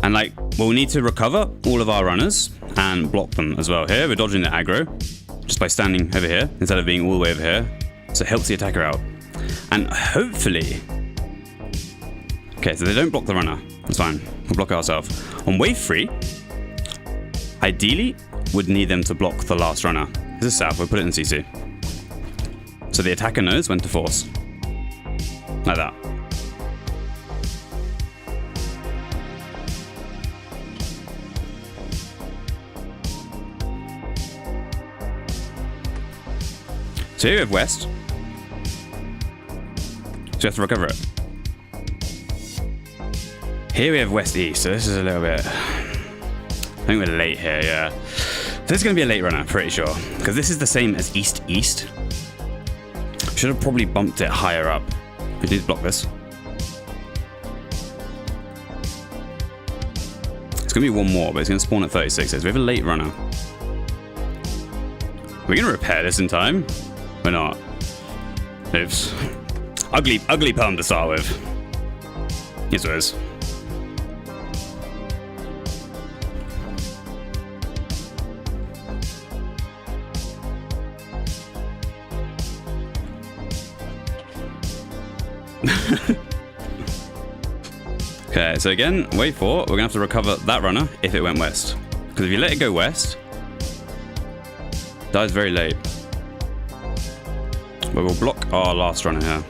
And like, we'll need to recover all of our runners and block them as well. Here, we're dodging the aggro just by standing over here instead of being all the way over here. So it helps the attacker out. And hopefully... Okay, so they don't block the runner. That's fine. We'll block it ourselves. On wave 3, ideally, would need them to block the last runner. This is south. We'll put it in CC. So the attacker knows when to force. Like that. So here we have west. So we have to recover it. Here we have west east. So this is a little bit... I think we're late here, yeah. So this is going to be a late runner, pretty sure. Because this is the same as east east. Should have probably bumped it higher up. We need to block this. It's going to be one more, but it's going to spawn at 36. So we have a late runner. Are we going to repair this in time? We're not. Oops. Ugly palm to start with. Yes, it is. Okay, so again, wave 4, we're gonna have to recover that runner if it went west. Because if you let it go west, it dies very late. But we'll block our last runner here.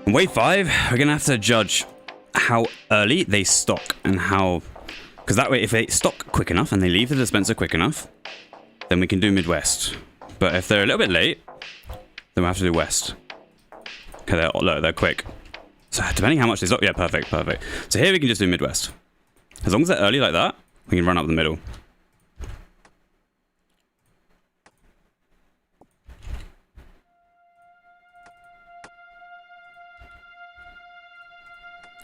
On wave 5, we're going to have to judge how early they stock and how... Because that way, if they stock quick enough and they leave the dispenser quick enough, then we can do Midwest. But if they're a little bit late, then we'll have to do West. Okay, they're quick. So depending how much they stock... Yeah, perfect. So here we can just do Midwest. As long as they're early like that, we can run up the middle.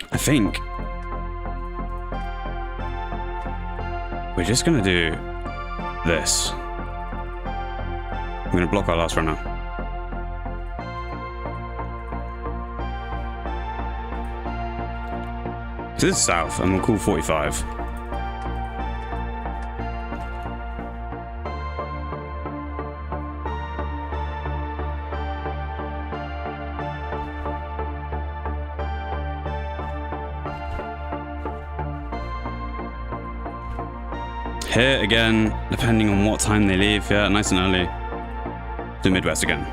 I think we're just gonna do this. We're gonna block our last runner. This is south, and we'll call 45. Here again, depending on what time they leave, yeah, nice and early. Do Midwest again.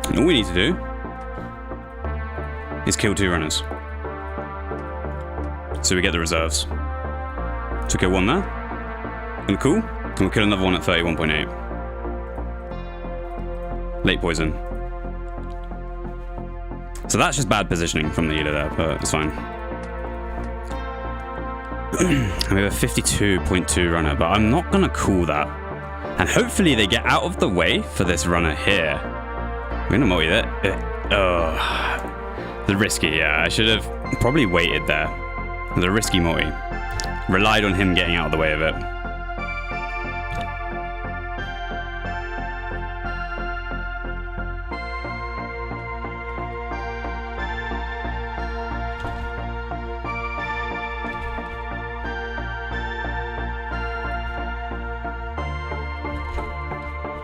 And all we need to do is kill 2 runners. So we get the reserves. So kill 1 there. And cool. And we'll kill another one at 31.8. Late poison. So that's just bad positioning from the healer there, but it's fine. And we have a 52.2 runner, but I'm not gonna call that. And hopefully they get out of the way for this runner here. I'm gonna multi that. Oh, the risky, yeah. I should have probably waited there. The risky multi. Relied on him getting out of the way of it.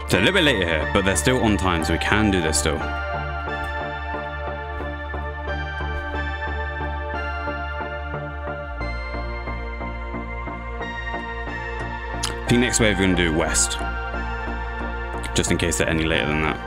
So a little bit later here, but they're still on time, so we can do this still. I think next wave we're going to do west, just in case they're any later than that.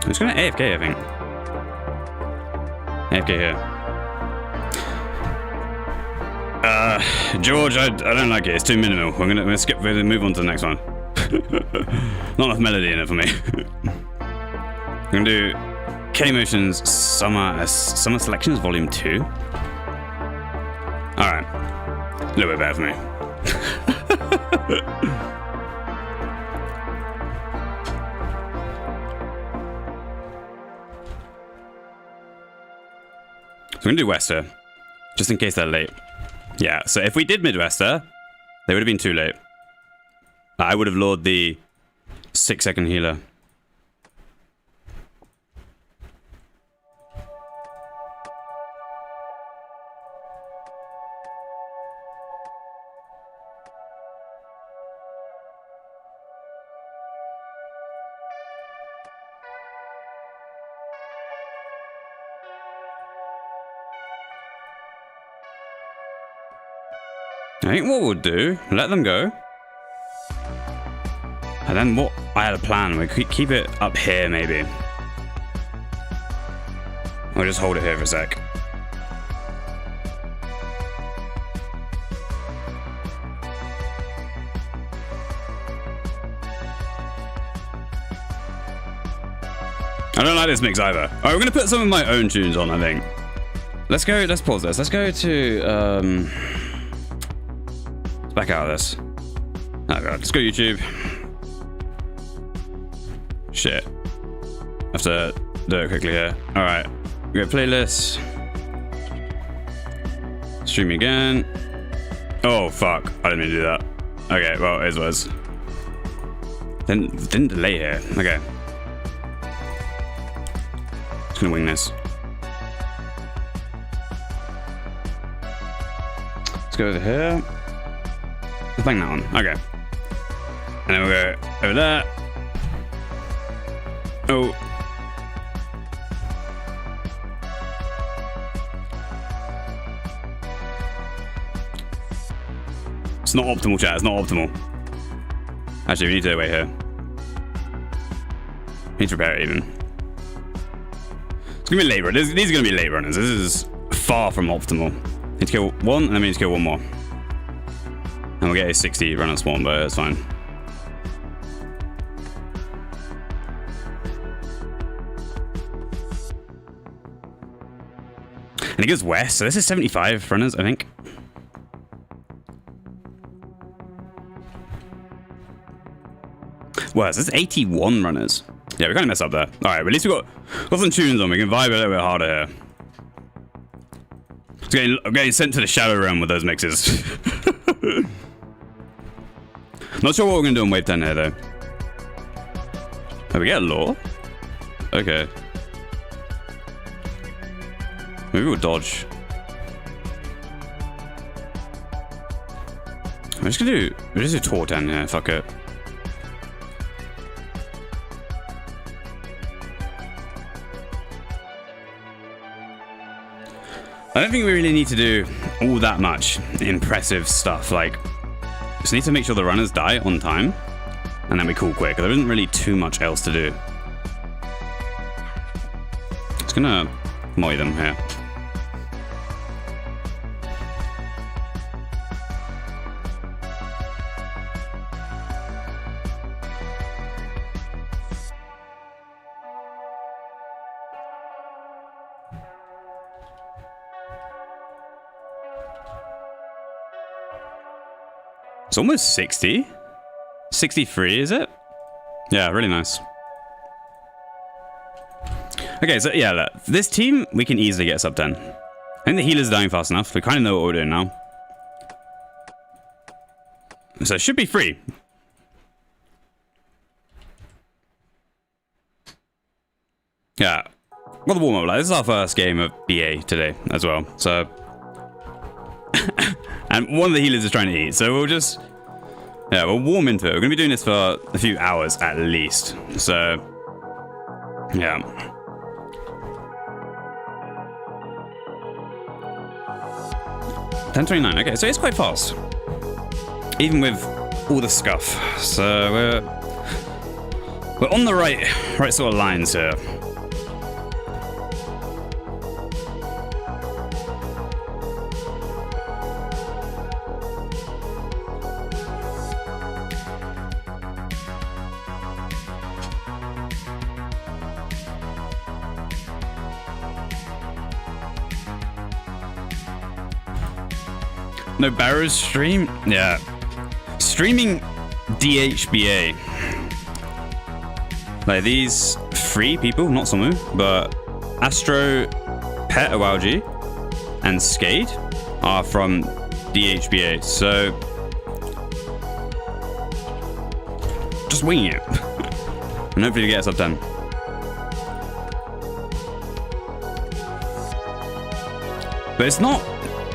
I'm just going to AFK, I think. AFK here. George, I don't like it. It's too minimal. We're gonna skip. We're gonna move on to the next one. Not enough melody in it for me. We're gonna do K Motions Summer Selections Volume 2. All right, a little bit better for me. So we're gonna do Wester, just in case they're late. Yeah, so if we did Midwester, they would have been too late. I would have lured the 6-second healer. I think what we'll do, let them go. And then what, I had a plan, we could keep it up here maybe. We'll just hold it here for a sec. I don't like this mix either. Alright, we're gonna put some of my own tunes on, I think. Let's pause this. Let's go to, back out of this. Oh god, let's go YouTube. Shit. Have to do it quickly here. Alright. We go playlist. Stream again. Oh fuck. I didn't mean to do that. Okay, well, it is what it is. Didn't delay here. Okay. Just gonna wing this. Let's go over here. Let's bang that one. Okay. And then we'll go over there. Oh. It's not optimal, chat. It's not optimal. Actually, we need to wait here. We need to repair it even. It's gonna be late runners. These are gonna be late runners. This is far from optimal. Need to kill one, and then we need to kill one more. And we'll get a 60 run on spawn, but it's fine. And he goes west, so this is 75 runners, I think. Well, this is 81 runners. Yeah, we kind of messed up there. All right, but at least we got some tunes on. We can vibe a little bit harder here. I'm getting sent to the shadow realm with those mixes. Not sure what we're gonna do on wave 10 here though. Oh, we get a law? Okay. Maybe we'll dodge. We'll just do Tor 10 here, fuck it. I don't think we really need to do all that much impressive stuff, like, just need to make sure the runners die on time, and then we call quick. There isn't really too much else to do. Just gonna moy them here. It's almost 60. 63, is it? Yeah, really nice. Okay, so yeah, look, this team, we can easily get sub 10. I think the healer's dying fast enough. We kind of know what we're doing now. So it should be free. Yeah. Well, the warm-up, like, this is our first game of BA today as well. So, and one of the healers is trying to eat. So we'll just, yeah, we'll warm into it. We're going to be doing this for a few hours at least. So, yeah. $10.29. Okay, so it's quite fast, even with all the scuff. So we're on the right sort of lines here. No Barrow's stream? Yeah. Streaming DHBA. Like these three people, not Somu, but Astro, Pet OWG, and Skade are from DHBA. So just winging it. And hopefully we get us up 10. But it's not,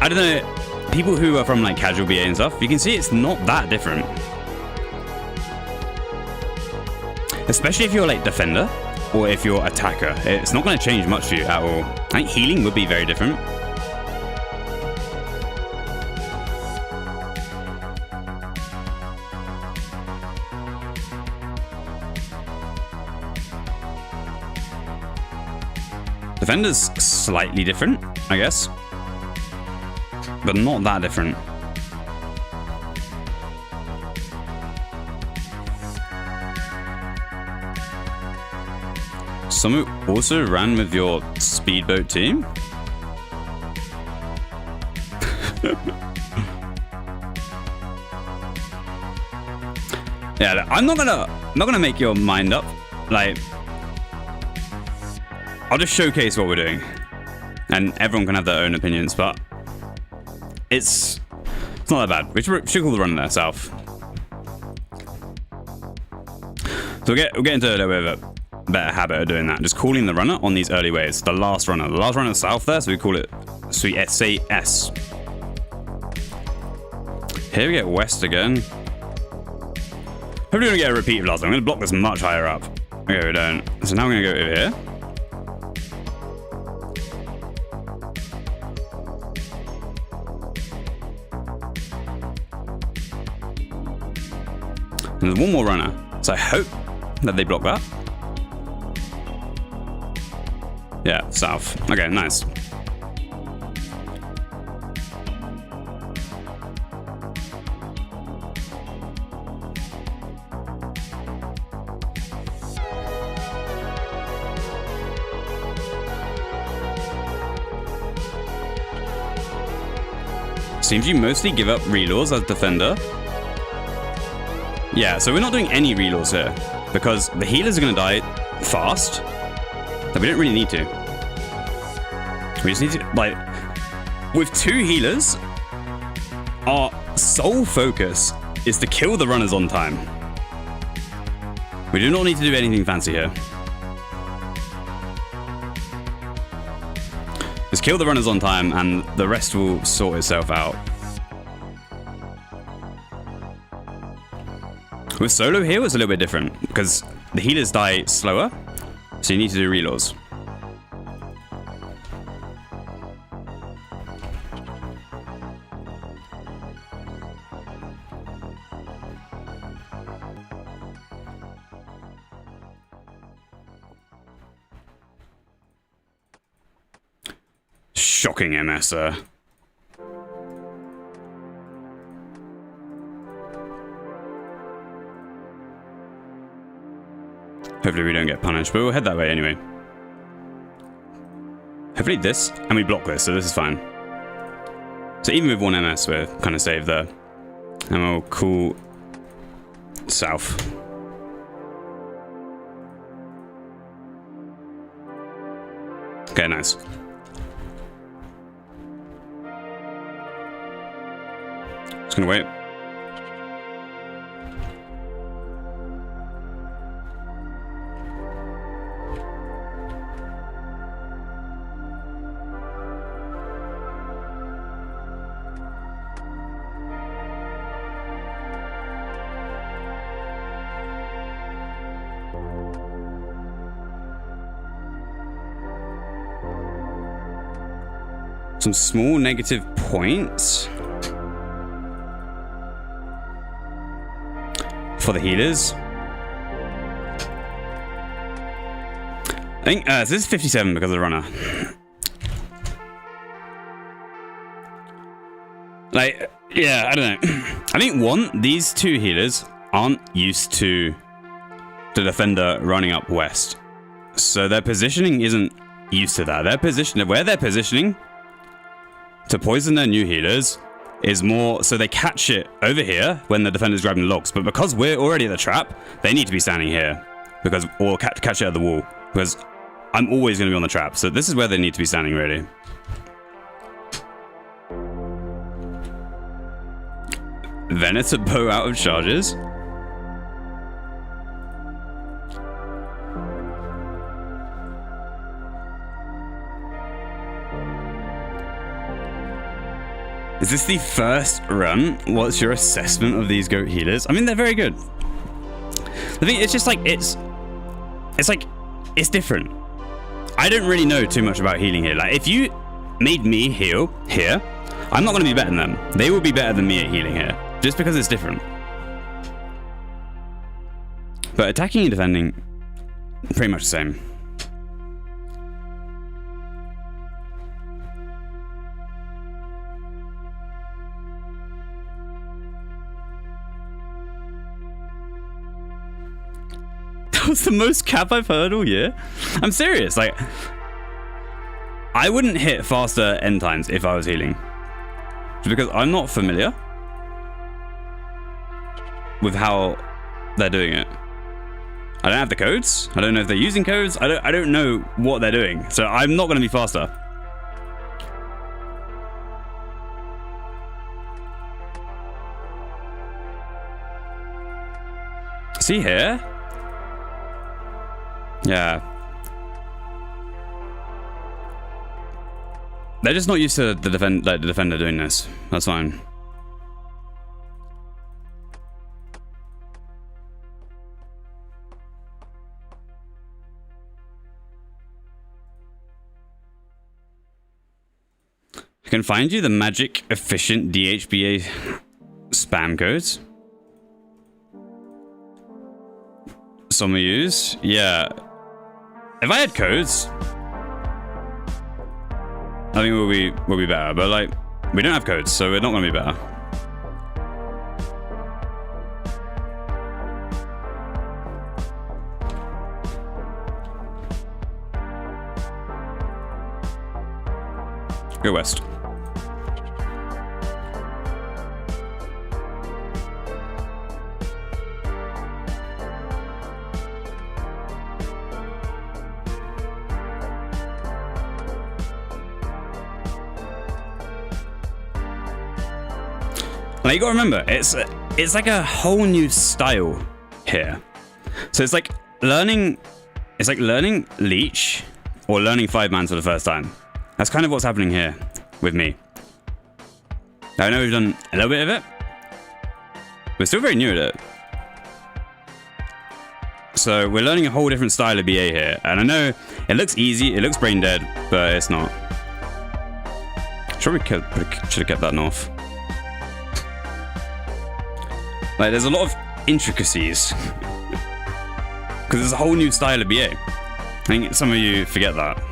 I don't know, people who are from like casual BA and stuff, you can see it's not that different. Especially if you're like defender or if you're attacker, it's not going to change much for you at all. I think healing would be very different. Defender's slightly different, I guess. But not that different. Someone also ran with your speedboat team? Yeah, I'm not gonna make your mind up. Like, I'll just showcase what we're doing, and everyone can have their own opinions. But it's not that bad. We should call the runner there, south. So we'll get into a little bit of a better habit of doing that. Just calling the runner on these early waves. The last runner south there, so we call it, so we say S. Here we get west again. Hopefully we don't get a repeat of last time. I'm going to block this much higher up. Okay, we don't. So now we're going to go over here. And there's one more runner. So I hope that they block that. Yeah, south. Okay, nice. Seems you mostly give up reloads as defender. Yeah, so we're not doing any reloads here because the healers are going to die fast, that we don't really need to. We just need to, like, with two healers, our sole focus is to kill the runners on time. We do not need to do anything fancy here. Just kill the runners on time and the rest will sort itself out. With solo here, it's a little bit different because the healers die slower, so you need to do reloads. Shocking MS, sir. Hopefully we don't get punished, but we'll head that way anyway. Hopefully this, and we block this, so this is fine. So even with one MS, we're kind of saved there. And we'll call south. Okay, nice. Just gonna wait. Some small negative points for the healers. I think so this is 57 because of the runner. Like, yeah, I don't know. I think these two healers aren't used to the defender running up west, so their positioning isn't used to that. Where they're positioning to poison their new healers is more so they catch it over here when the defender's grabbing logs. But because we're already at the trap, they need to be standing here or catch it at the wall, because I'm always going to be on the trap. So this is where they need to be standing really. Venator bow out of charges. Is this the first run? What's your assessment of these goat healers? I mean, they're very good. The thing, it's just like, it's different. I don't really know too much about healing here. Like, if you made me heal here, I'm not going to be better than them. They will be better than me at healing here, just because it's different. But attacking and defending, pretty much the same. That was the most cap I've heard all year. I'm serious. Like, I wouldn't hit faster end times if I was healing, just because I'm not familiar with how they're doing it. I don't have the codes. I don't know if they're using codes. I don't know what they're doing. So I'm not going to be faster. See here? Yeah. They're just not used to the defender doing this. That's fine. I can find you the magic efficient DHBA spam codes. Some we use. Yeah. If I had codes, I think we'll be better. But like, we don't have codes, so we're not gonna be better. Go west. Now you gotta remember, it's like a whole new style here. So it's like learning Leech or learning 5-man for the first time. That's kind of what's happening here with me. I know we've done a little bit of it. We're still very new at it. So we're learning a whole different style of BA here. And I know it looks easy, it looks brain dead, but it's not. Should have kept that north. Like, there's a lot of intricacies. Because there's a whole new style of BA. I think some of you forget that.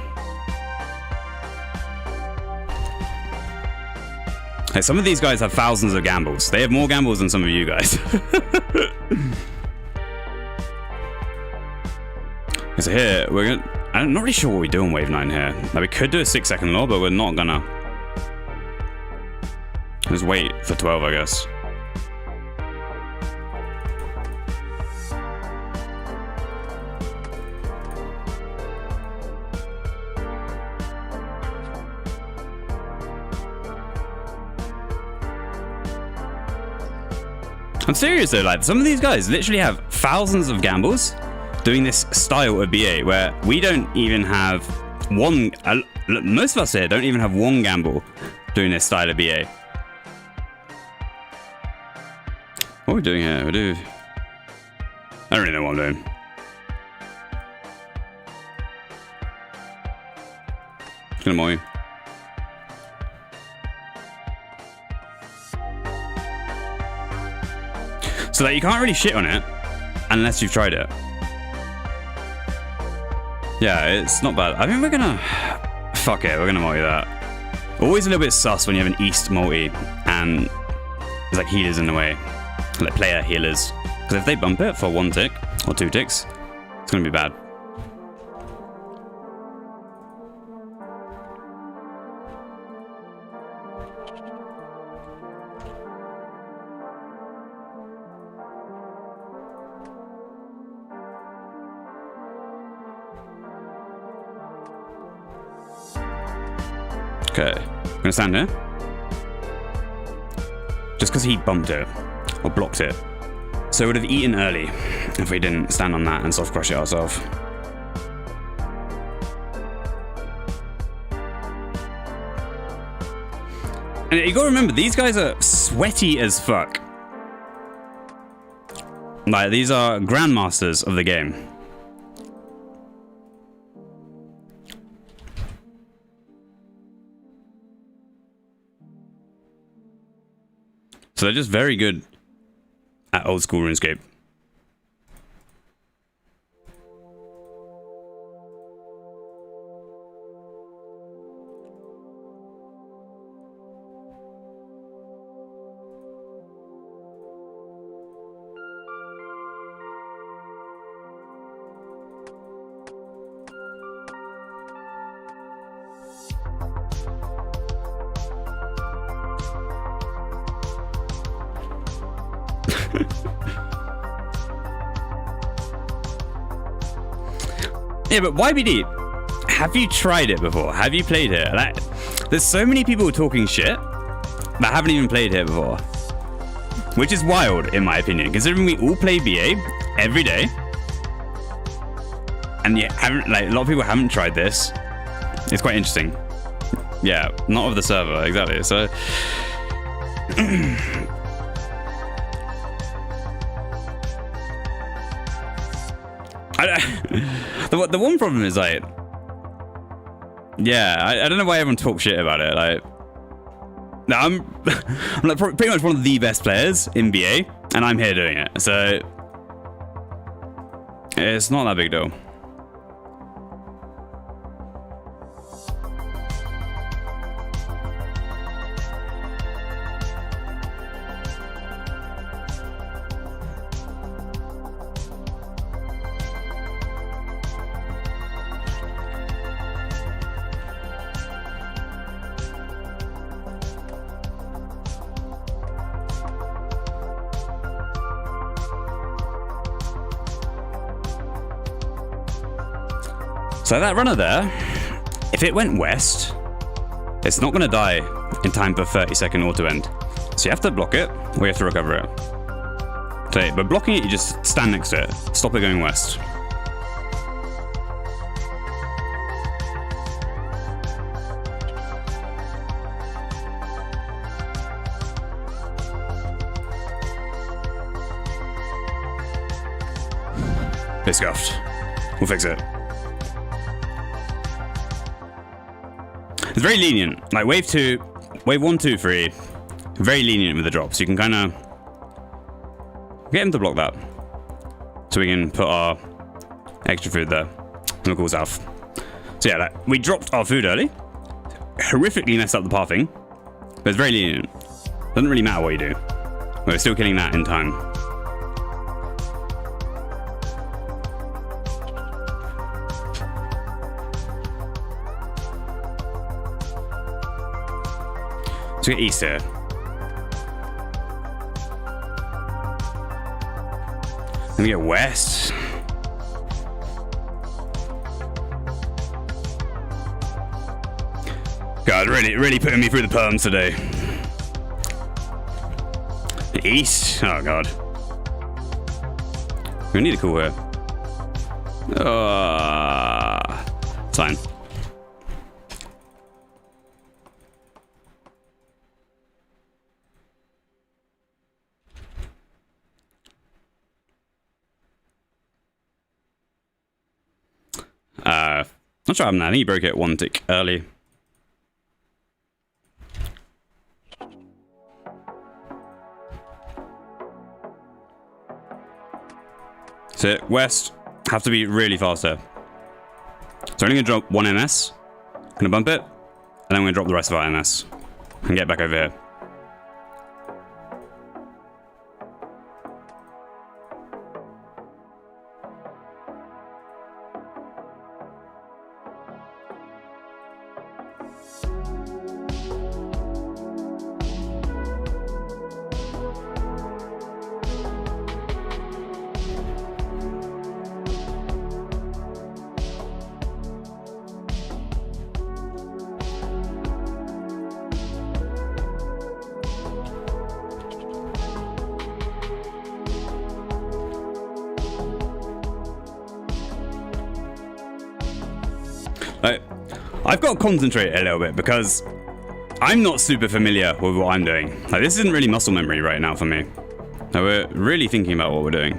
Hey, some of these guys have thousands of gambles. They have more gambles than some of you guys. So here, I'm not really sure what we do on wave 9 here. Like, we could do a 6-second law, but we're not gonna. Just wait for 12, I guess. I'm serious though, like some of these guys literally have thousands of gambles doing this style of BA where we don't even have one, most of us here don't even have one gamble doing this style of BA. What are we doing here? I don't really know what I'm doing. Just gonna mow you. So that you can't really shit on it unless you've tried it. Yeah, it's not bad. I think we're gonna... Fuck it, we're gonna multi that. Always a little bit sus when you have an East multi and there's like healers in the way. Like player healers. Because if they bump it for 1 tick or 2 ticks, it's gonna be bad. Okay, I'm gonna stand here. Just because he bumped it, or blocked it. So we would have eaten early if we didn't stand on that and soft crush it ourselves. And you gotta remember, these guys are sweaty as fuck. Like, these are grandmasters of the game. So they're just very good at old school RuneScape. Yeah, but YBD, have you tried it before? Have you played here? Like, there's so many people talking shit that haven't even played here before. Which is wild, in my opinion, considering we all play BA every day. And yeah, a lot of people haven't tried this. It's quite interesting. Yeah, not of the server, exactly. So... the one problem is like, yeah, I don't know why everyone talks shit about it. Like, no, I'm like pretty much one of the best players in BA, and I'm here doing it, so it's not that big deal. So that runner there, if it went west, it's not going to die in time for 30-second auto end. So you have to block it, or you have to recover it. So, but blocking it, you just stand next to it. Stop it going west. It's scuffed. We'll fix it. It's very lenient. Like wave 1, 2, 3, very lenient with the drops. You can kind of get him to block that, so we can put our extra food there and we'll call south. So yeah, like, we dropped our food early, horrifically messed up the pathing, but it's very lenient. Doesn't really matter what you do. We're still killing that in time. Let's get east here. Let me get west. God, really putting me through the perms today. East. Oh god. We need a call here. Fine. Not sure what happened there. I think he broke it one tick early. So West have to be really fast there. So I'm only gonna drop one MS, gonna bump it, and then I'm gonna drop the rest of our MS and get back over here. I've got to concentrate a little bit because I'm not super familiar with what I'm doing. Like, this isn't really muscle memory right now for me. Now, we're really thinking about what we're doing.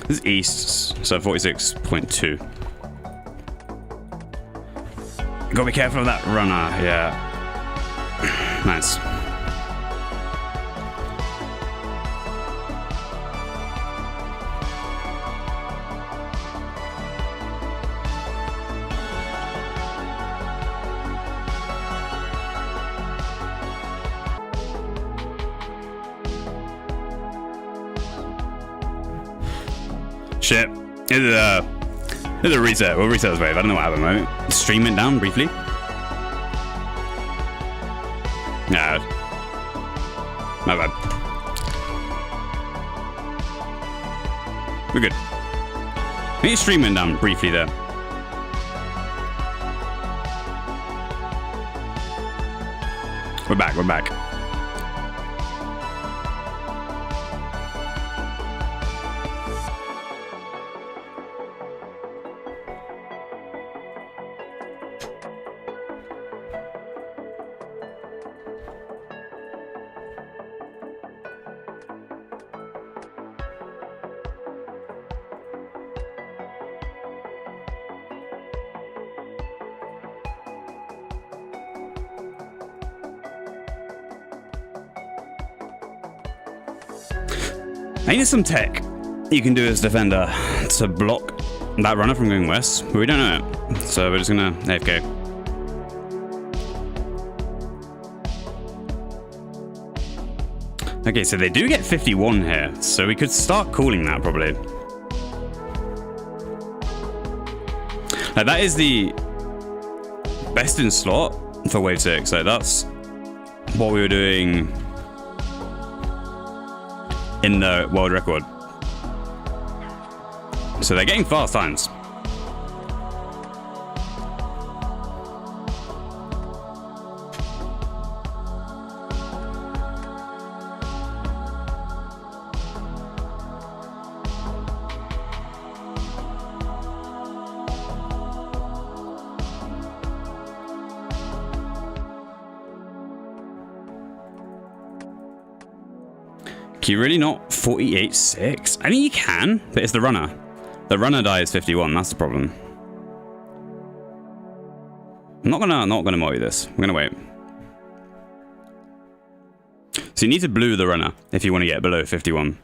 This is east, so 46.2. Gotta be careful of that runner, yeah. Nice. Shit. It's a reset. We'll reset this wave. I don't know what happened, right? Stream went down briefly. Nah. My bad. We're good. I think stream went down briefly there. We're back, we're back. I need some tech you can do as defender to block that runner from going west, but we don't know it. So we're just gonna AFK. Okay, so they do get 51 here, so we could start calling that probably. Like, that is the best in slot for wave 6. Like, that's what we were doing in the world record. So they're getting fast times. Can you really not 48.6? I mean, you can, but it's the runner. The runner dies 51. That's the problem. I'm not gonna mow this. I'm gonna wait. So you need to blue the runner if you want to get below 51.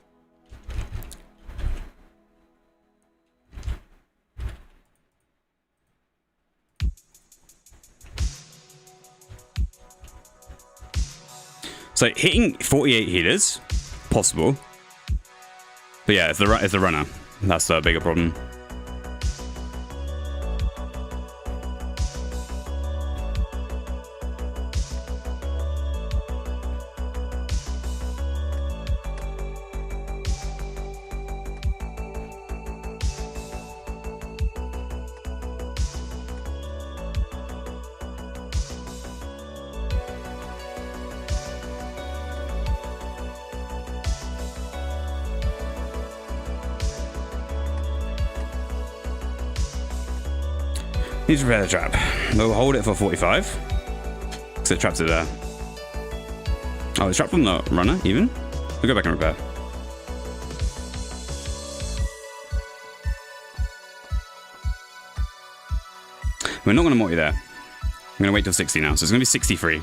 So hitting 48 healers, possible. But yeah, it's the runner. That's the bigger problem. Need to repair the trap. We'll hold it for 45. Because it traps it there. Oh, it's trapped on the runner, even? We'll go back and repair. We're not going to multi there. I'm going to wait till 60 now, so it's going to be 63.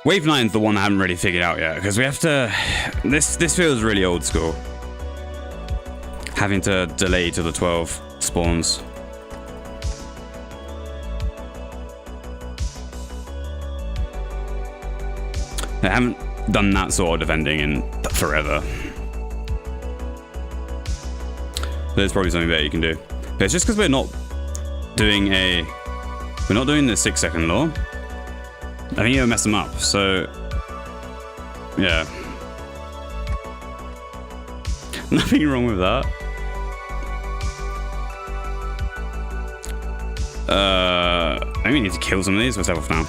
Wave 9's the one I haven't really figured out yet, because we have to... This feels really old school. Having to delay till the 12 spawns. I haven't done that sort of defending in forever. There's probably something better you can do. But it's just because we're not doing the 6-second law. I think it'll mess them up, so yeah. Nothing wrong with that. I think we need to kill some of these. What's off now?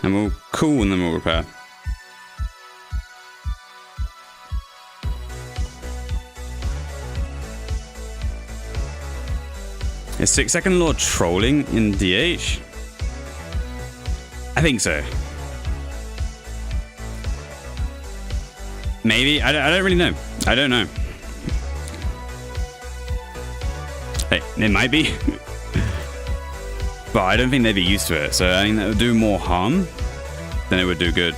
And we'll cool and then we'll repair. Is 6-second law trolling in DH? I think so. Maybe. I don't really know. I don't know. Hey, it might be. But I don't think they'd be used to it. So I think that would do more harm than it would do good.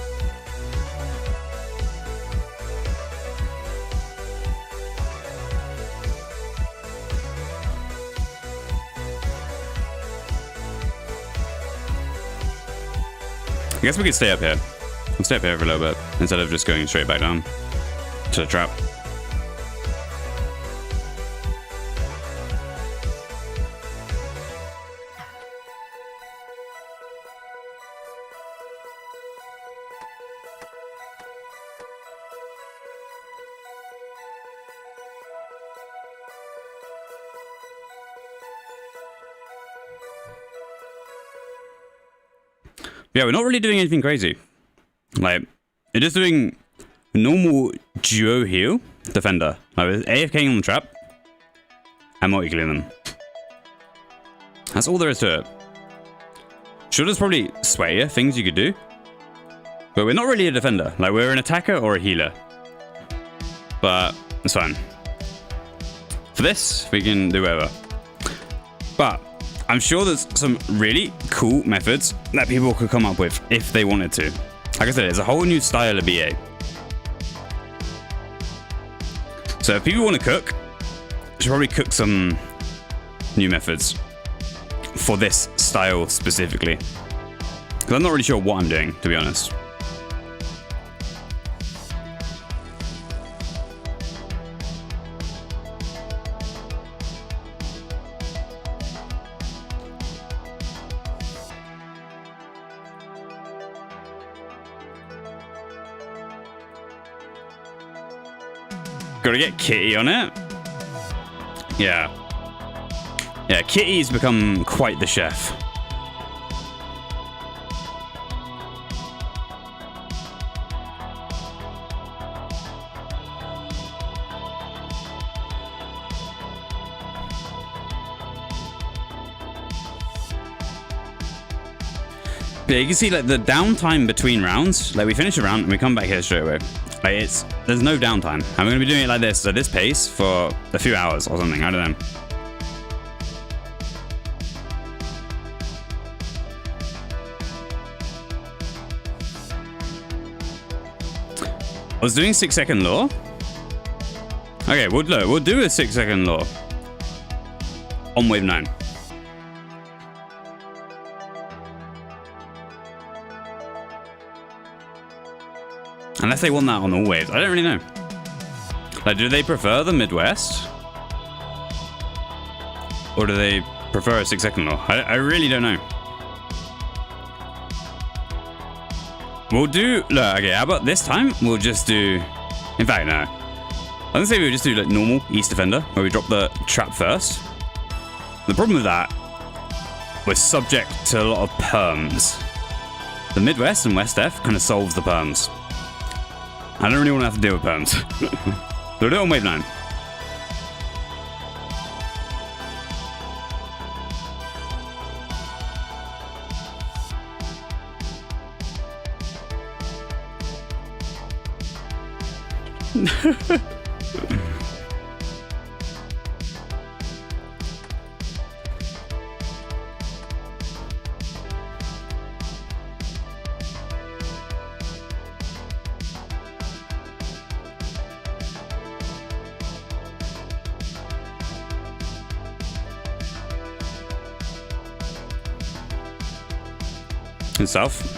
I guess we could stay up here. We'll stay up here for a little bit instead of just going straight back down to the trap. Yeah, we're not really doing anything crazy. Like, we're just doing normal duo heal defender. Like, with AFKing on the trap and multi-killing them. That's all there is to it. Sure, there's probably sweatier things you could do. But we're not really a defender. Like, we're an attacker or a healer. But it's fine. For this, we can do whatever. But I'm sure there's some really cool methods that people could come up with if they wanted to. Like I said, it's a whole new style of BA. So if people want to cook, they should probably cook some new methods for this style specifically. Because I'm not really sure what I'm doing, to be honest. Gotta get Kitty on it. Yeah. Yeah, Kitty's become quite the chef. Yeah, you can see like the downtime between rounds. Like we finish a round and we come back here straight away. Like there's no downtime. I'm going to be doing it like this, at this pace, for a few hours or something. I don't know. I was doing 6-second law. Okay, we'll do a 6-second law on wave 9. Unless they want that on all waves. I don't really know. Like, do they prefer the Midwest? Or do they prefer a 6-second law. I really don't know. We'll do... Look, okay, how about this time? We'll just do... In fact, no. I was gonna say we'll just do like normal East Defender, where we drop the trap first. The problem with that, we're subject to a lot of perms. The Midwest and West Def kind of solves the perms. I don't really want to have to deal with perms. So we'll do it on wave 9. And south.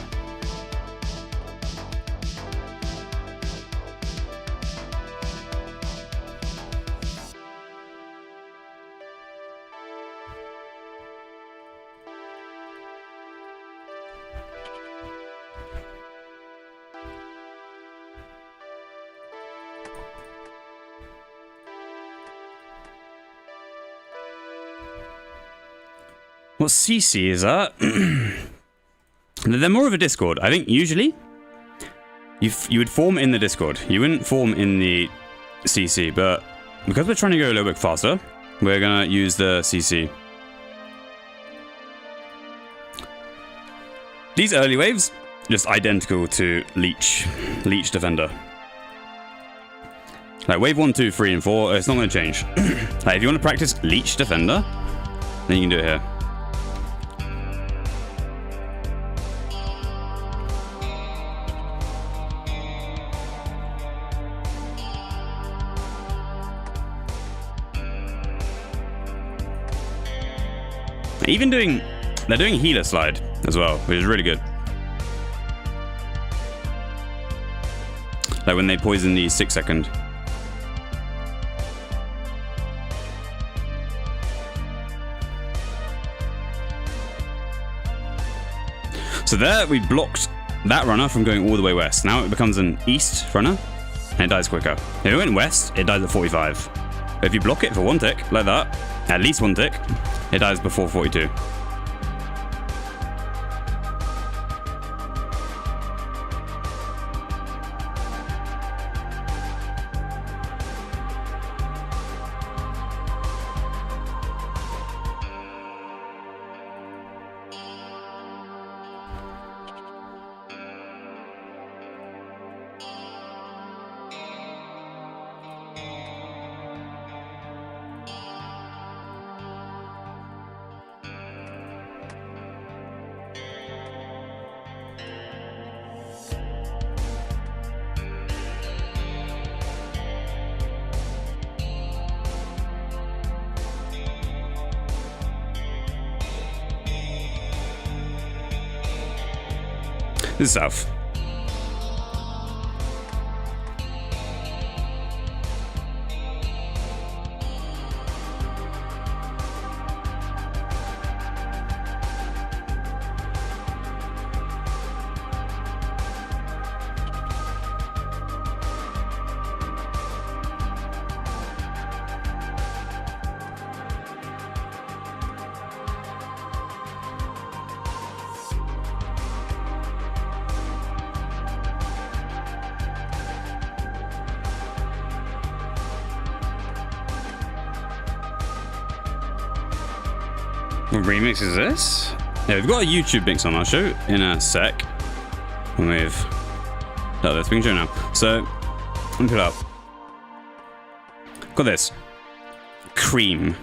What CC is that? They're more of a Discord. I think usually you would form in the Discord. You wouldn't form in the CC, but because we're trying to go a little bit faster, we're gonna use the CC. These early waves, just identical to Leech Defender. Like wave 1, 2, 3, and 4, it's not gonna change. Like if you want to practice Leech Defender, then you can do it here. They're doing healer slide as well, which is really good. Like when they poison the 6-second. So there we blocked that runner from going all the way west. Now it becomes an east runner and it dies quicker. If it went west, it dies at 45. But if you block it for 1 tick, like that, at least 1 tick, it dies before 42. This is south. What remix is this? Yeah, we've got a YouTube mix on. I'll show in a sec. When we've... No, that's being shown now. So, let me put it up. Got this. Cream.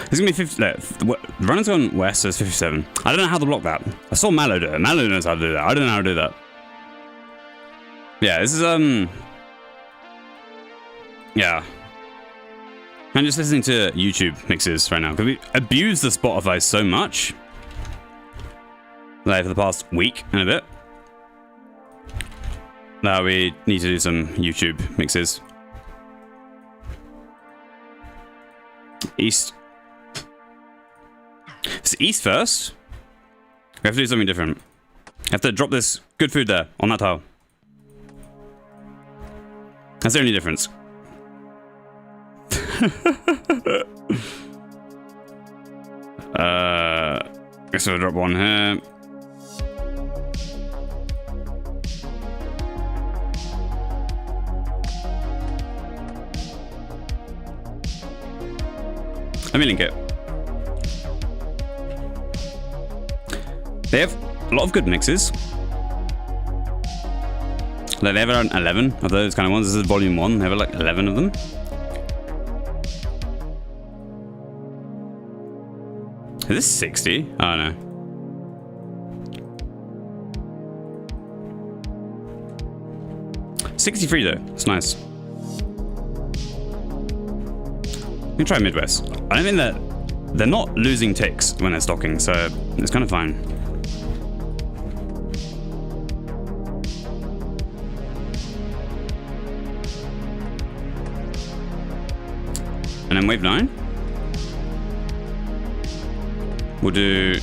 This is going to be 50... Look, the runner's gone west, so it's 57. I don't know how to block that. I saw Mallow do it. Mallow knows how to do that. I don't know how to do that. Yeah, this is, Yeah. I'm just listening to YouTube mixes right now because we abuse the Spotify so much, like for the past week and a bit. Now we need to do some YouTube mixes. East. It's east first. We have to do something different. I have to drop this good food there, on that tile. That's the only difference. Guess I'll drop one here. Let me link it. They have a lot of good mixes. Like they have around 11 of those kind of ones. This is volume 1. They have like 11 of them. Is this 60? Oh no. $63 though. It's nice. We can try Midwest. I don't think that they're not losing ticks when they're stocking, so it's kind of fine. And then wave 9. We'll do.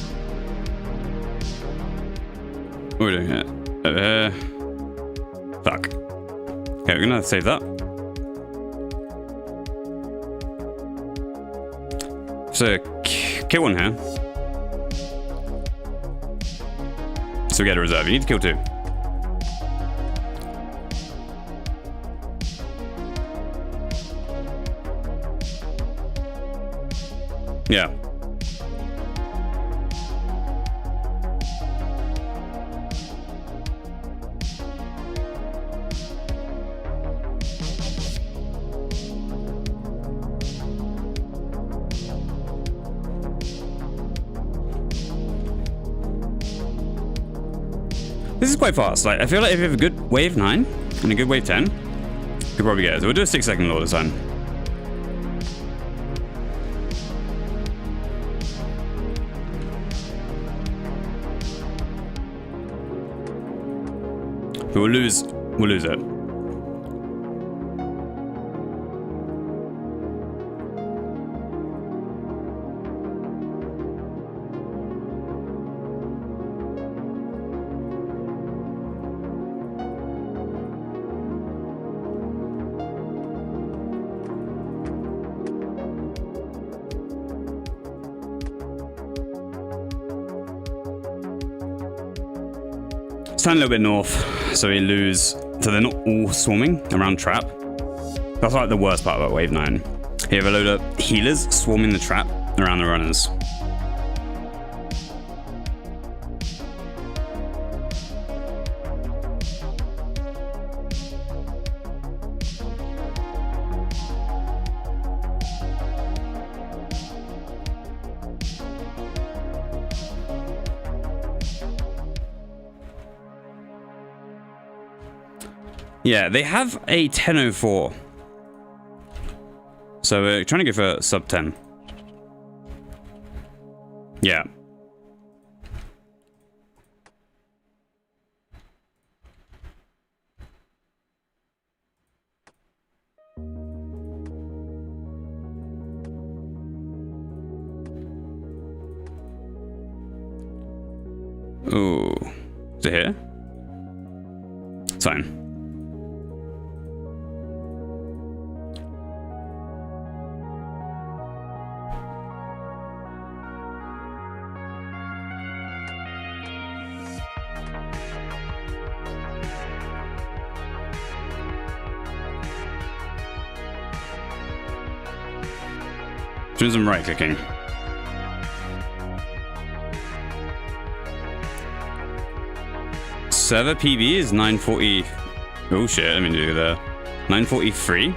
What are we doing here? Fuck. Okay, we're gonna save that. So, kill one here. So we get a reserve. You need to kill 2. Yeah. This is quite fast. Like, I feel like if you have a good wave 9 and a good wave 10, you could probably get it. So we'll do a 6-second lore this time. But we'll lose it. Stand a little bit north, so we lose. So they're not all swarming around trap. That's like the worst part about wave 9. You have a load of healers swarming the trap around the runners. Yeah, they have a 1004. So we're trying to go for sub 10. Yeah. Ooh. Is it here? It's fine. Doing some right clicking. Server PB is 940. Oh shit, let me do that. 943.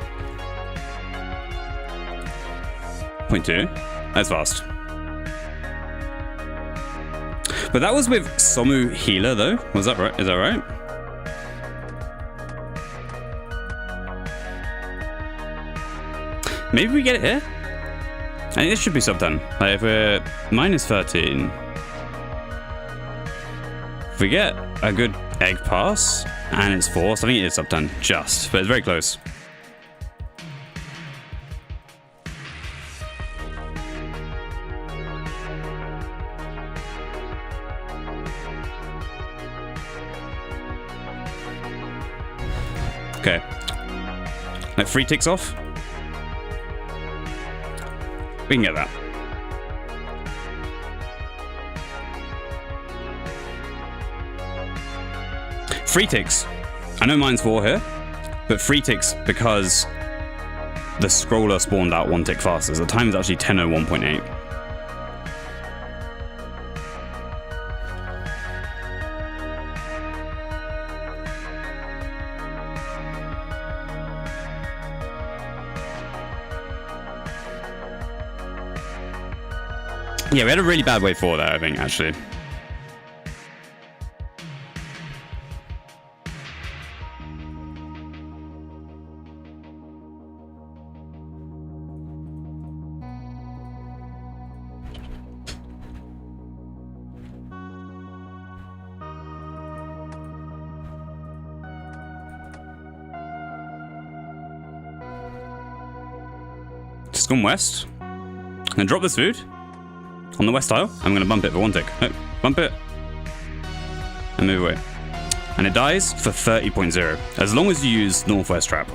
0.2. That's fast. But that was with Somu Healer though. Was that right? Is that right? Maybe we get it here? I think this should be sub 10. Like if we're minus 13. If we get a good egg pass and it's forced, I think it is sub 10. Just, but it's very close. Okay. Like 3 ticks off. We can get that. Three ticks. I know mine's 4 here, but 3 ticks because the scroller spawned out 1 tick faster. So the time is actually 10:01.8. Yeah, we had a really bad wave 4 there, I think, actually. Just gone west. And drop this food on the west tile. I'm going to bump it for 1 tick. No, bump it. And move away. And it dies for 30.0. As long as you use northwest trap.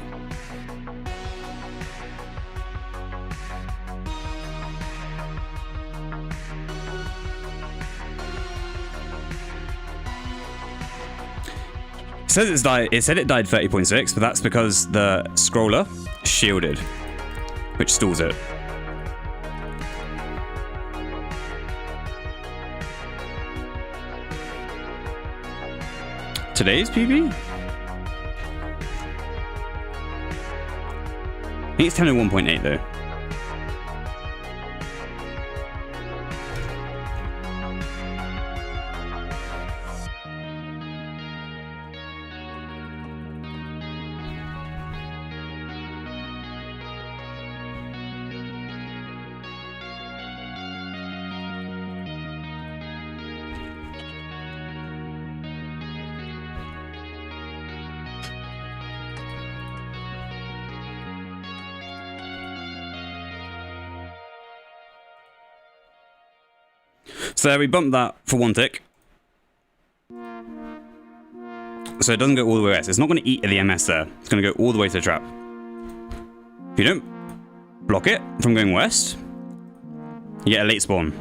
It said it died 30.6, but that's because the scroller shielded, which stalls it. Today's PB? I think it's 10:01.8 though. So we bumped that for 1 tick. So it doesn't go all the way west. It's not going to eat at the MS there. It's going to go all the way to the trap. If you don't block it from going west, you get a late spawn.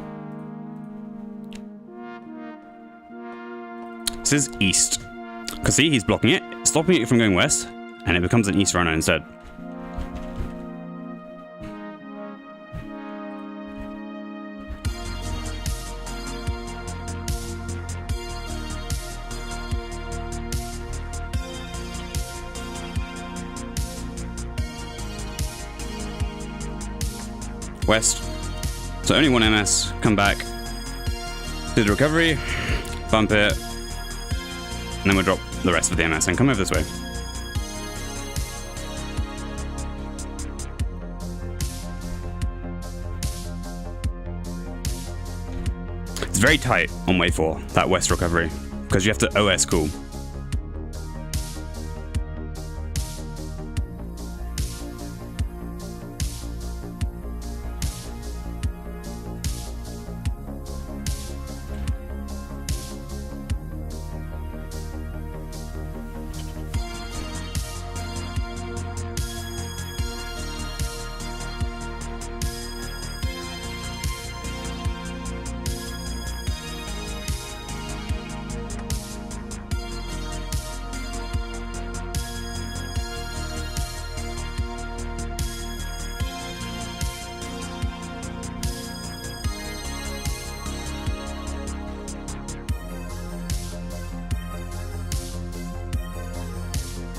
This is east. Because see, he's blocking it, stopping it from going west, and it becomes an east runner instead. West. So only 1 MS, come back, do the recovery, bump it, and then we'll drop the rest of the MS and come over this way. It's very tight on wave 4, that west recovery, because you have to OS cool.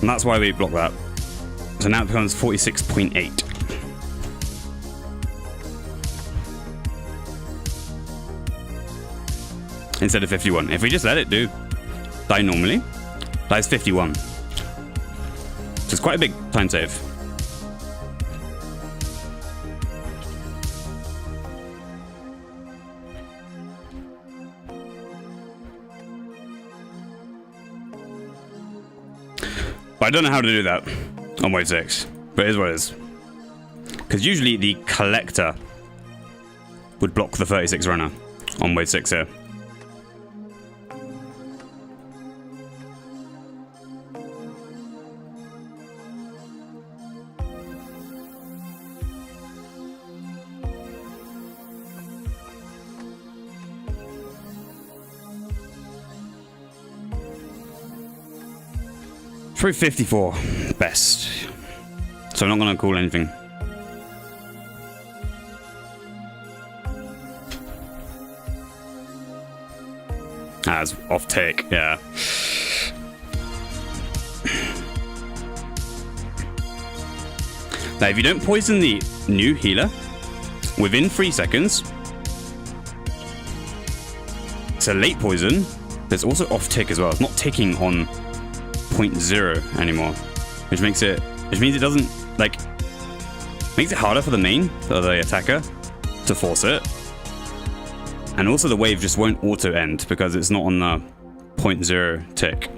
And that's why we block that. So now it becomes 46.8. Instead of 51. If we just let it die normally, dies 51. So it's quite a big time save. But I don't know how to do that on wave 6, but it is what it is. Because usually the collector would block the 36 runner on wave 6 here. Through 54 best. So I'm not gonna call anything. It's off tick, yeah. Now, if you don't poison the new healer within 3 seconds, it's a late poison. There's also off tick as well. It's not ticking on 0.0 anymore, which means it doesn't like makes it harder for the main, for the attacker, to force it. And also the wave just won't auto end because it's not on the 0.0 tick.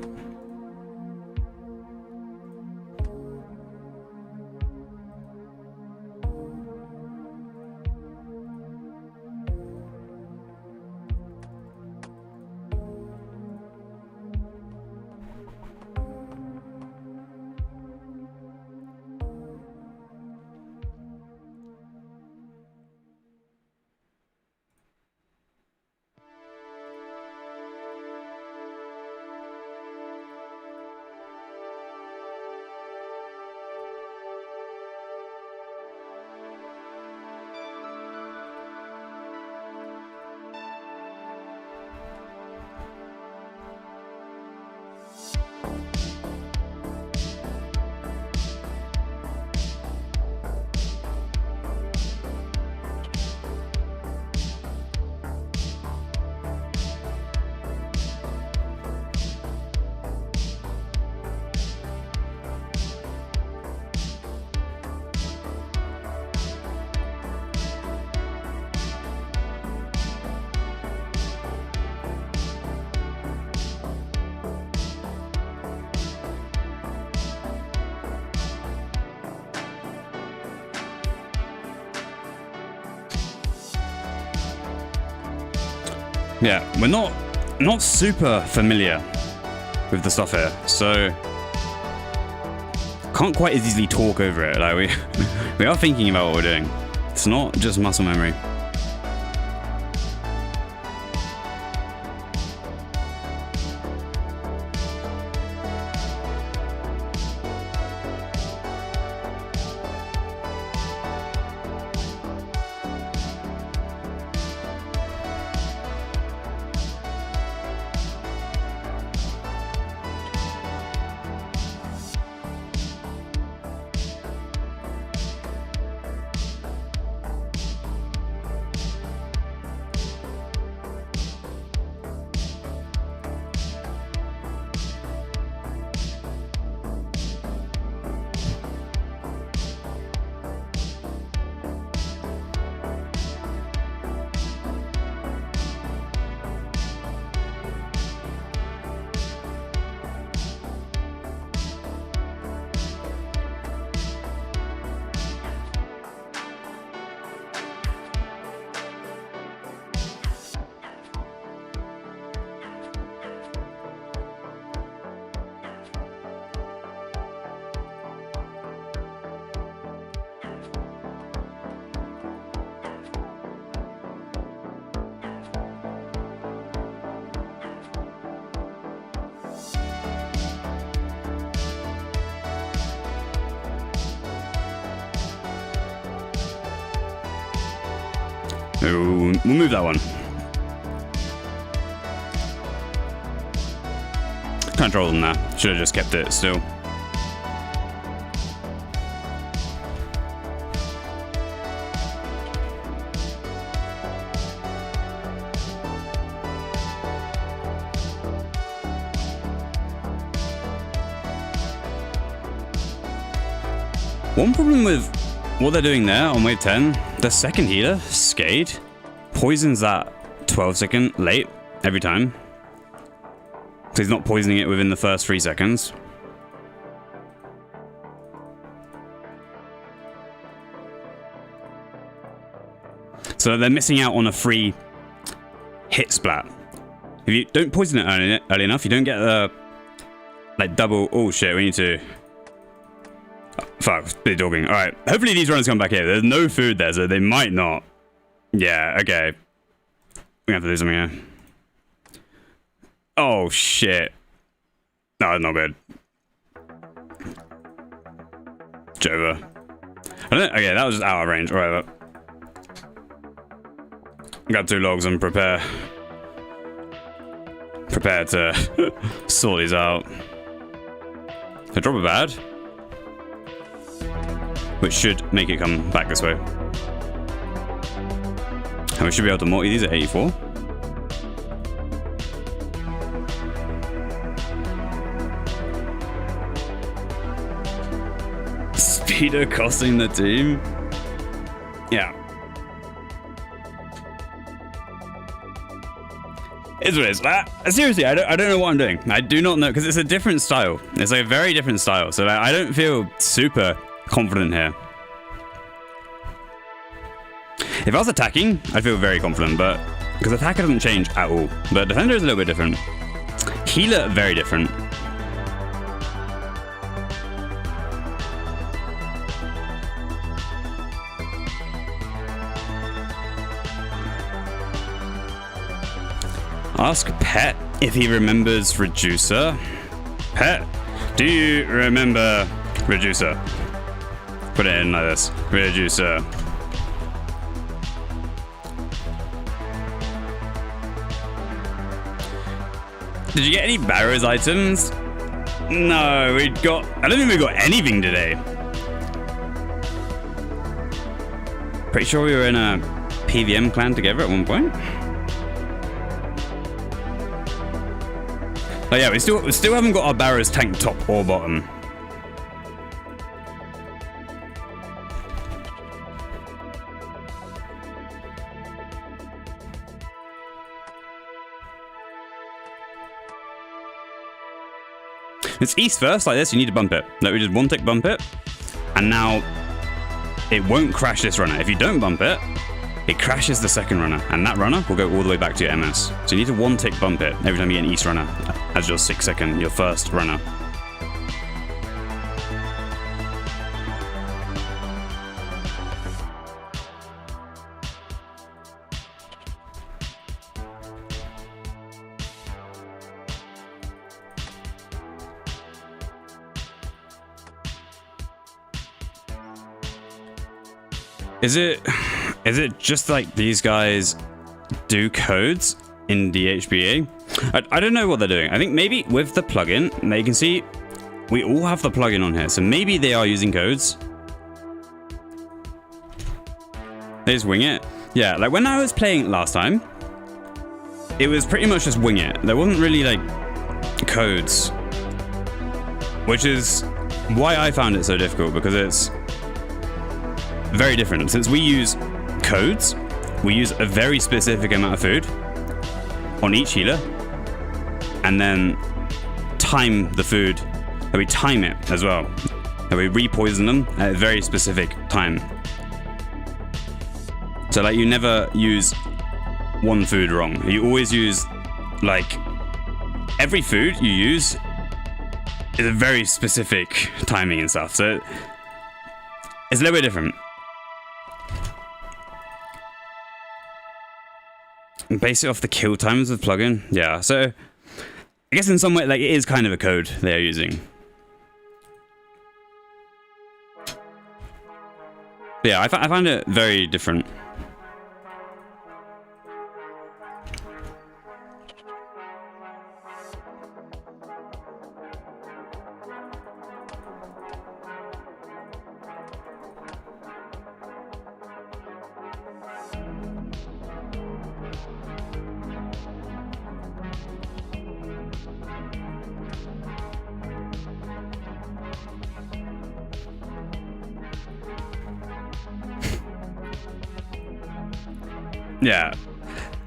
Yeah, we're not super familiar with the stuff here, so can't quite as easily talk over it. Like we are thinking about what we're doing. It's not just muscle memory. We'll move that one. Can't roll them there. Should have just kept it still. One problem with what they're doing there on wave 10, the second healer, Skade, poisons that 12-second late every time. So he's not poisoning it within the first 3 seconds. So they're missing out on a free hit splat. If you don't poison it early enough, you don't get the like double. Oh shit, we need to. Fuck, they're dogging. Alright, hopefully these runners come back here. There's no food there, so they might not. Yeah, okay. We have to do something here. Oh, shit. No, that's not good. Jova. I don't know. Okay, that was just out of range. Whatever. Grab 2 logs and prepare to sort these out. I drop a bad, which should make it come back this way. And we should be able to multi these at 84. Speeder costing the team? Yeah. It's what it is. Seriously, I don't know what I'm doing. I do not know, because it's a different style. It's like a very different style. So like, I don't feel super confident here. If I was attacking, I'd feel very confident, but because attacker doesn't change at all. But defender is a little bit different. Healer, very different. Ask Pet if he remembers Reducer. Pet, do you remember Reducer? Put it in like this. Reducer. Did you get any Barrows items? No, I don't think we got anything today. Pretty sure we were in a PVM clan together at one point. Oh yeah, we still haven't got our Barrows tank top or bottom. It's east first like this, you need to bump it. Like we just 1-tick bump it, and now it won't crash this runner. If you don't bump it, it crashes the second runner, and that runner will go all the way back to your MS. So you need to 1-tick bump it every time you get an east runner as your 6-second, your first runner. Is it just like these guys do codes in DHBA? I don't know what they're doing. I think maybe with the plugin, they can see we all have the plugin on here, so maybe they are using codes. They just wing it. Yeah, like when I was playing last time, it was pretty much just wing it. There wasn't really like codes, which is why I found it so difficult, because it's very different. Since we use codes, we use a very specific amount of food on each healer, and then time the food, and we time it as well, and we re-poison them at a very specific time. So like you never use one food wrong. You always use, like, every food you use is a very specific timing and stuff. So it's a little bit different. Base it off the kill times of the plugin. Yeah, so I guess in some way, like, it is kind of a code they are using. But yeah, I find it very different. Yeah,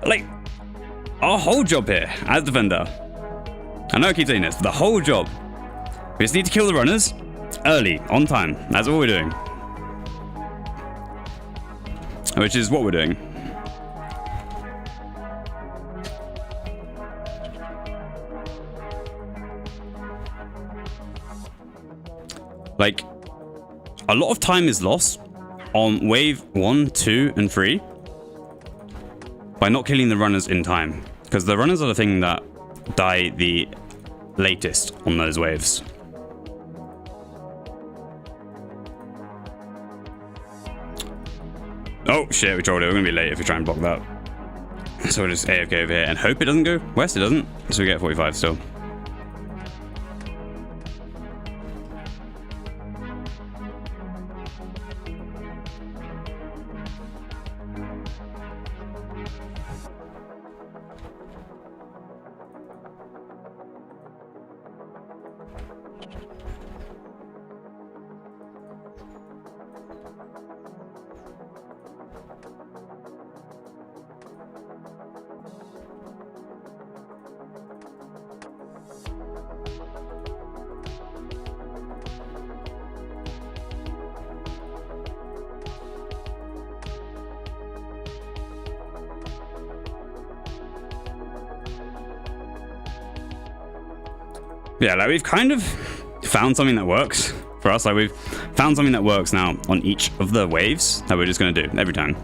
like, our whole job here as defender, I know I keep saying this, but the whole job, we just need to kill the runners early, on time. That's all we're doing. Which is what we're doing. Like, a lot of time is lost on wave 1, 2, and 3 by not killing the runners in time, because the runners are the thing that die the latest on those waves. Oh shit, we trolled it. We're gonna be late if we try and block that. So we'll just AFK over here and hope it doesn't go west. It doesn't. So we get 45 still. Yeah, like we've kind of found something that works for us. Like we've found something that works now on each of the waves that we're just going to do every time.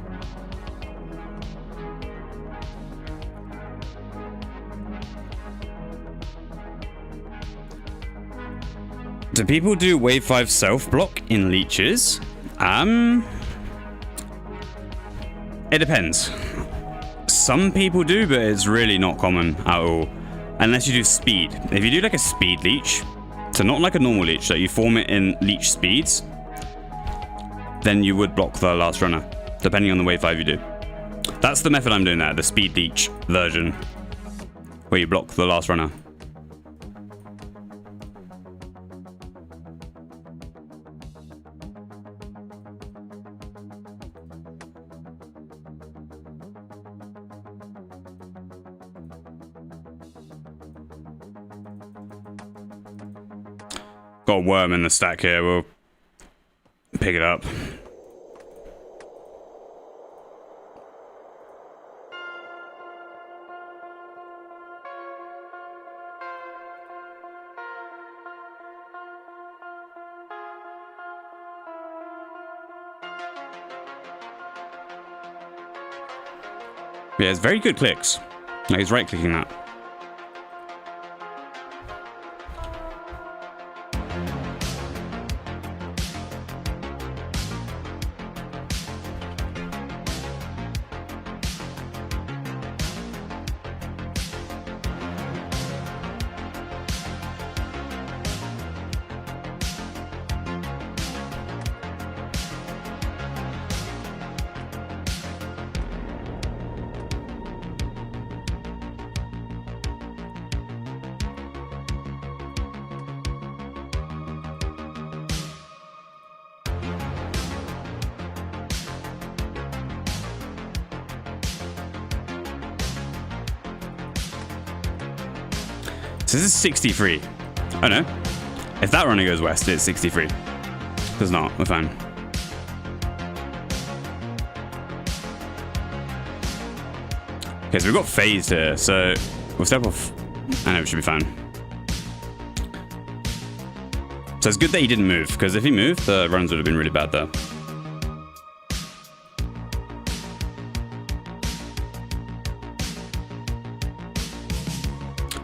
Do people do wave 5 self-block in leeches? It depends. Some people do, but it's really not common at all. Unless you do speed. If you do like a speed leech, so not like a normal leech, that you form it in leech speeds, then you would block the last runner, depending on the wave 5 you do. That's the method I'm doing there, the speed leech version, where you block the last runner. Got a worm in the stack here, we'll pick it up. Yeah, it's very good clicks. Like he's right clicking that. So this is 63. Oh no. If that runner goes west, it's 63. Does not. We're fine. Okay, so we've got phased here. So we'll step off. I know, it should be fine. So it's good that he didn't move, because if he moved, the runs would have been really bad there.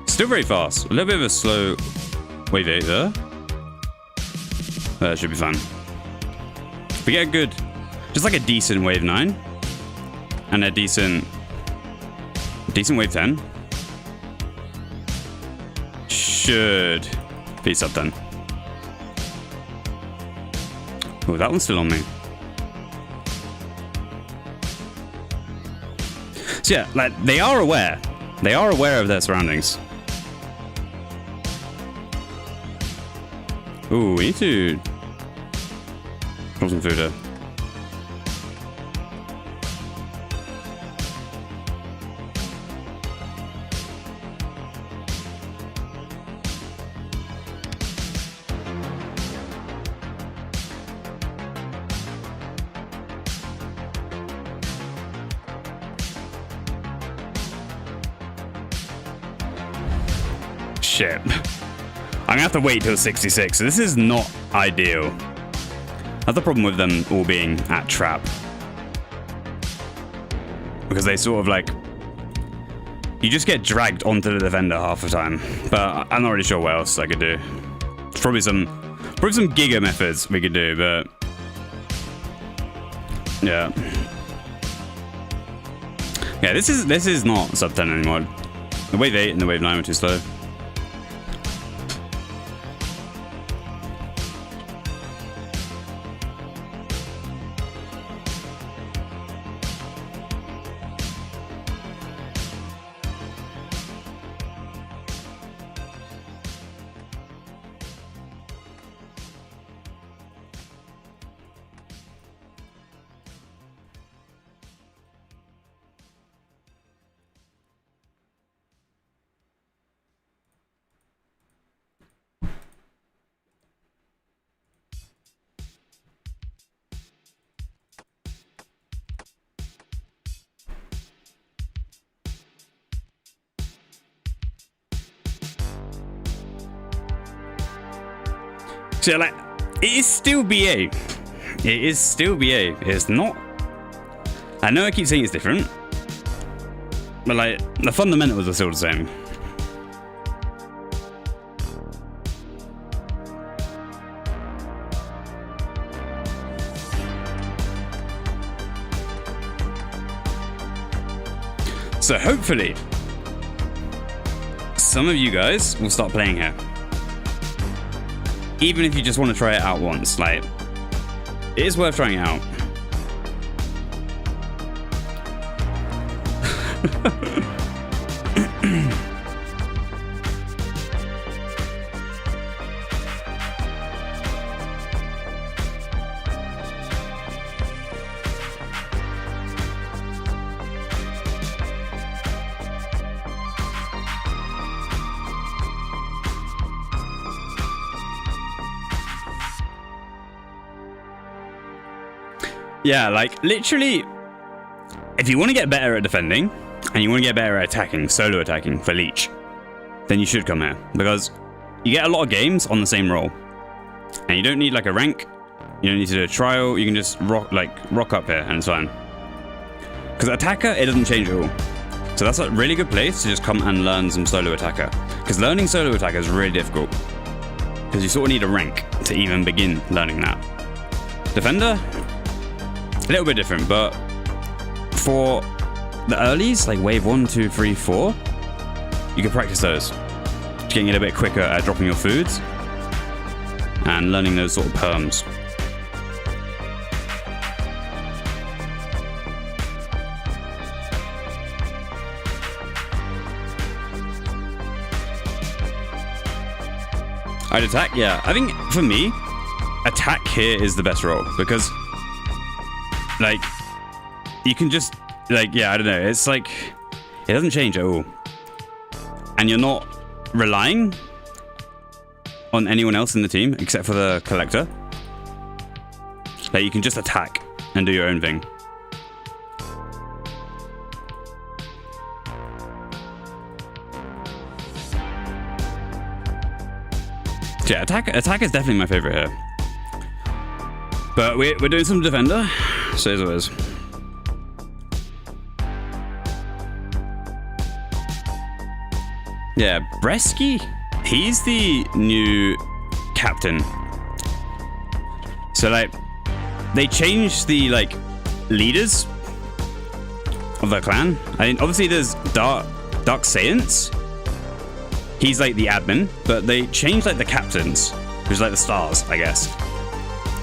Still very fast. A little bit of a slow wave 8 there. That should be fun. We get a good, just like a decent wave 9. And a decent wave 10. Should be sub 10. Oh, that one's still on me. So yeah, like they are aware. They are aware of their surroundings. Ooh, we need to drop some food here. Shit. I'm gonna have to wait till 66. So this is not ideal. That's the problem with them all being at trap. Because they sort of like... You just get dragged onto the defender half the time. But I'm not really sure what else I could do. There's probably some giga methods we could do, but... Yeah. Yeah, this is not sub 10 anymore. The wave 8 and the wave 9 were too slow. So like, it is still BA. It is still BA. It's not. I know I keep saying it's different, but like the fundamentals are still the same. So hopefully, some of you guys will start playing here. Even if you just want to try it out once, like, it is worth trying it out. Yeah, like, literally, if you want to get better at defending, and you want to get better at attacking, solo attacking for Leech, then you should come here. Because you get a lot of games on the same role. And you don't need, like, a rank. You don't need to do a trial. You can just rock up here, and it's fine. Because attacker, it doesn't change at all. So that's a really good place to just come and learn some solo attacker. Because learning solo attacker is really difficult. Because you sort of need a rank to even begin learning that. Defender, a little bit different, but for the earlies, like wave 1, 2, 3, 4, you can practice those. Just getting it a bit quicker at dropping your foods and learning those sort of perms. I'd attack, yeah. I think for me, attack here is the best role because, like, you can just, like, yeah, I don't know. It's like, it doesn't change at all. And you're not relying on anyone else in the team except for the collector. Like, you can just attack and do your own thing. Yeah, attack is definitely my favorite here. But we're doing some defender, so here's what it is. Yeah, Bresky, he's the new captain. So, like, they changed the, like, leaders of the clan. I mean, obviously there's Dark Saiyans. He's like the admin, but they changed like the captains, who's like the stars, I guess.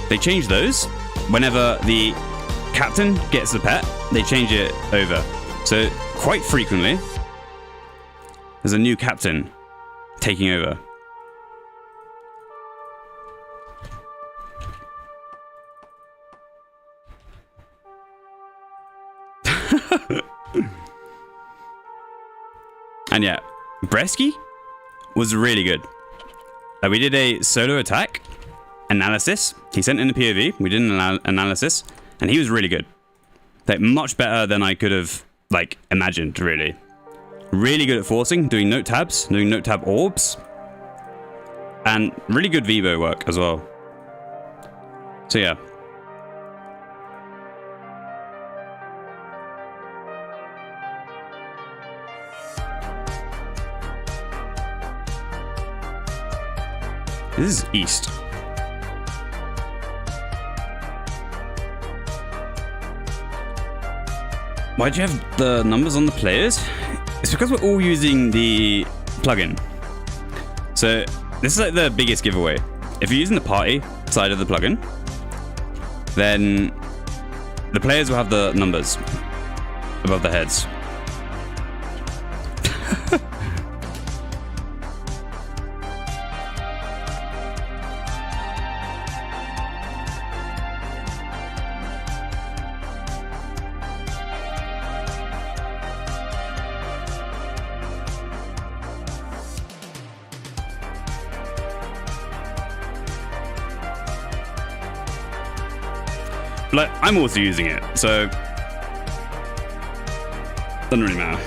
They change those. Whenever the captain gets the pet, they change it over. So quite frequently, there's a new captain taking over. And yeah, Bresky was really good. We did a solo attack analysis. He sent in a POV. We did an analysis, and he was really good. Like, much better than I could have, like, imagined, really. Really good at forcing, doing note tabs, doing note tab orbs, and really good Dhba work as well. So yeah. This is east. Why do you have the numbers on the players? It's because we're all using the plugin. So this is like the biggest giveaway. If you're using the party side of the plugin, then the players will have the numbers above their heads. Like, I'm also using it, so doesn't really matter.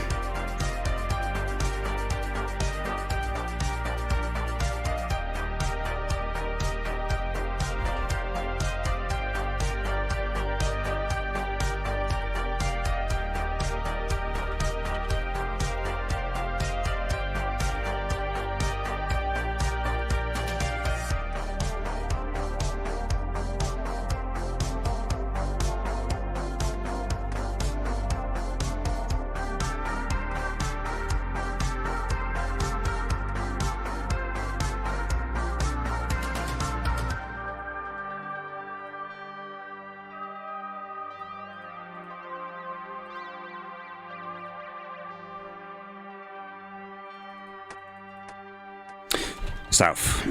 South.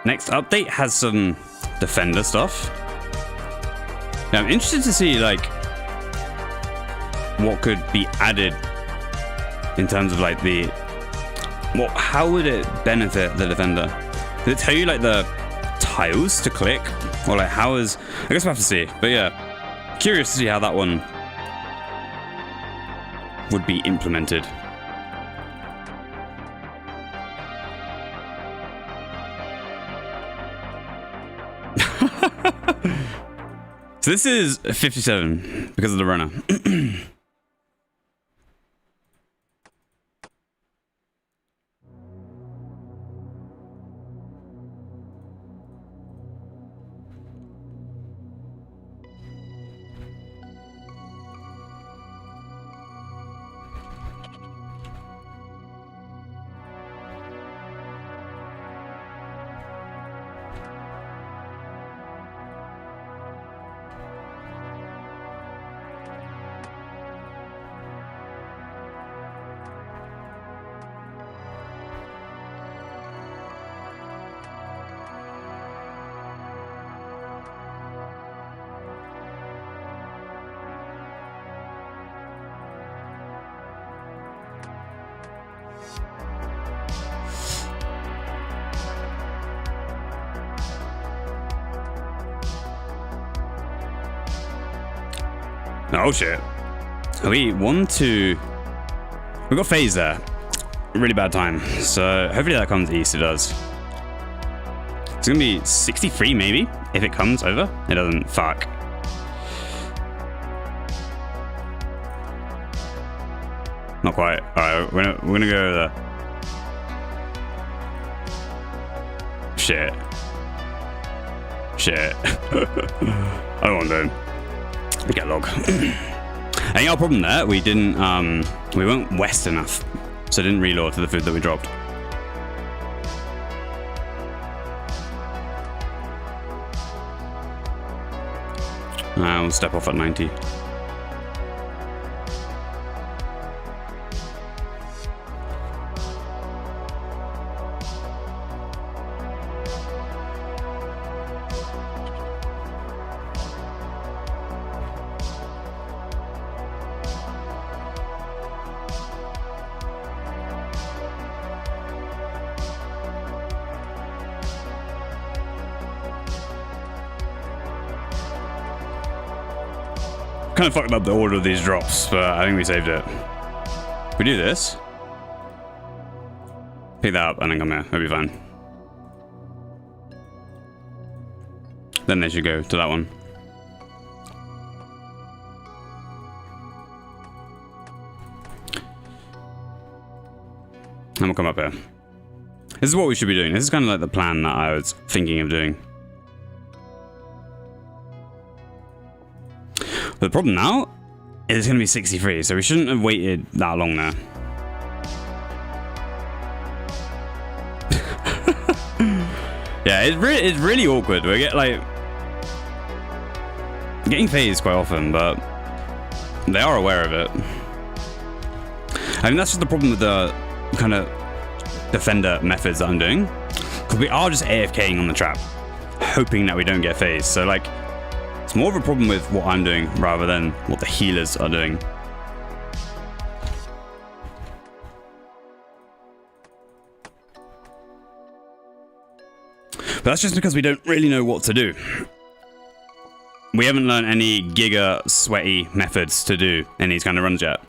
Next update has some defender stuff. Now I'm interested to see like what could be added in terms of like the how would it benefit the defender? Does it tell you like the tiles to click, or like how is? I guess we'll have to see. But yeah, curious to see how that one would be implemented. So this is 57 because of the runner. Oh shit. We got phase there. Really bad time. So hopefully that comes east. It does. It's gonna be 63 maybe if it comes over. It doesn't. Fuck. Not quite. Alright, we're gonna go there. Shit. I don't want to. We get log. I think our problem there, we weren't west enough, so didn't reload to the food that we dropped. We'll step off at 90. Kind of fucked up the order of these drops, but I think we saved it. We do this. Pick that up and then come here. It'll be fine. Then they should go to that one. And we'll come up here. This is what we should be doing. This is kind of like the plan that I was thinking of doing. But the problem now is it's going to be 63, so we shouldn't have waited that long there. Yeah, it's really awkward. We get getting phased quite often, but they are aware of it. I mean, that's just the problem with the kind of defender methods that I'm doing, because we are just AFKing on the trap, hoping that we don't get phased. So like, it's more of a problem with what I'm doing rather than what the healers are doing. But that's just because we don't really know what to do. We haven't learned any giga sweaty methods to do in these kind of runs yet.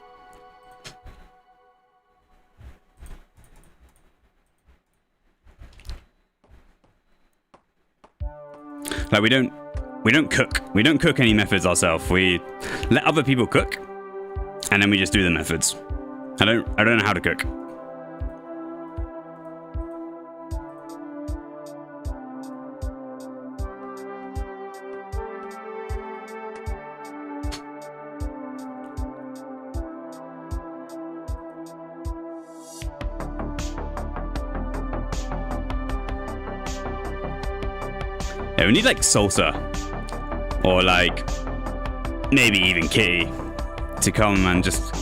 Like we don't cook. We don't cook any methods ourselves. We let other people cook, and then we just do the methods. I don't know how to cook. Yeah, we need like Salsa, or like maybe even Kitty, to come and just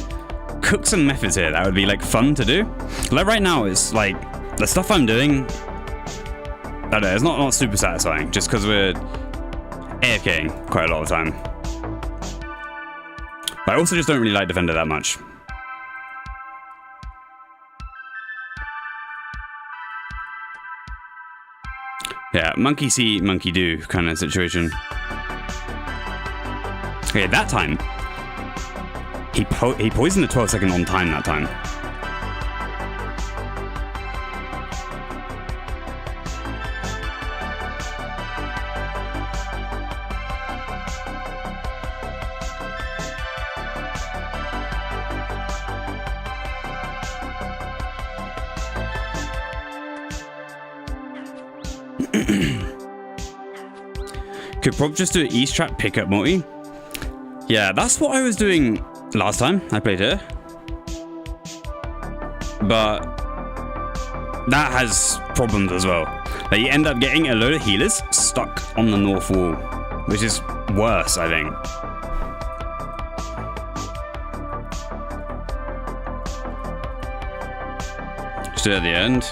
cook some methods here. That would be like fun to do. Like right now, it's like the stuff I'm doing, I don't know, it's not super satisfying just because we're AFKing quite a lot of the time. But I also just don't really like Defender that much. Yeah, monkey see, monkey do kind of situation. Okay, that time, he poisoned the 12-second on time that time. Could probably just do an East trap pickup multi. Yeah, that's what I was doing last time I played here. But that has problems as well. Like you end up getting a load of healers stuck on the north wall, which is worse, I think. Just do it at the end.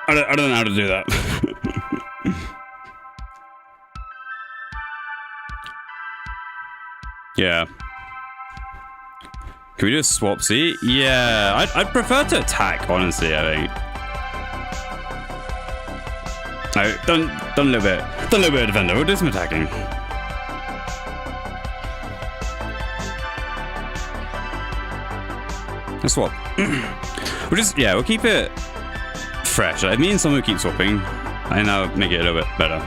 I don't know how to do that. Yeah. Can we do a swap C? Yeah, I'd prefer to attack, honestly, I think. No, done a little bit of defender. We'll do some attacking. Let's swap. We'll keep it fresh. Like, me and someone keep swapping, and I'll make it a little bit better.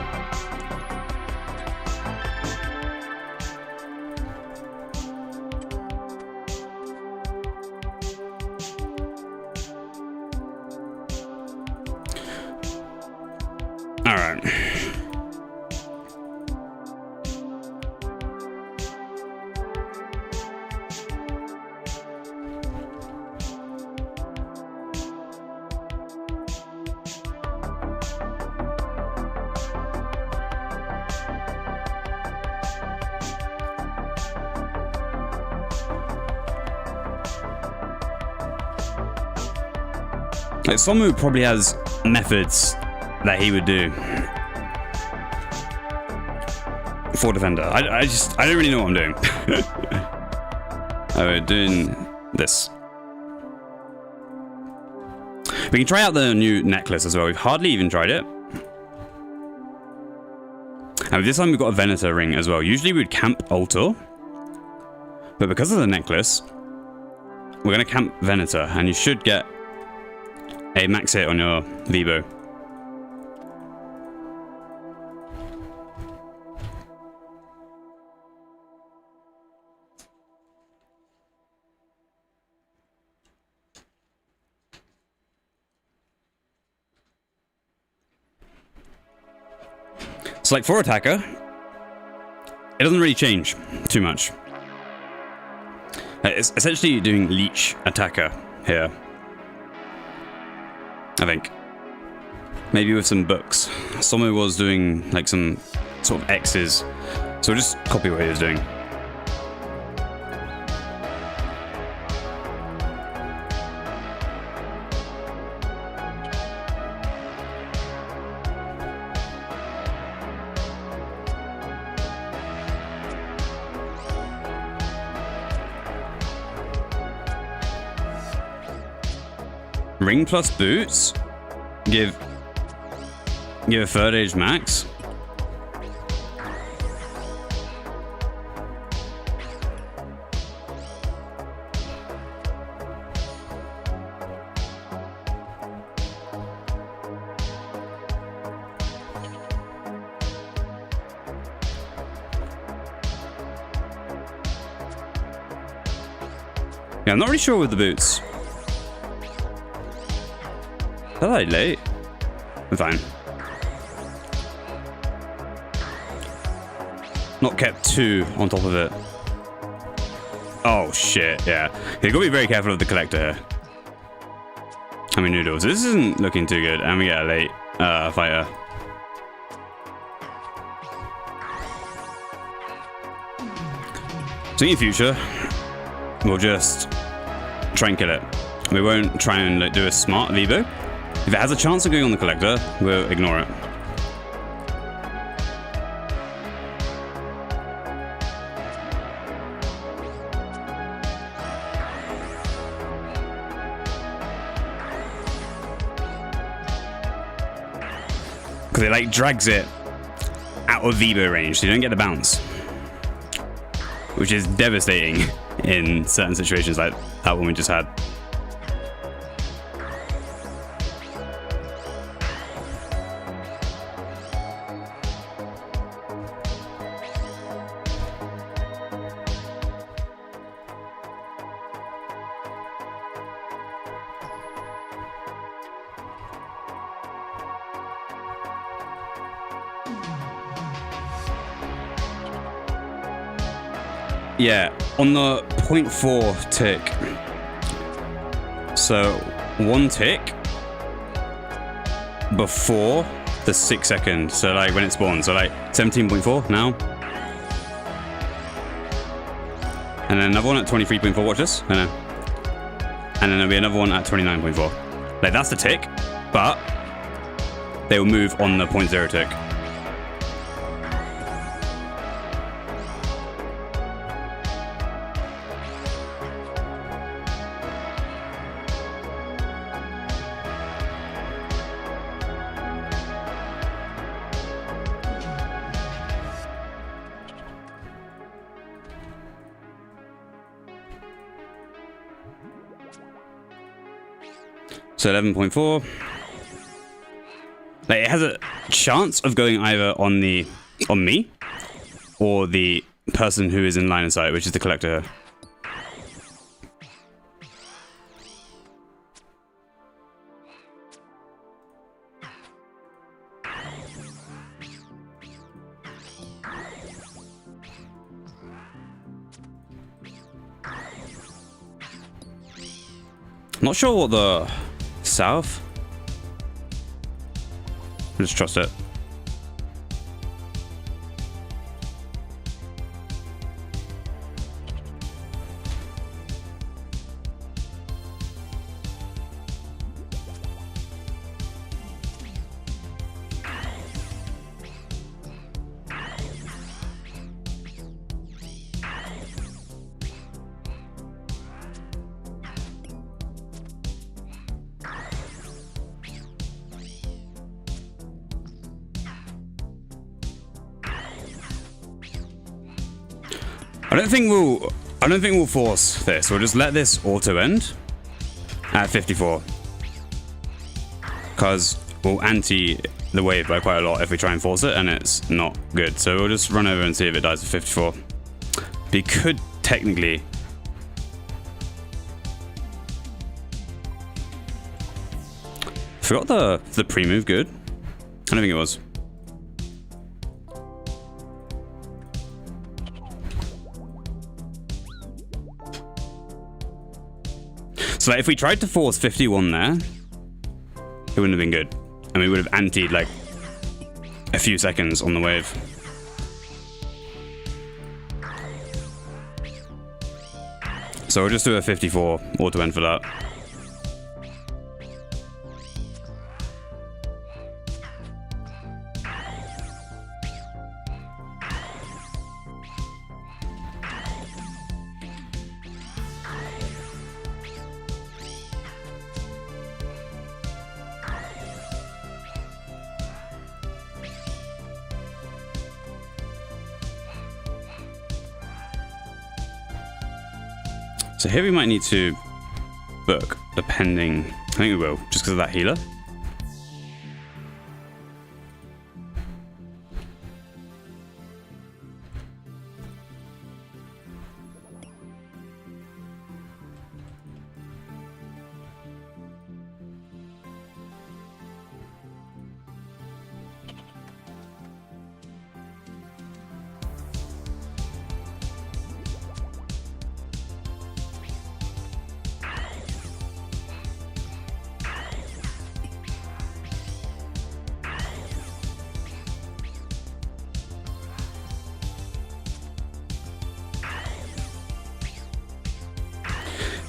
All right. Like, Somu probably has methods that he would do for defender. I don't really know what I'm doing. Oh, we're doing this. We can try out the new necklace as well. We've hardly even tried it. And this time we've got a Venator ring as well. Usually we'd camp Altar, but because of the necklace, we're going to camp Venator, and you should get a max hit on your Dhba. So like for attacker, it doesn't really change too much. It's essentially doing leech attacker here, I think. Maybe with some books. Someone was doing like some sort of X's, so we'll just copy what he was doing. Ring plus boots, give a third age max. Yeah, I'm not really sure with the boots. Are they late? I'm fine. Not kept two on top of it. Oh shit, yeah. You gotta be very careful of the collector here. How many noodles? This isn't looking too good, and we get a late fighter. So in the future, we'll just try and kill it. We won't try and like, do a smart Dhba. If it has a chance of going on the collector, we'll ignore it. Because it like drags it out of Dhba range, so you don't get the bounce. Which is devastating in certain situations like that one we just had. Yeah, on the 0.4 tick. So 1 tick before the 6 second. So like when it spawns. So like 17.4 now. And then another one at 23.4. Watch this. I know. And then there'll be another one at 29.4. Like that's the tick, but they will move on the 0.0 tick. So 11.4. Like it has a chance of going either on me or the person who is in line of sight, which is the collector. Not sure what the south. Just trust it. I don't think we'll force this. We'll just let this auto end at 54. Because we'll anti the wave by quite a lot if we try and force it, and it's not good. So we'll just run over and see if it dies at 54. We could technically... Forgot the pre-move good? I don't think it was. So like, if we tried to force 51 there, it wouldn't have been good. And we would have anteed like a few seconds on the wave. So we'll just do a 54 auto end for that. So here we might need to book, depending. I think we will, just because of that healer.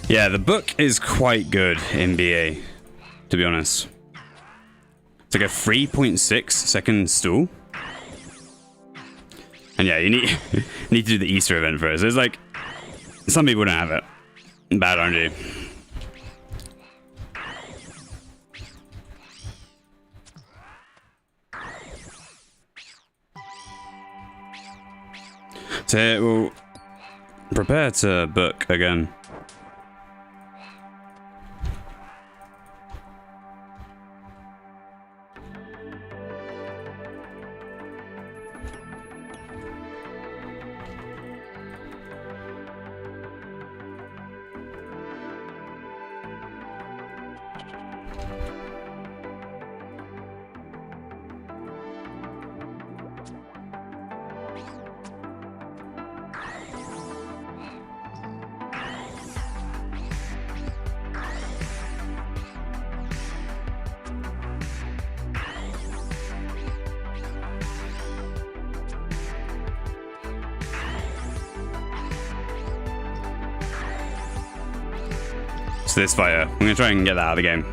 Yeah, the book is quite good in BA, to be honest. It's like a 3.6 second stall. And yeah, you need, need to do the Easter event first. There's like, some people don't have it. Bad RNG. So we'll prepare to book again. So this fire, I'm gonna try and get that out of the game.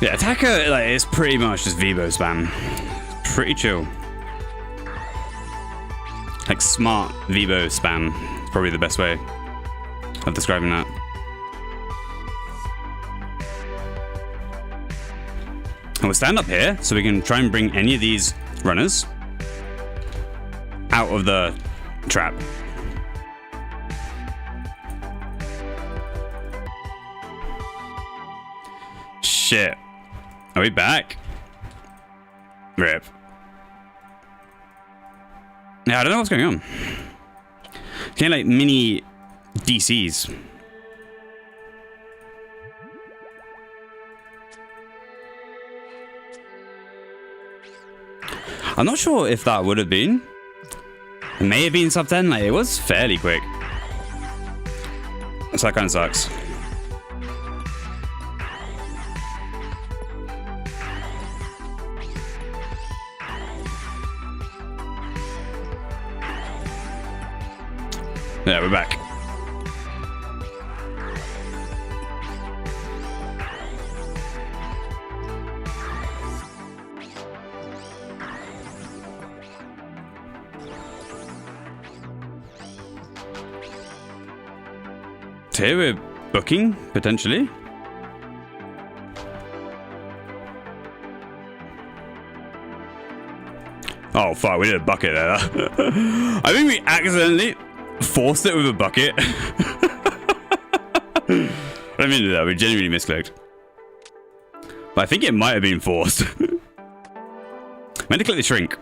Yeah, attacker like is pretty much just Dhba spam. Pretty chill. Like smart Dhba spam is probably the best way of describing that. And we'll stand up here so we can try and bring any of these runners out of the trap. Shit. Are we back? Rip. Yeah, I don't know what's going on. Kind of like mini DCs. I'm not sure if that would have been. It may have been sub 10, like it was fairly quick. So that kind of sucks. Yeah, we're back. So here we're booking, potentially. Oh fuck, we did a bucket there. I think we accidentally forced it with a bucket. I didn't mean to do that, we genuinely misclicked. But I think it might have been forced. Meant to click the shrink.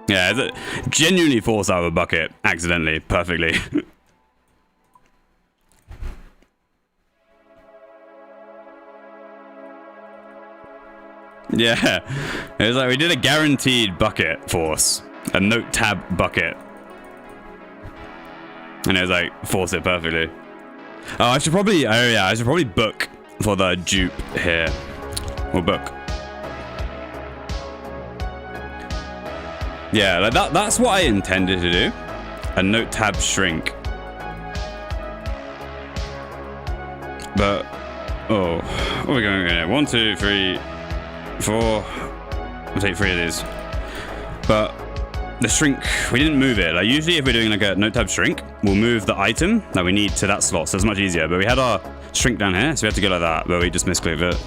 Yeah, genuinely forced out of a bucket, accidentally, perfectly. Yeah, it was like we did a guaranteed bucket force, a note tab bucket, and it was like force it perfectly. Oh, I should probably book for the dupe here. We'll book. Yeah, like that's what I intended to do. A note tab shrink. But oh, what are we going here? 1, 2, 3, 4. I'll take 3 of these. But the shrink, we didn't move it. Like usually if we're doing like a note tab shrink, we'll move the item that we need to that slot, so it's much easier. But we had our shrink down here, so we had to go like that, but we just misclicked it.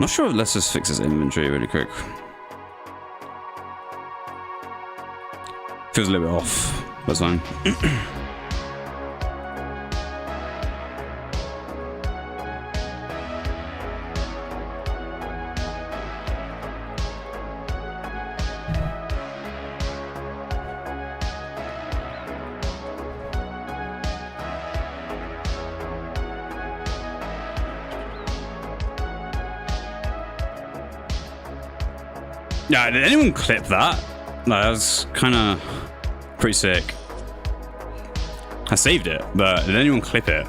Not sure. Let's just fix this inventory really quick. Feels a little bit off. That's fine. Yeah, did anyone clip that? That was kind of pretty sick. I saved it, but did anyone clip it?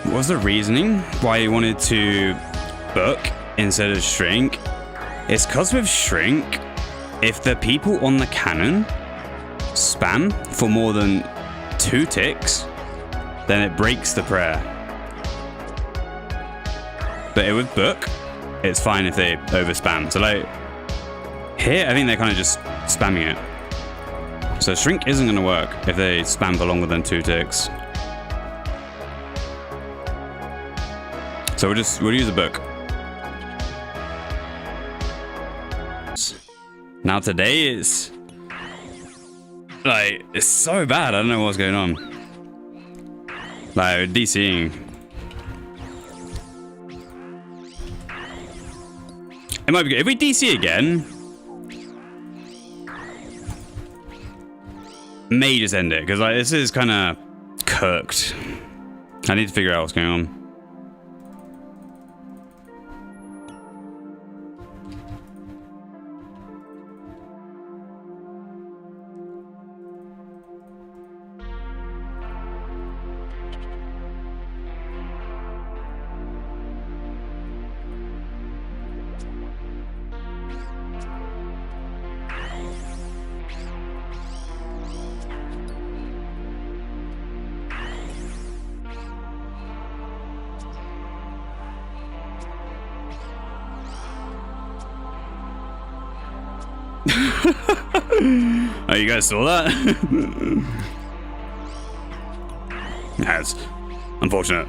What was the reasoning why you wanted to book instead of shrink? It's because with shrink, if the people on the cannon spam for more than 2 ticks, then it breaks the prayer. But it would book, it's fine if they over spam. So like here, I think they're kind of just spamming it. So shrink isn't going to work if they spam for longer than 2 ticks. So we'll use a book. Now today it's like it's so bad. I don't know what's going on. Like DCing. It might be good if we DC again. May just end it because like this is kind of cooked. I need to figure out what's going on. Oh, you guys saw that? Yeah, it's unfortunate.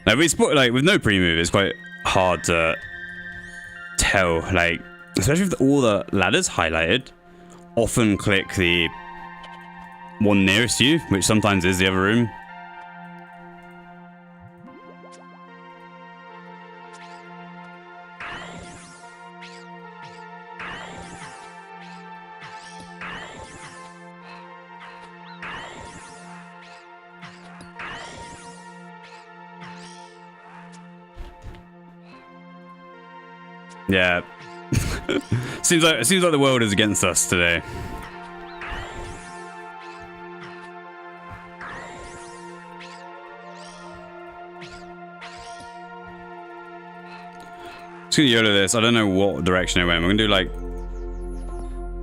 Like we spot like with no pre-move, it's quite hard to tell. Like especially with all the ladders highlighted, often click the one nearest you, which sometimes is the other room. Yeah. Seems like the world is against us today. Just gonna YOLO this. I don't know what direction it went. We're gonna do like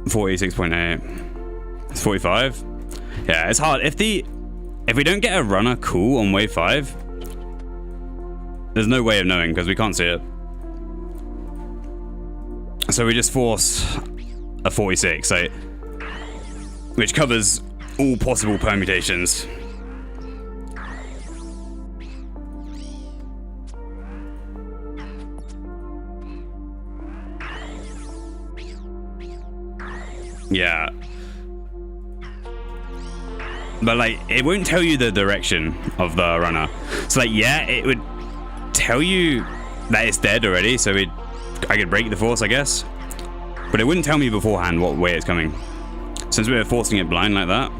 46.8. It's 45. Yeah, it's hard. If we don't get a runner cool on wave 5, there's no way of knowing because we can't see it. So we just force a 46, like, which covers all possible permutations. Yeah. But like, it won't tell you the direction of the runner. So like, yeah, it would tell you that it's dead already, so I could break the force, I guess. But it wouldn't tell me beforehand what way it's coming. Since we're forcing it blind like that.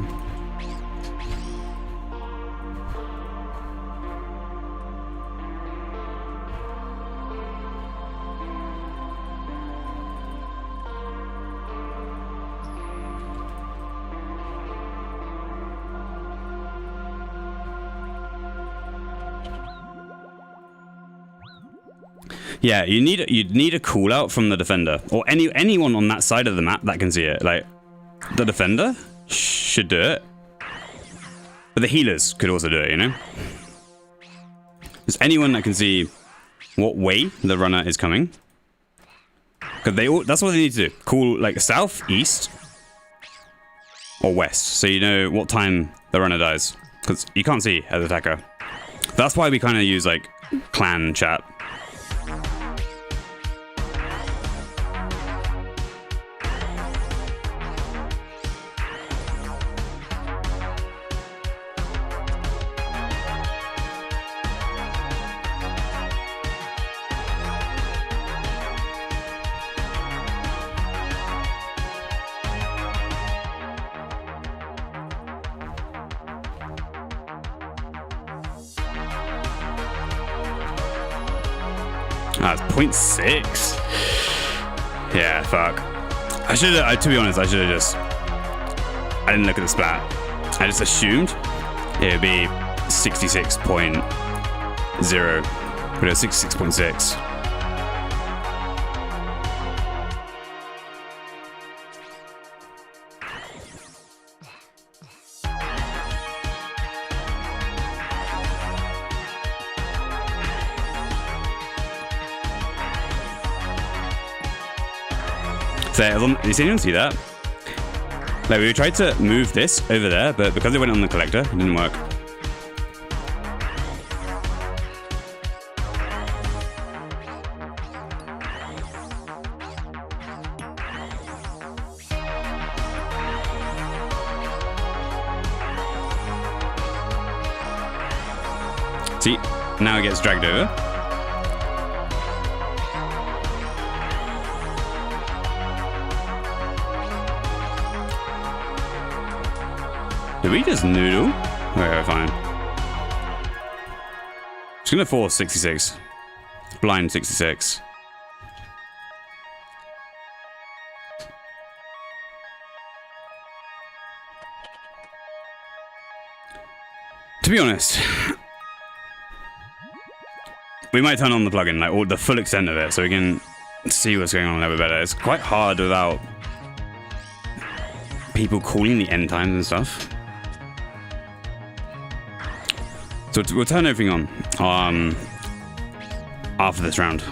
Yeah, you'd need a call out from the defender or anyone on that side of the map that can see it. Like the defender should do it, but the healers could also do it. You know, there's anyone that can see what way the runner is coming, because that's what they need to do. Call like south, east, or west, so you know what time the runner dies, because you can't see as attacker. That's why we kind of use like clan chat. Ah, it's 0.6. Yeah, fuck. To be honest, I didn't look at the splat. I just assumed it would be 66.0, but it was 66.6. So, does anyone see that? Like, we tried to move this over there, but because it went on the collector, it didn't work. See, now it gets dragged over. Did we just noodle? Okay, fine. Just gonna force 66. Blind 66. To be honest, we might turn on the plugin, like, or the full extent of it, so we can see what's going on a little bit better. It's quite hard without people calling the end times and stuff. So we'll turn everything on after this round.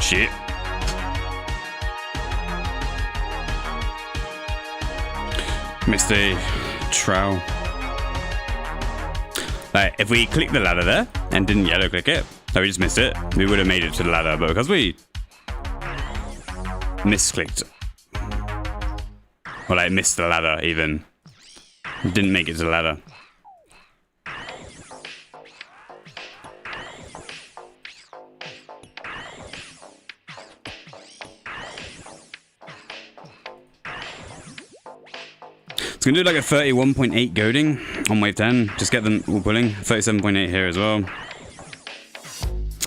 Shit. Missed a trowel. Like, if we clicked the ladder there and didn't yellow click it, so we just missed it, we would have made it to the ladder. But because we misclicked, or like missed the ladder even, didn't make it to the ladder. It's gonna do like a 31.8 goading on wave 10. Just get them all pulling. 37.8 here as well.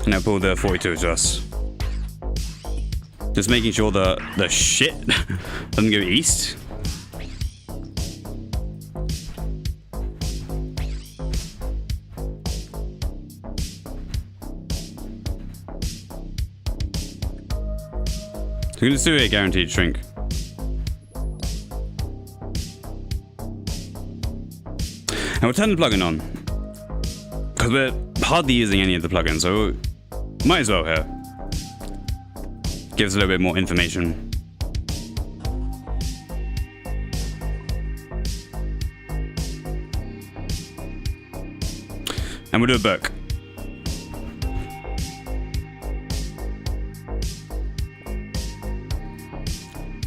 And I'll pull the 42 to us. Just making sure the shit doesn't go east. So we're gonna do a guaranteed shrink. And we'll turn the plugin on, because we're hardly using any of the plugins, so might as well here. Gives a little bit more information. And we'll do a book.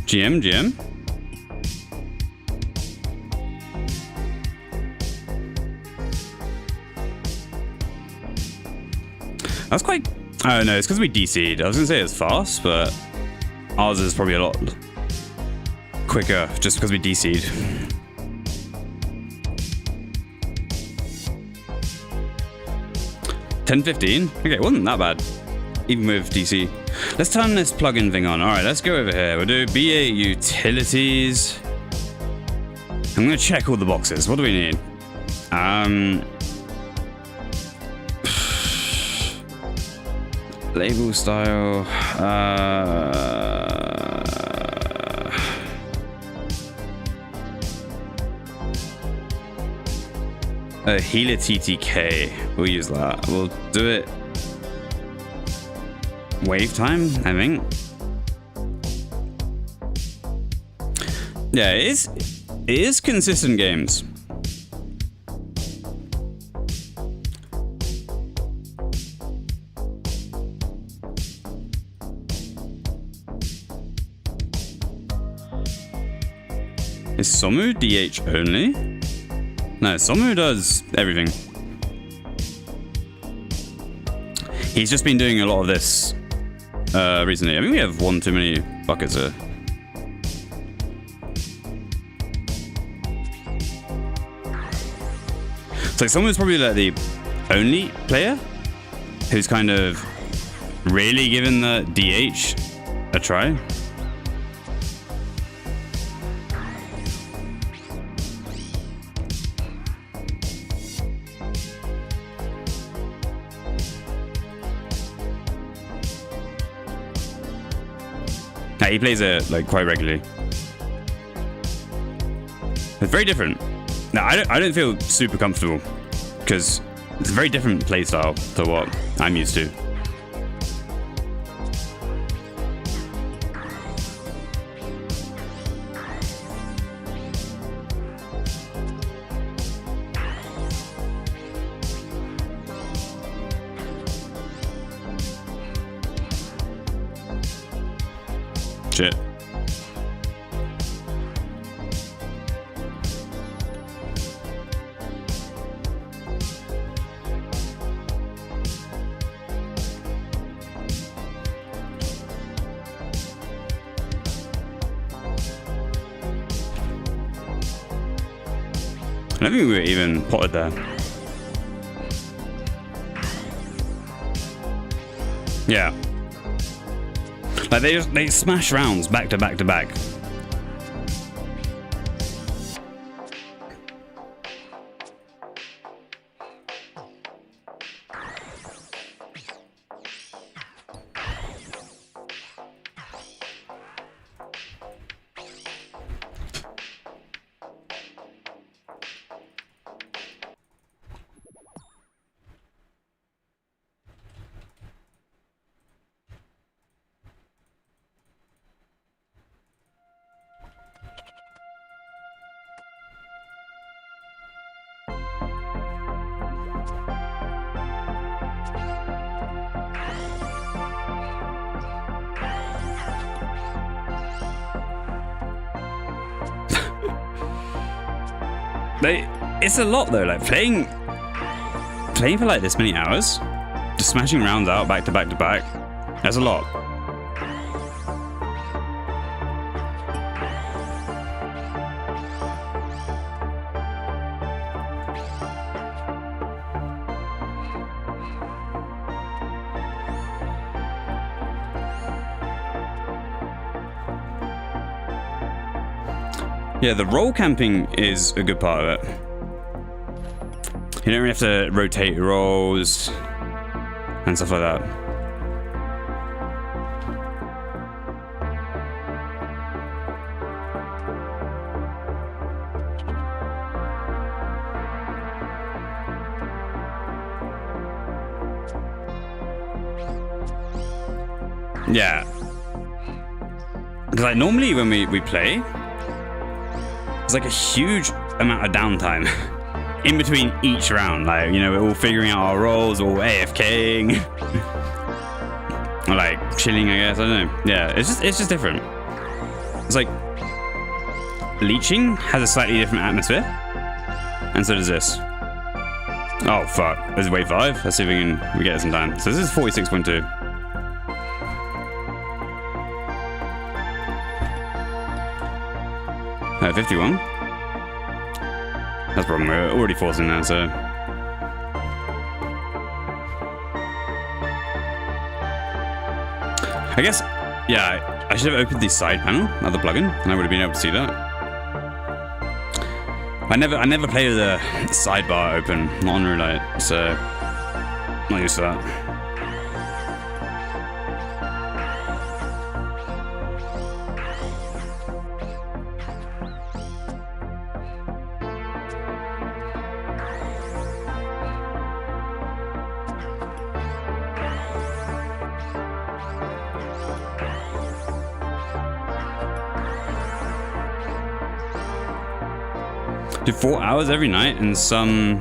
GM. That's quite... I don't know, it's because we DC'd. I was going to say it's fast, but ours is probably a lot quicker just because we DC'd. $10.15? Okay, it wasn't that bad, even with DC. Let's turn this plugin thing on. Alright, let's go over here. We'll do BA Utilities. I'm going to check all the boxes. What do we need? Label style. Healer TTK. We'll use that. We'll do it. Wave time, I think. Yeah, it is consistent games. Is Somu DH only? No, Somu does everything. He's just been doing a lot of this recently. I think we have one too many buckets here. So Somu's probably like the only player who's kind of really given the DH a try. He plays it like quite regularly. It's very different. No, I don't feel super comfortable because it's a very different play style to what I'm used to. Shit. I don't think we were even potted there. Yeah. Like they smash rounds back to back to back. It's a lot though. Like playing for like this many hours, just smashing rounds out back to back to back. That's a lot. Yeah, the roll camping is a good part of it. You don't really have to rotate rolls and stuff like that. Yeah. Because like normally when we play, there's like a huge amount of downtime in between each round. Like, you know, we're all figuring out our roles, all AFKing, or like chilling, I guess. I don't know. Yeah, it's just different. It's like leeching has a slightly different atmosphere, and so does this. Oh fuck! This is wave 5. Let's see if we get it some time. So this is 46.2. 51. That's a problem. We're already forcing that, so. I guess, yeah, I should have opened the side panel of the plugin, and I would have been able to see that. I never played with the sidebar open, not on Roulette, so not used to that. Do 4 hours every night, and some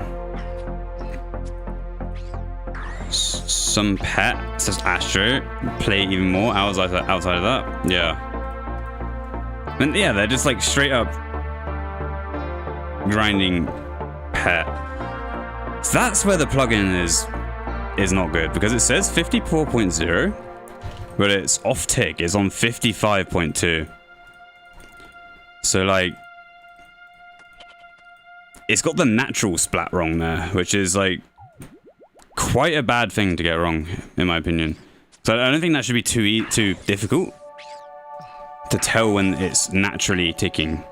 pet says Astro play even more hours outside of that. Yeah, and yeah, they're just like straight up grinding pet. So that's where the plugin is not good, because it says 54.0, but it's off tick. It's on 55.2. So like, it's got the natural splat wrong there, which is like quite a bad thing to get wrong, in my opinion. So I don't think that should be too difficult to tell when it's naturally ticking.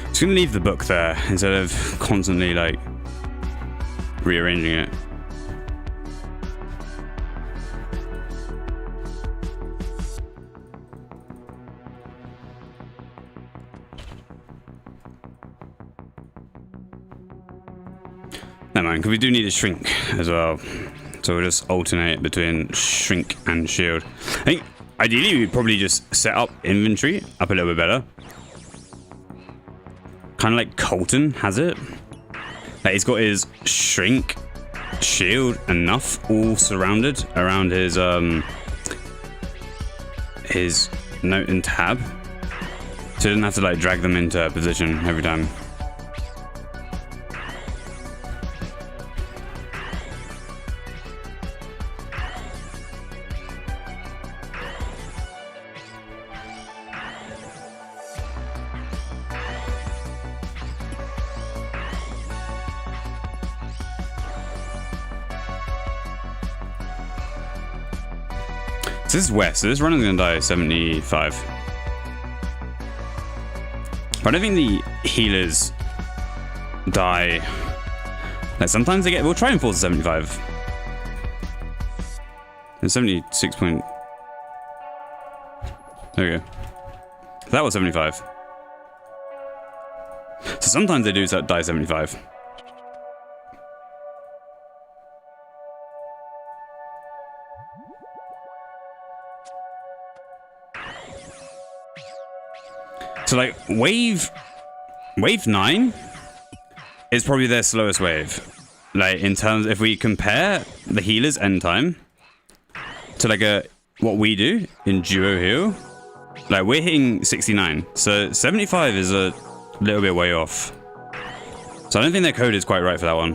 Just gonna leave the book there instead of constantly like rearranging it. Never mind, because we do need a shrink as well. So we'll just alternate between shrink and shield. I think ideally we'd probably just set up inventory up a little bit better. Kind of like Colton has it. Like he's got his shrink, shield, enough all surrounded around his note and tab. So he doesn't have to like drag them into position every time. This is west, so this runner's gonna die 75. But I don't think the healers die. Like sometimes they get. We'll try and force 75. And 76 point. There we go. That was 75. So sometimes they do die 75. So like wave 9 is probably their slowest wave. Like in terms, if we compare the healer's end time to like what we do in duo heal, like we're hitting 69. So 75 is a little bit way off. So I don't think their code is quite right for that one.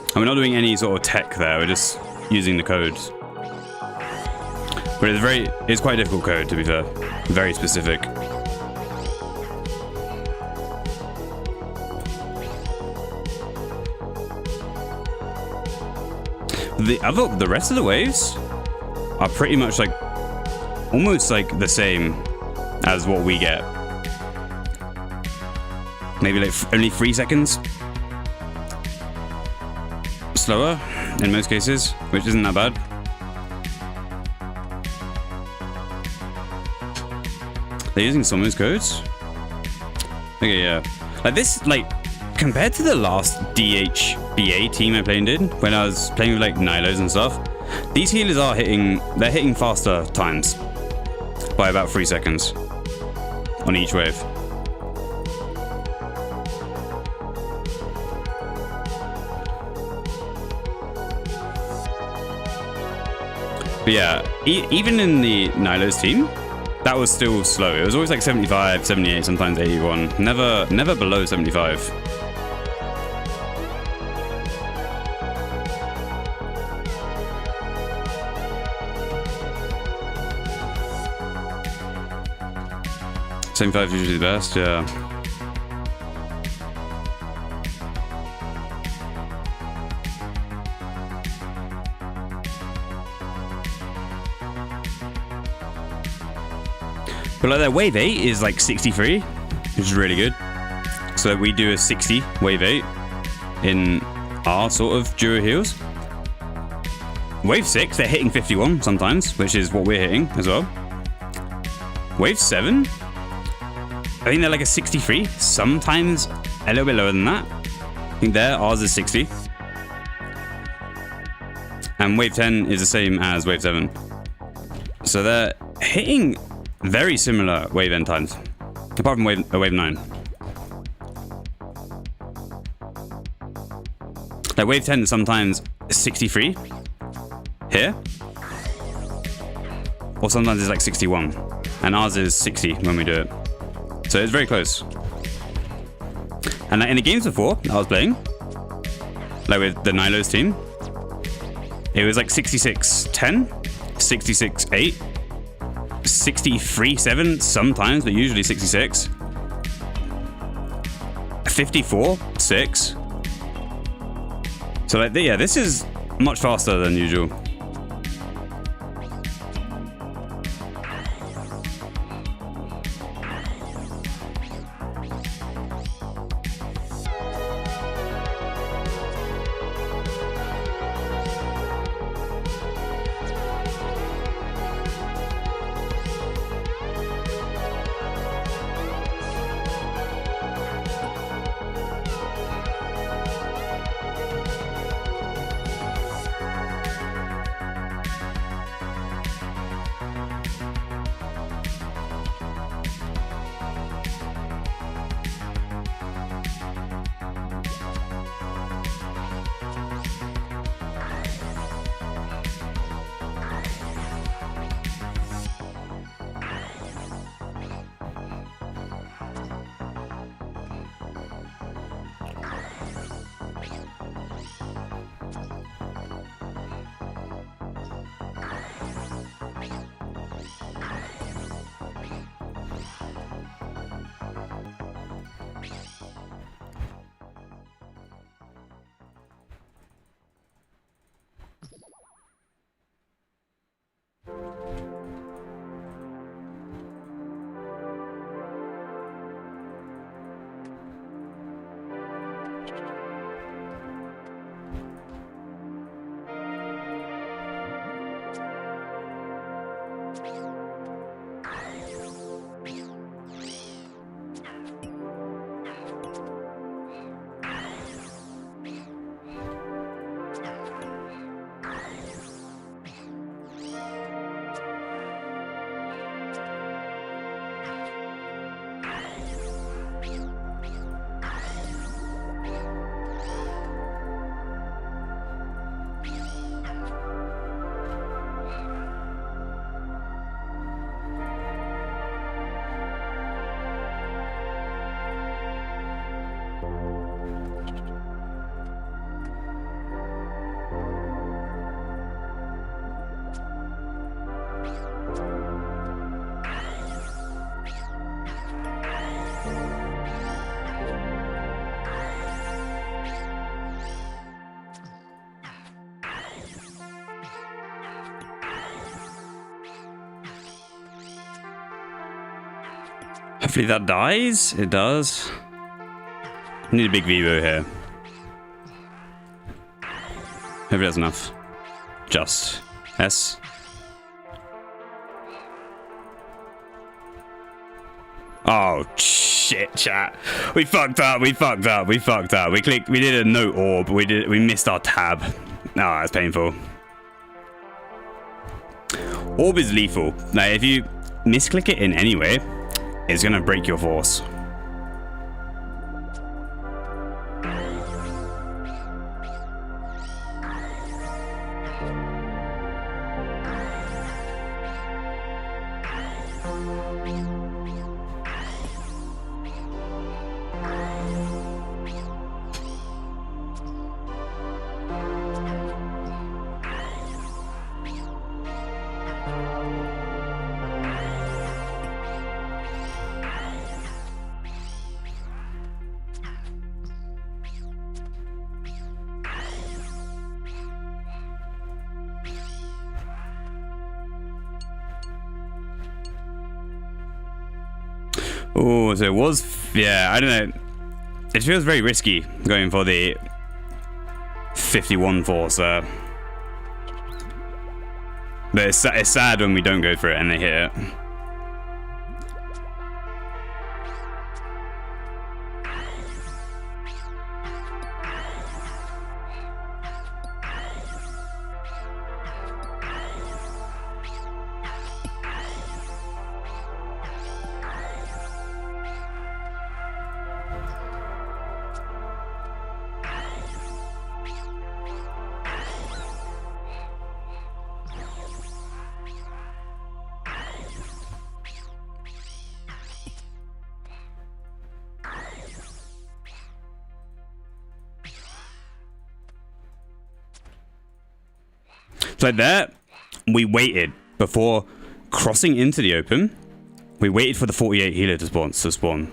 And we're not doing any sort of tech there, we're just using the codes. But it's quite a difficult code, to be fair. Very specific. The rest of the waves are pretty much like almost like the same as what we get. Maybe like only 3 seconds slower in most cases, which isn't that bad. They're using some of those codes? Okay, yeah. Like this, like, compared to the last DHBA team I played and did, when I was playing with like Nilos and stuff, these healers are they're hitting faster times by about 3 seconds on each wave. But yeah, even in the Nilos team, that was still slow. It was always like 75, 78, sometimes 81. Never below 75. Is usually the best, yeah. But like that wave 8 is like 63, which is really good. So we do a 60 wave 8 in our sort of duo heals. Wave 6, they're hitting 51 sometimes, which is what we're hitting as well. Wave 7, I think they're like a 63, sometimes a little bit lower than that. I think ours is 60. And wave 10 is the same as wave 7. So they're hitting very similar wave end times, apart from wave 9. Like wave 10 is sometimes 63 here, or sometimes it's like 61, and ours is 60 when we do it. So it's very close. And like in the games before I was playing, like with the Nilos team, it was like 66-10, 66-8. 63-7 sometimes, but usually 66. 54-6. So like, yeah, this is much faster than usual. Hopefully that dies. It does. Need a big Vivo here. Hopefully that's enough. Just. S. Oh, shit, chat. We fucked up. We fucked up. We fucked up. We did a no orb. We missed our tab. Oh, that's painful. Orb is lethal. Like, if you misclick it in any way, it's gonna break your force. Oh, so it was, yeah, I don't know. It feels very risky going for the 51 force there. But it's sad when we don't go for it and they hit it. So there, we waited before crossing into the open. We waited for the 48 healer to spawn.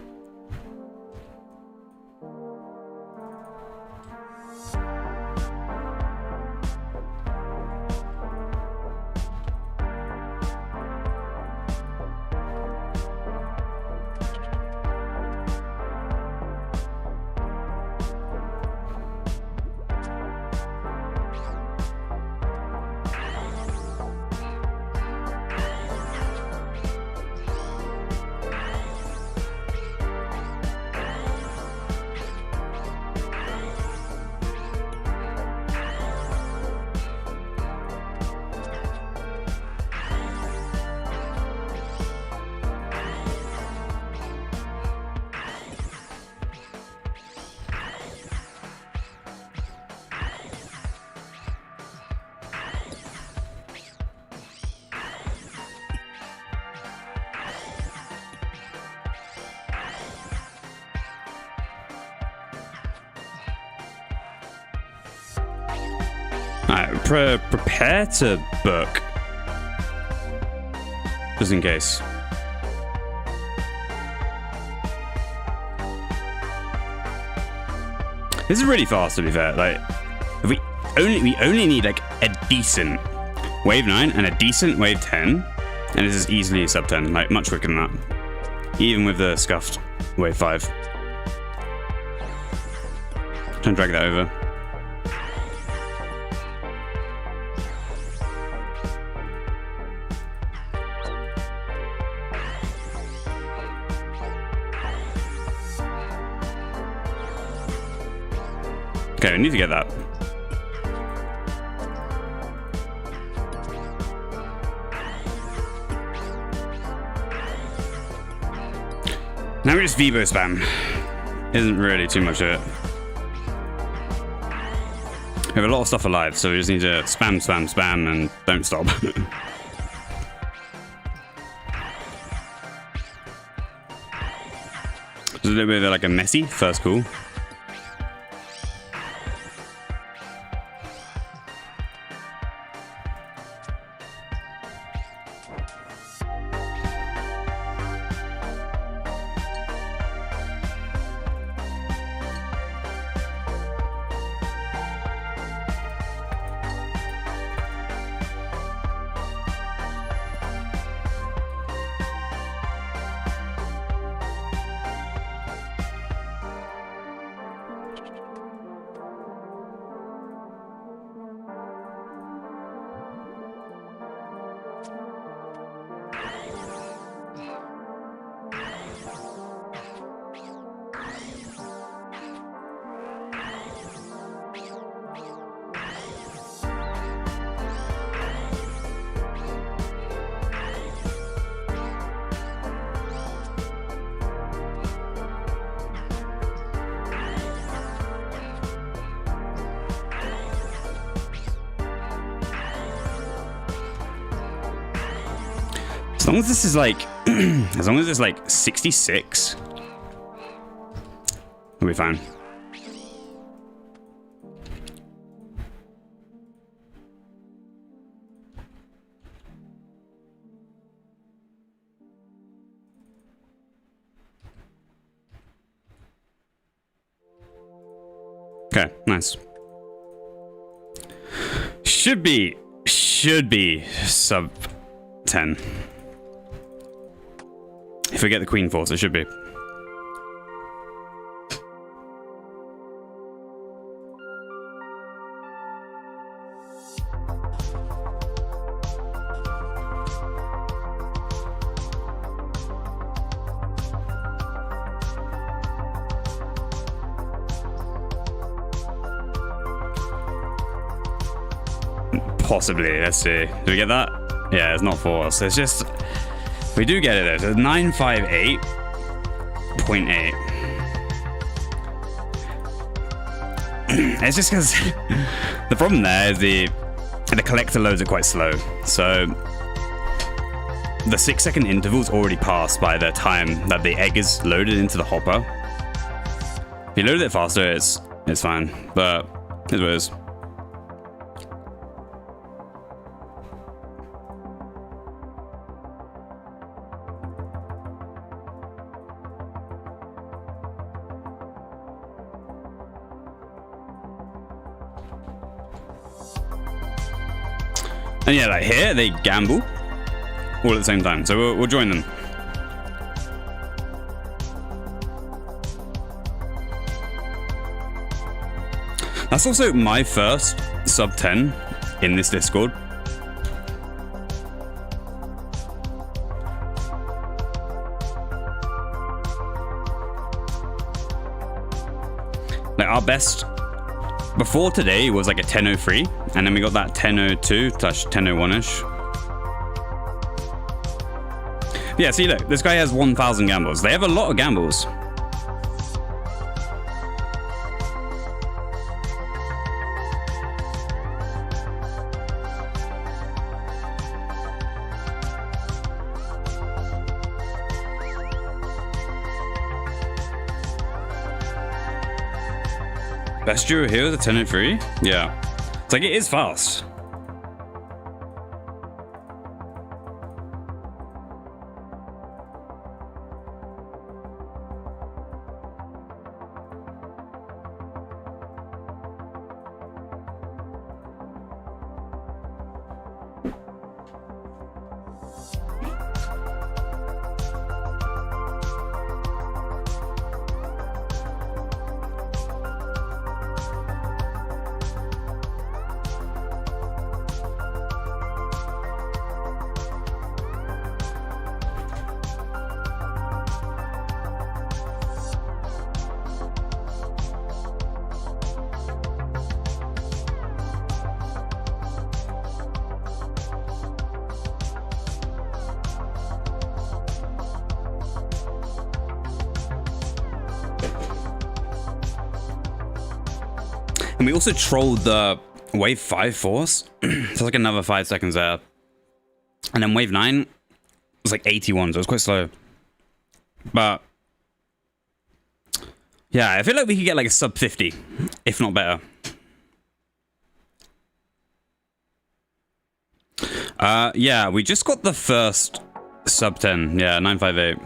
Alright, prepare to book. Just in case. This is really fast, to be fair. Like, if we only need like a decent wave 9 and a decent wave 10, and this is easily sub 10, like much quicker than that. Even with the scuffed wave 5. Try and drag that over. Okay, we need to get that. Now we just Vivo spam. Isn't really too much of it. We have a lot of stuff alive, so we just need to spam, spam, spam, and don't stop. It's a little bit of like a messy first call. long as this is like, as long as it's like 66, we'll be fine. Okay, nice. Should be sub 10. If we get the Queen Force, it should be. Possibly, let's see. Do we get that? Yeah, it's not force. It's just, we do get it though. So 958.8. It's just because the problem there is the collector loads are quite slow. So the 6-second interval's already passed by the time that the egg is loaded into the hopper. If you load it faster, it's fine. But it is. And yeah, like here, they gamble all at the same time. So we'll join them. That's also my first sub 10 in this Discord. Like our best before today was like a 10:03, and then we got that 10:02/10:01ish. Yeah, see, look, this guy has 1,000 gambles. They have a lot of gambles. Best duo here is a 10:03? Yeah. It's like, it is fast. And we also trolled the wave 5 force. So it's like another 5 seconds there. And then wave 9 was like 81, so it was quite slow. But yeah, I feel like we could get like a sub 50, if not better. Yeah, we just got the first sub 10. Yeah, 958.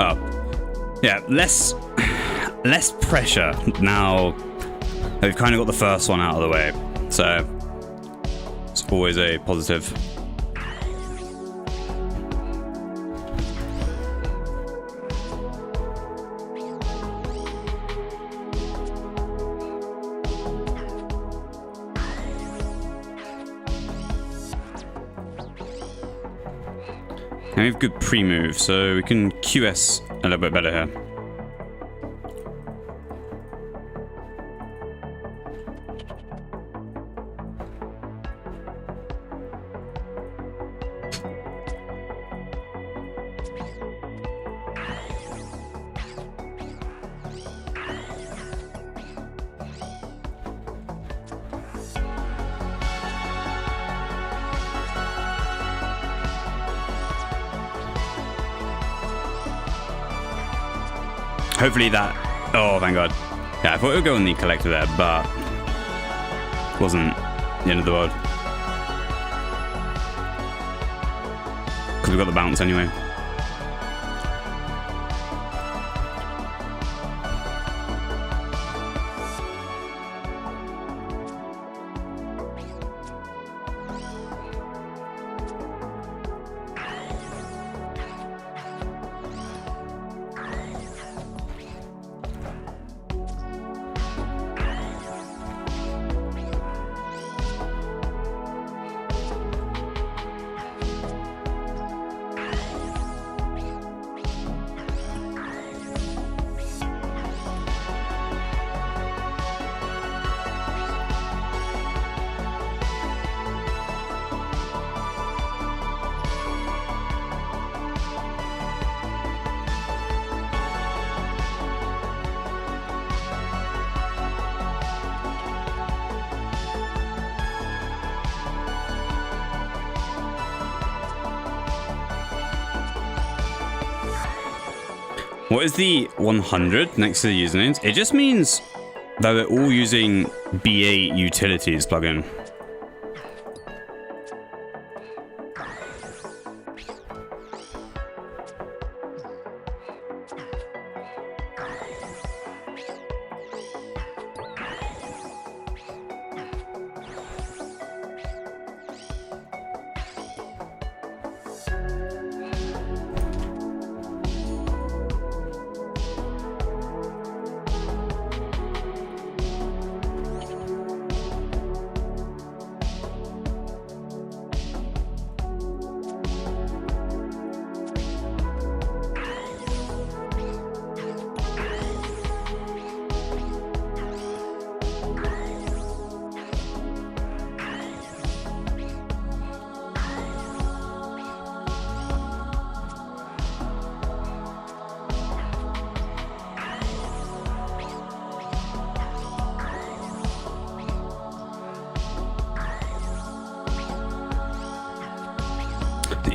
Oh, yeah, less pressure now. We've kind of got the first one out of the way, so it's always a positive. And we have good pre-move, so we can QS little bit better here. Hopefully that... Oh, thank God. Yeah, I thought it would go on the collector there, but... wasn't the end of the world. Because we got the bounce anyway. What is the 100 next to the usernames? It just means that they're all using B8 utilities plugin.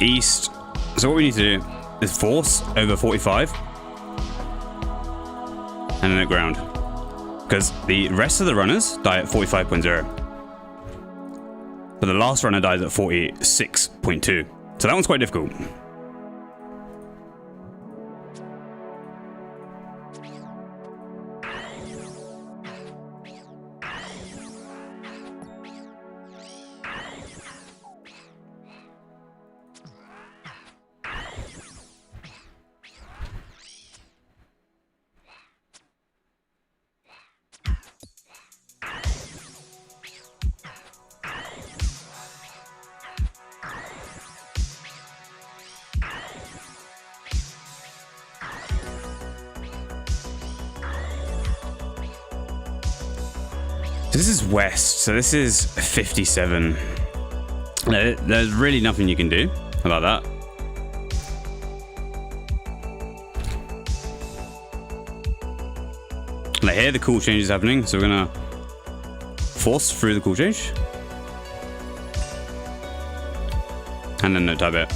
East. So what we need to do is force over 45 and then at ground, because the rest of the runners die at 45.0, but the last runner dies at 46.2, so that one's quite difficult. This is west, so this is 57. There's really nothing you can do about that. Like here, the cool change is happening, so we're gonna force through the cool change. And then no tie bit.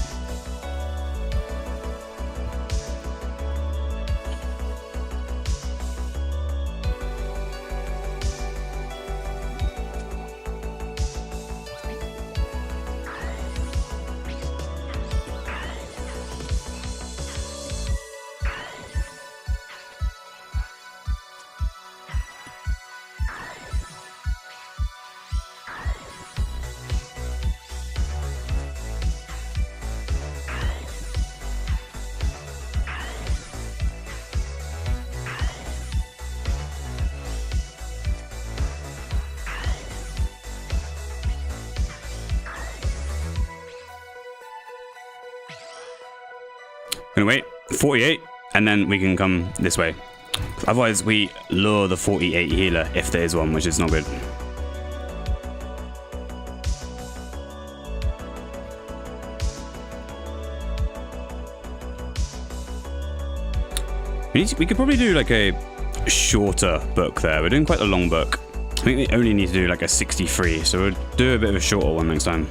Gonna wait. 48. and then we can come this way. Otherwise, we lure the 48 healer if there is one, which is not good. We could probably do like a shorter book there. We're doing quite a long book. I think we only need to do like a 63, so we'll do a bit of a shorter one next time.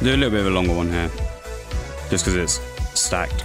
Do a little bit of a longer one here, just because it's stacked.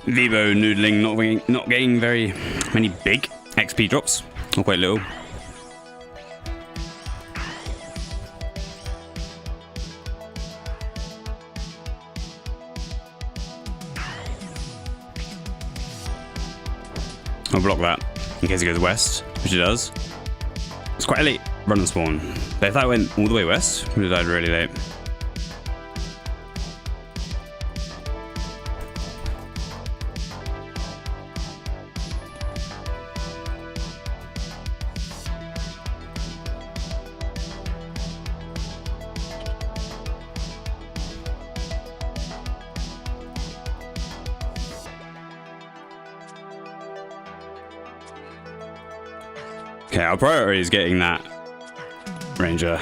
Dhba noodling, not getting very many big XP drops, or quite little. I'll block that in case it goes west, which it does. It's quite a late run and spawn, but if that went all the way west, we would have died really late. Okay, our priority is getting that ranger,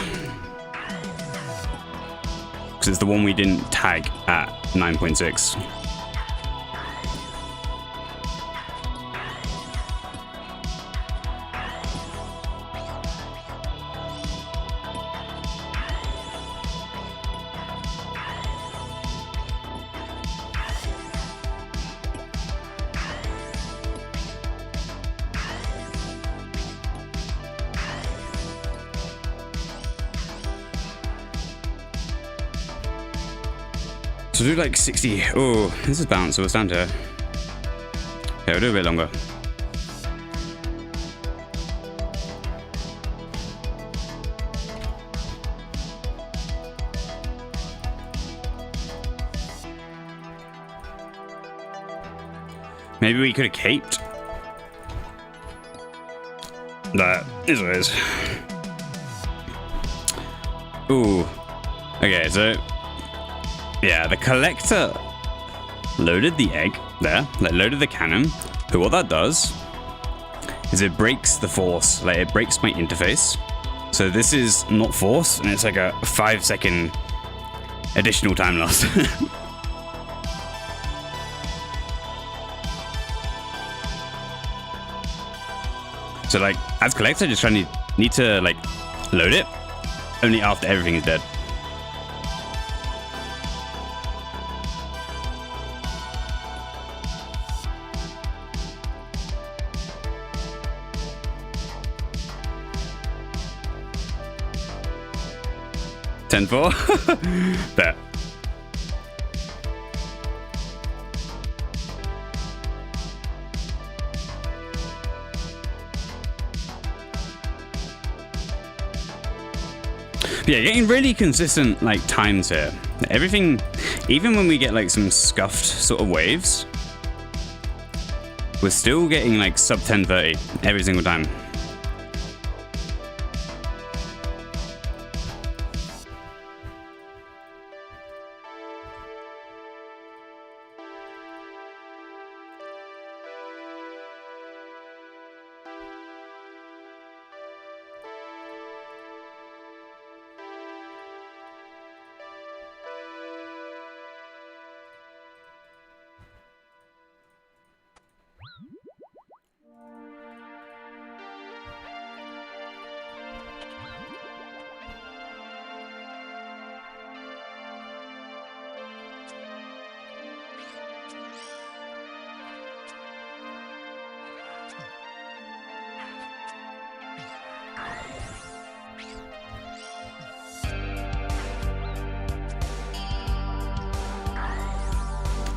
because it's the one we didn't tag at 9.6. So do like 60. Oh, this is balanced, so we'll stand here. Okay, we'll do a bit longer. Maybe we could have caped. That is what it is. Ooh. Okay, so yeah, the collector loaded the egg there, like loaded the cannon. But what that does is it breaks the force, like it breaks my interface. So this is not force, and it's like a 5-second additional time loss. So like, as collector, just trying to need to like load it only after everything is dead. 10-4. Bet. But yeah, getting really consistent like times here. Everything, even when we get like some scuffed sort of waves, we're still getting like sub 10:30 every single time.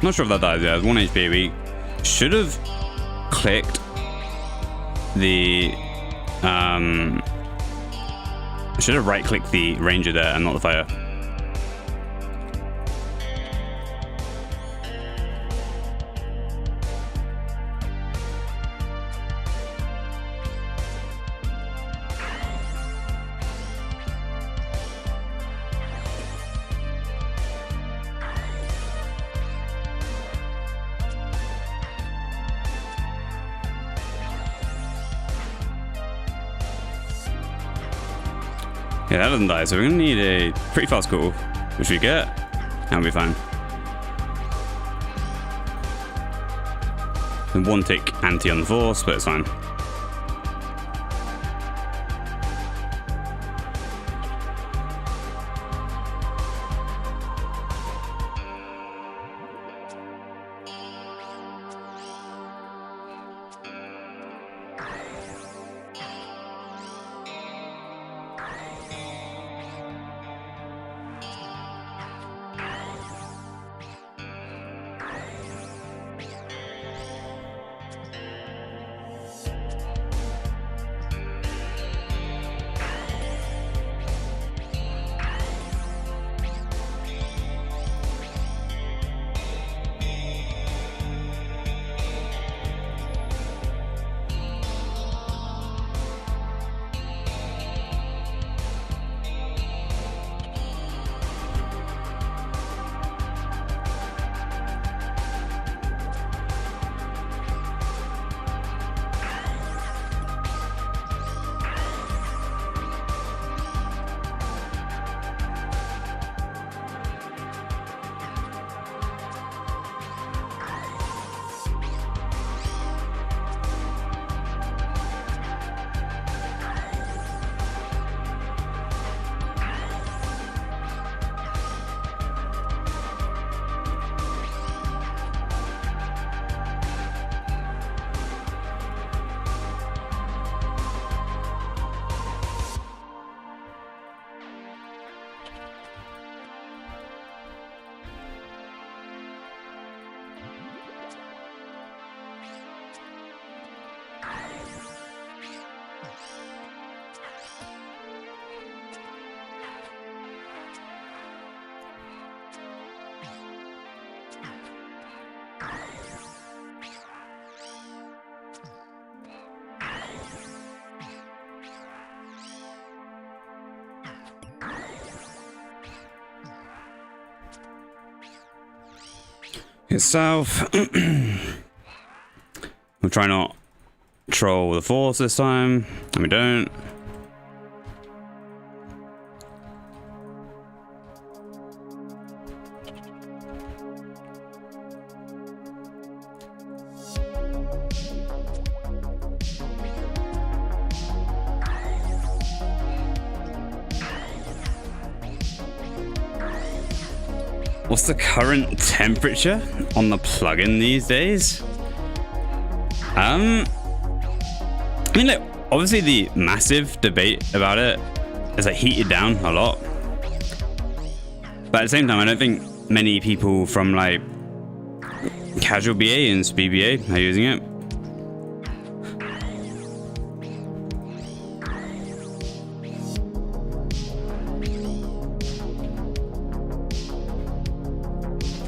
Not sure if that dies. Yeah, it's 1 HP. We should have clicked the should have right-clicked the ranger there and not the fire. Yeah, that doesn't die, so we're gonna need a pretty fast call, which we get, and we'll be fine. And 1 tick anti on the force, but it's fine. Hit south. We'll try not troll the force this time, and we don't. What's the current temperature on the plugin these days? I mean, like, obviously the massive debate about it is like heated down a lot. But at the same time, I don't think many people from like casual BA and speed BA are using it.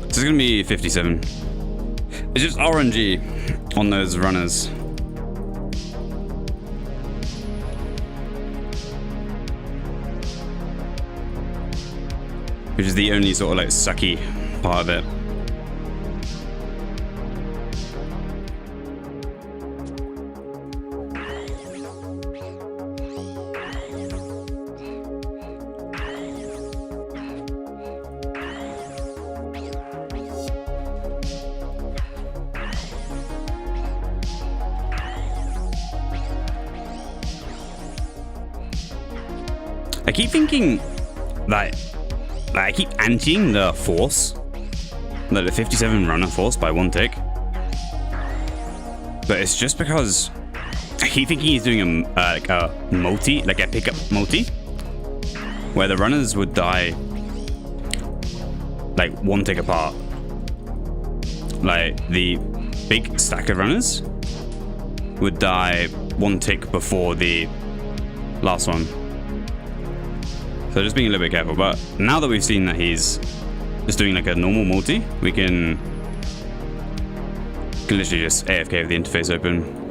This is gonna be 57. It's just RNG on those runners. Which is the only sort of like sucky part of it. I keep thinking that I keep antiing the force, like the 57 runner force by 1 tick, but it's just because I keep thinking he's doing like a multi, like a pickup multi, where the runners would die like 1 tick apart. Like the big stack of runners would die 1 tick before the last one. So just being a little bit careful, but now that we've seen that he's just doing like a normal multi, we can literally just AFK with the interface open.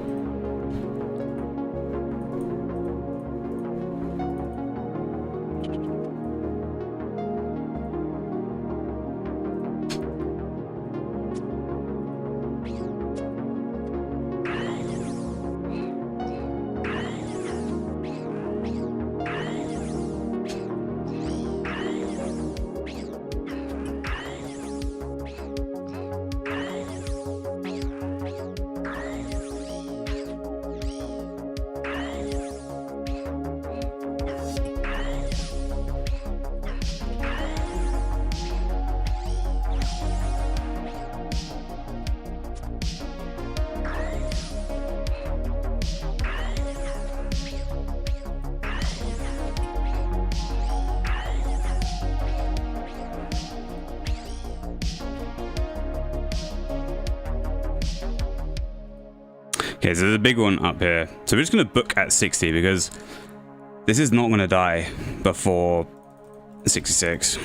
Okay, so there's a big one up here. So we're just going to book at 60 because this is not going to die before 66.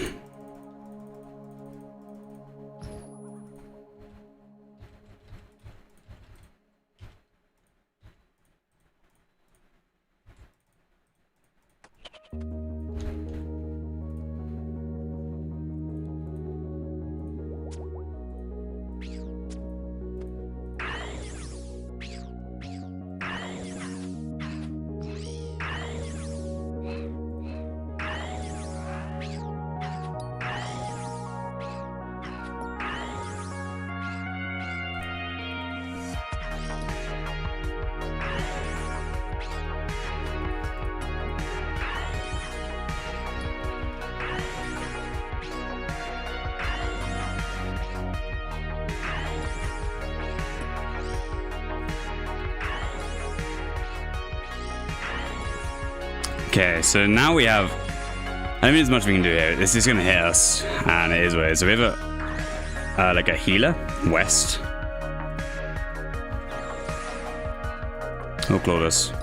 Okay, so now we have, I don't mean as much we can do here. This is going to hit us, and it is what it is. So we have a like a healer, West. Oh, Claudius.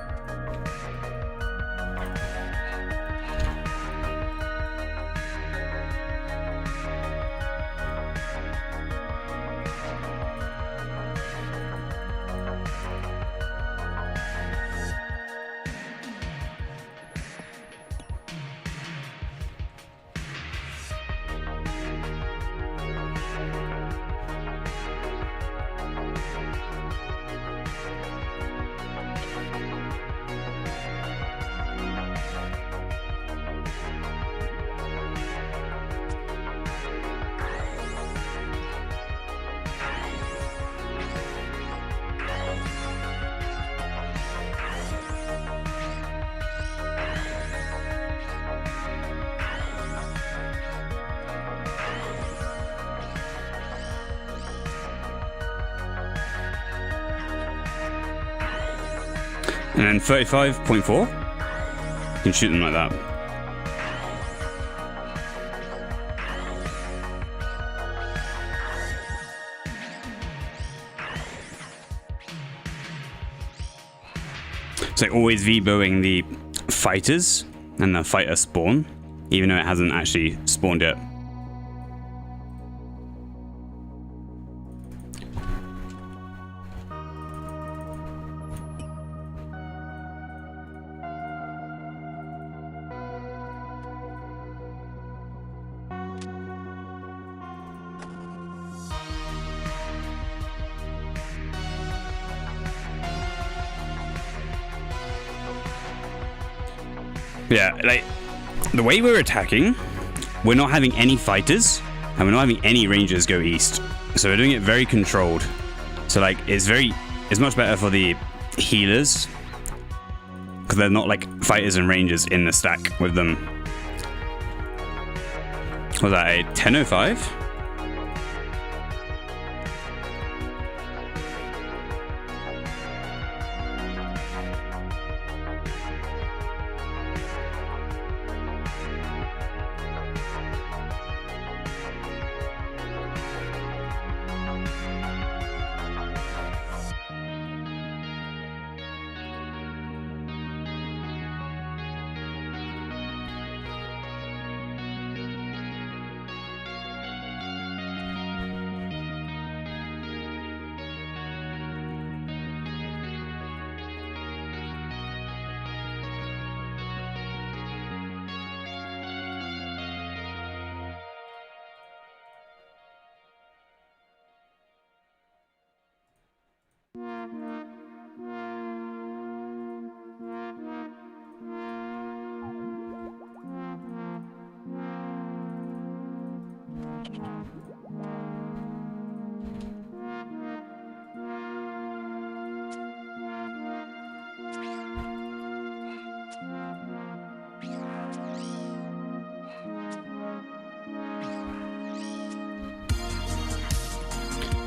And then 35.4, you can shoot them like that. So always VBOing the fighters and the fighter spawn, even though it hasn't actually spawned yet. Yeah, like, the way we're attacking, we're not having any fighters, and we're not having any rangers go east. So we're doing it very controlled. So, like, it's much better for the healers, because they're not, like, fighters and rangers in the stack with them. Was that a 10:05?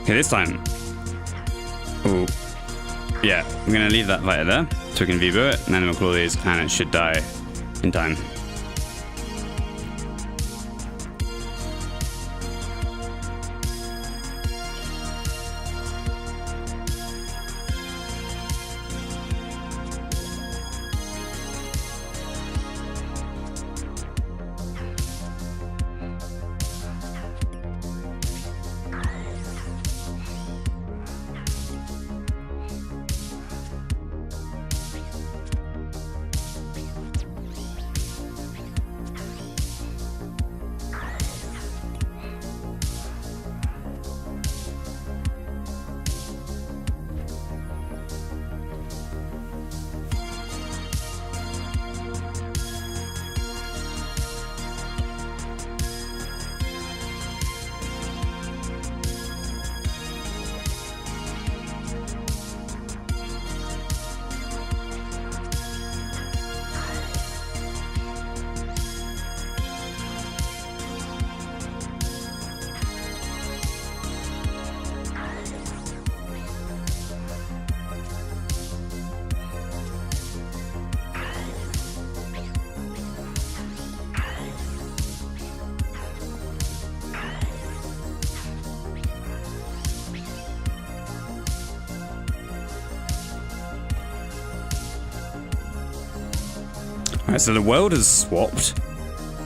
Okay, this time. Oh, yeah, I'm gonna leave that fighter there so we can VBO it, and then we'll call these, and it should die in time. Alright, so the world has swapped.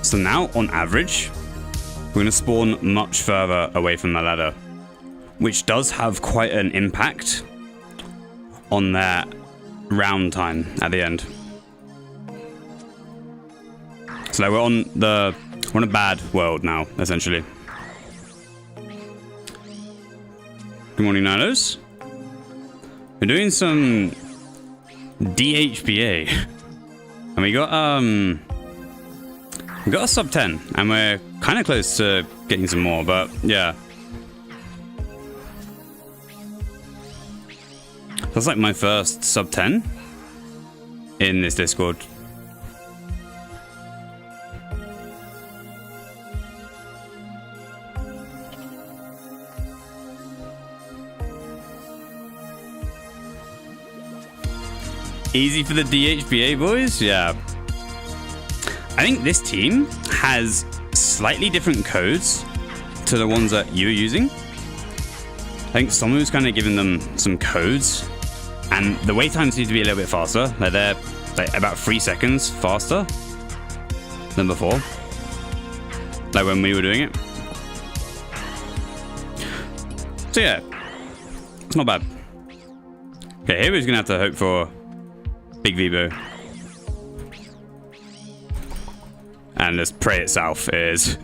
So now, on average, we're going to spawn much further away from the ladder, which does have quite an impact on their round time at the end. So we're on a bad world now, essentially. Good morning, Nilos. We're doing some DHBA. And we got a sub 10, and we're kind of close to getting some more, but yeah. That's like my first sub 10 in this Discord. Easy for the DHBA boys? Yeah. I think this team has slightly different codes to the ones that you're using. I think someone's kind of given them some codes And the wait times need to be a little bit faster. They're like about 3 seconds faster than before. Like when we were doing it. So yeah, it's not bad. Okay, here we're gonna have to hope for big Dhba. And this prey itself is...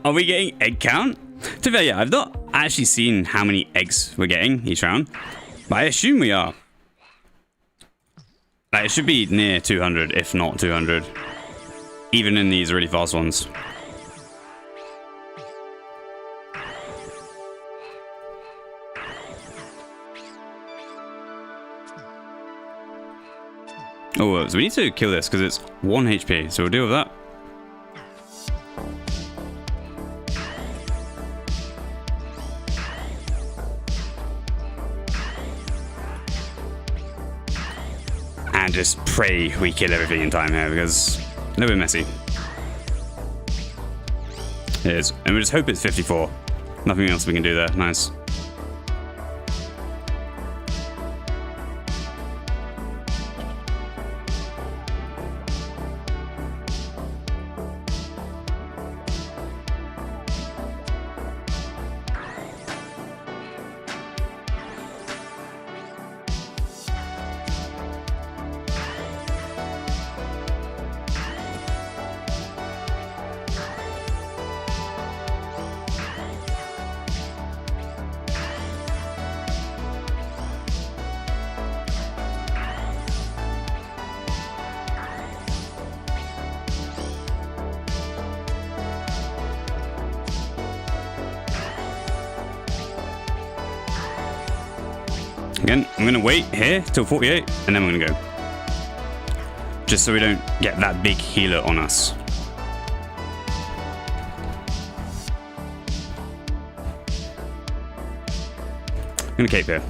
Are we getting egg count? To be fair, yeah, I've not actually seen how many eggs we're getting each round, but I assume we are. Like, it should be near 200, if not 200, even in these really fast ones. Oh, so we need to kill this because it's 1 HP, so we'll deal with that. And just pray we kill everything in time here because a little bit messy. It is. And we just hope it's 54. Nothing else we can do there. Nice. Again, I'm going to wait here till 48, and then we're going to go. Just so we don't get that big healer on us. I'm going to cape here.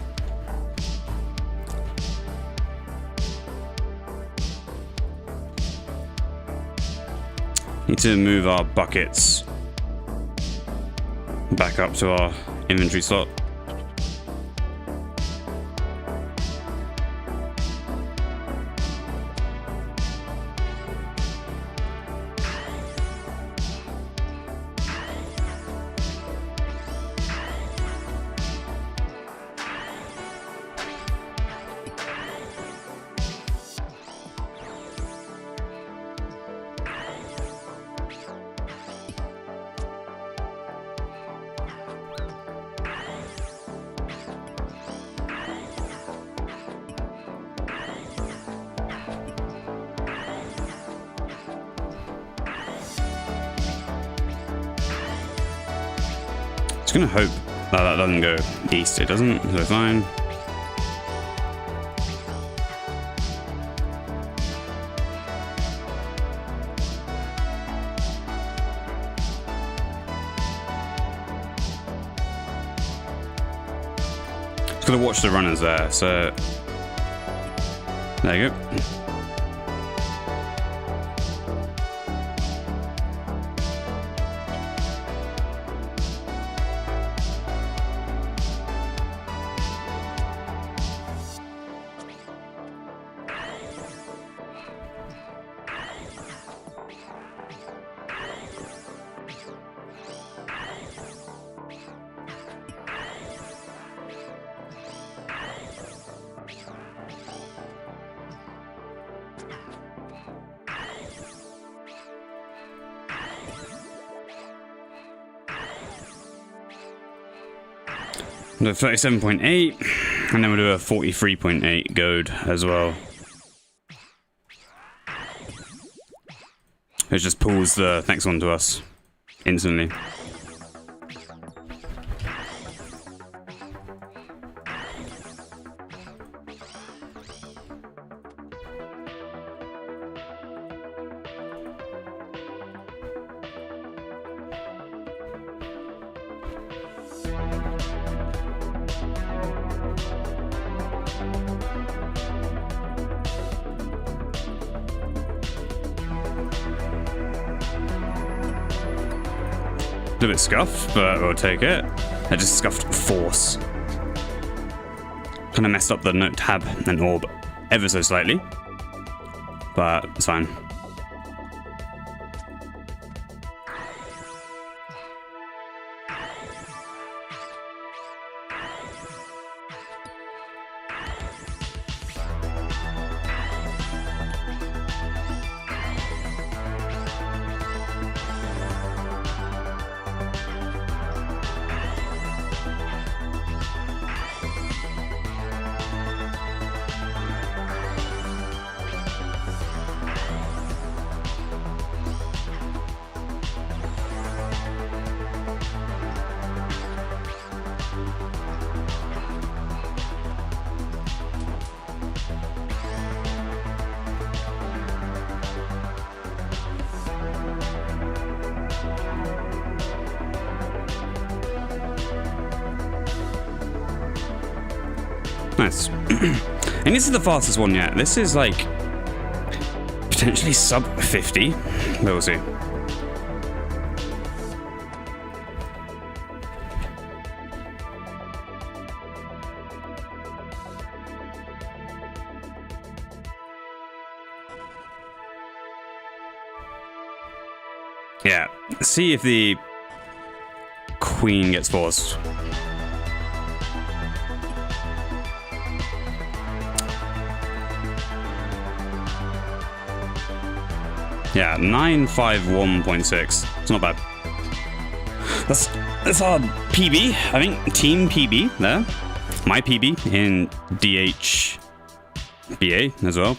Need to move our buckets back up to our inventory slot. Just gonna hope that that doesn't go east. It doesn't, so fine. Just gotta watch the runners there, so there you go. The 37.8, and then we'll do a 43.8 goad as well. It just pulls the next one to us instantly. little bit scuffed, but we'll take it. I just scuffed force. Kind of messed up the note tab and orb ever so slightly, but it's fine. Nice. And this is the fastest one yet. This is like potentially sub 50, but we'll see. Yeah, see if the queen gets forced. Yeah, 951.6. It's not bad. That's our PB. I think team PB there. My PB in DHBA as well.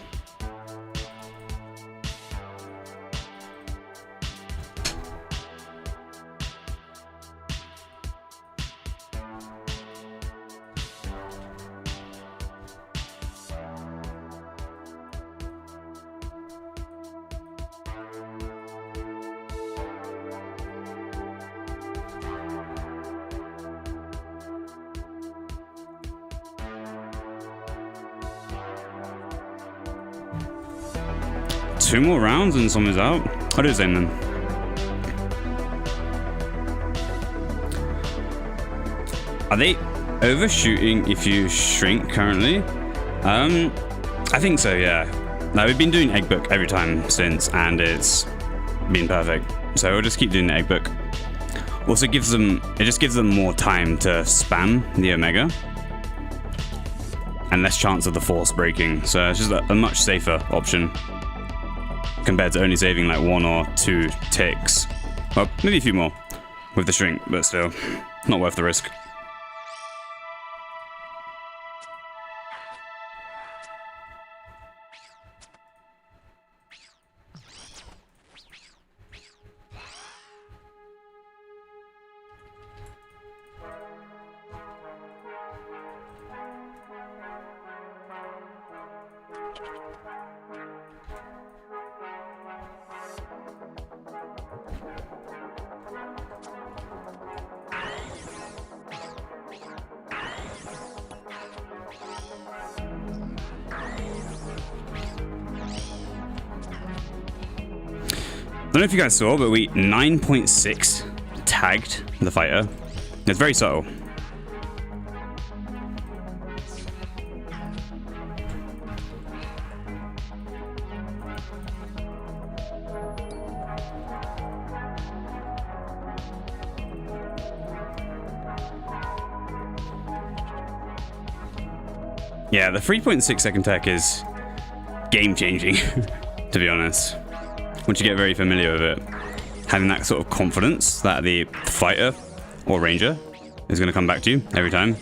Two more rounds and someone's out. I'll do the same then. Are they overshooting if you shrink currently? I think so, yeah. Now we've been doing egg book every time since, and it's been perfect. So we'll just keep doing the egg book. Also it just gives them more time to spam the Omega. And less chance of the force breaking. So it's just a much safer option compared to only saving like 1 or 2 ticks. Well, maybe a few more with the shrink, but still, not worth the risk. I don't know if you guys saw, but we 9.6 tagged the fighter. It's very subtle. Yeah, the 3.6 second tech is game changing, to be honest. Once you get very familiar with it, having that sort of confidence that the fighter or ranger is going to come back to you every time.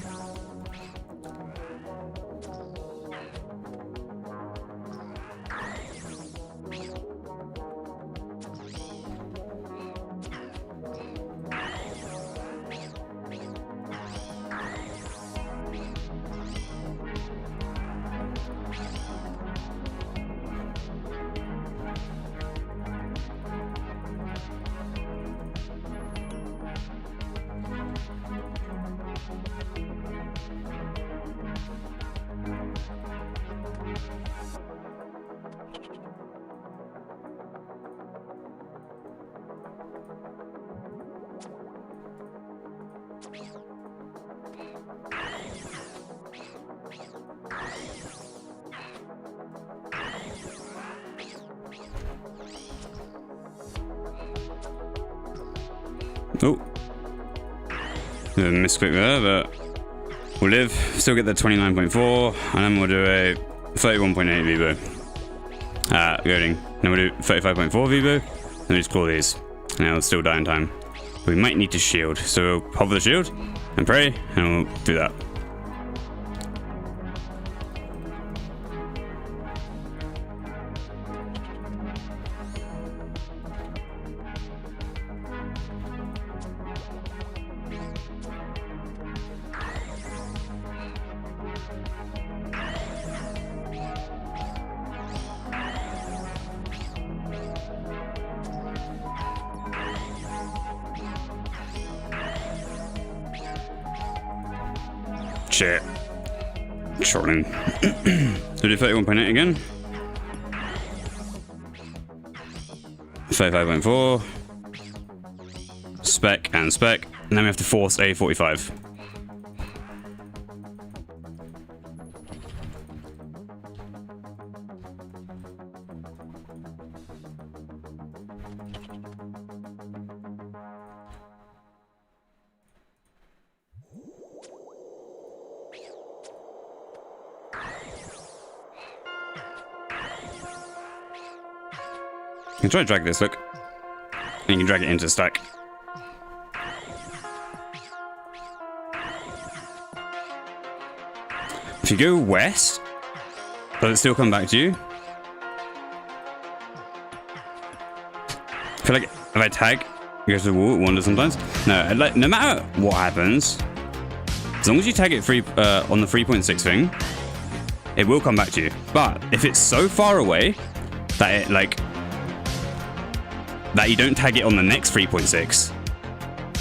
Oh. Misclick there, but we'll live. Still get the 29.4, and then we'll do a 31.8 Vbo. Goading. Then we'll do 35.4 Vbo, and we just claw these. And it'll still die in time. We might need to shield, so we'll hover the shield and pray, and we'll do that. Shit. Shortening. So do 31.8 again. 35.4. Spec and spec. And then we have to force a 45. You can try to drag this, look. And you can drag it into stack. If you go west, does it still come back to you? I feel like if I tag, it goes to the wall, it wanders sometimes. No, like, no matter what happens, as long as you tag it on the 3.6 thing, it will come back to you. But if it's so far away that it that you don't tag it on the next 3.6,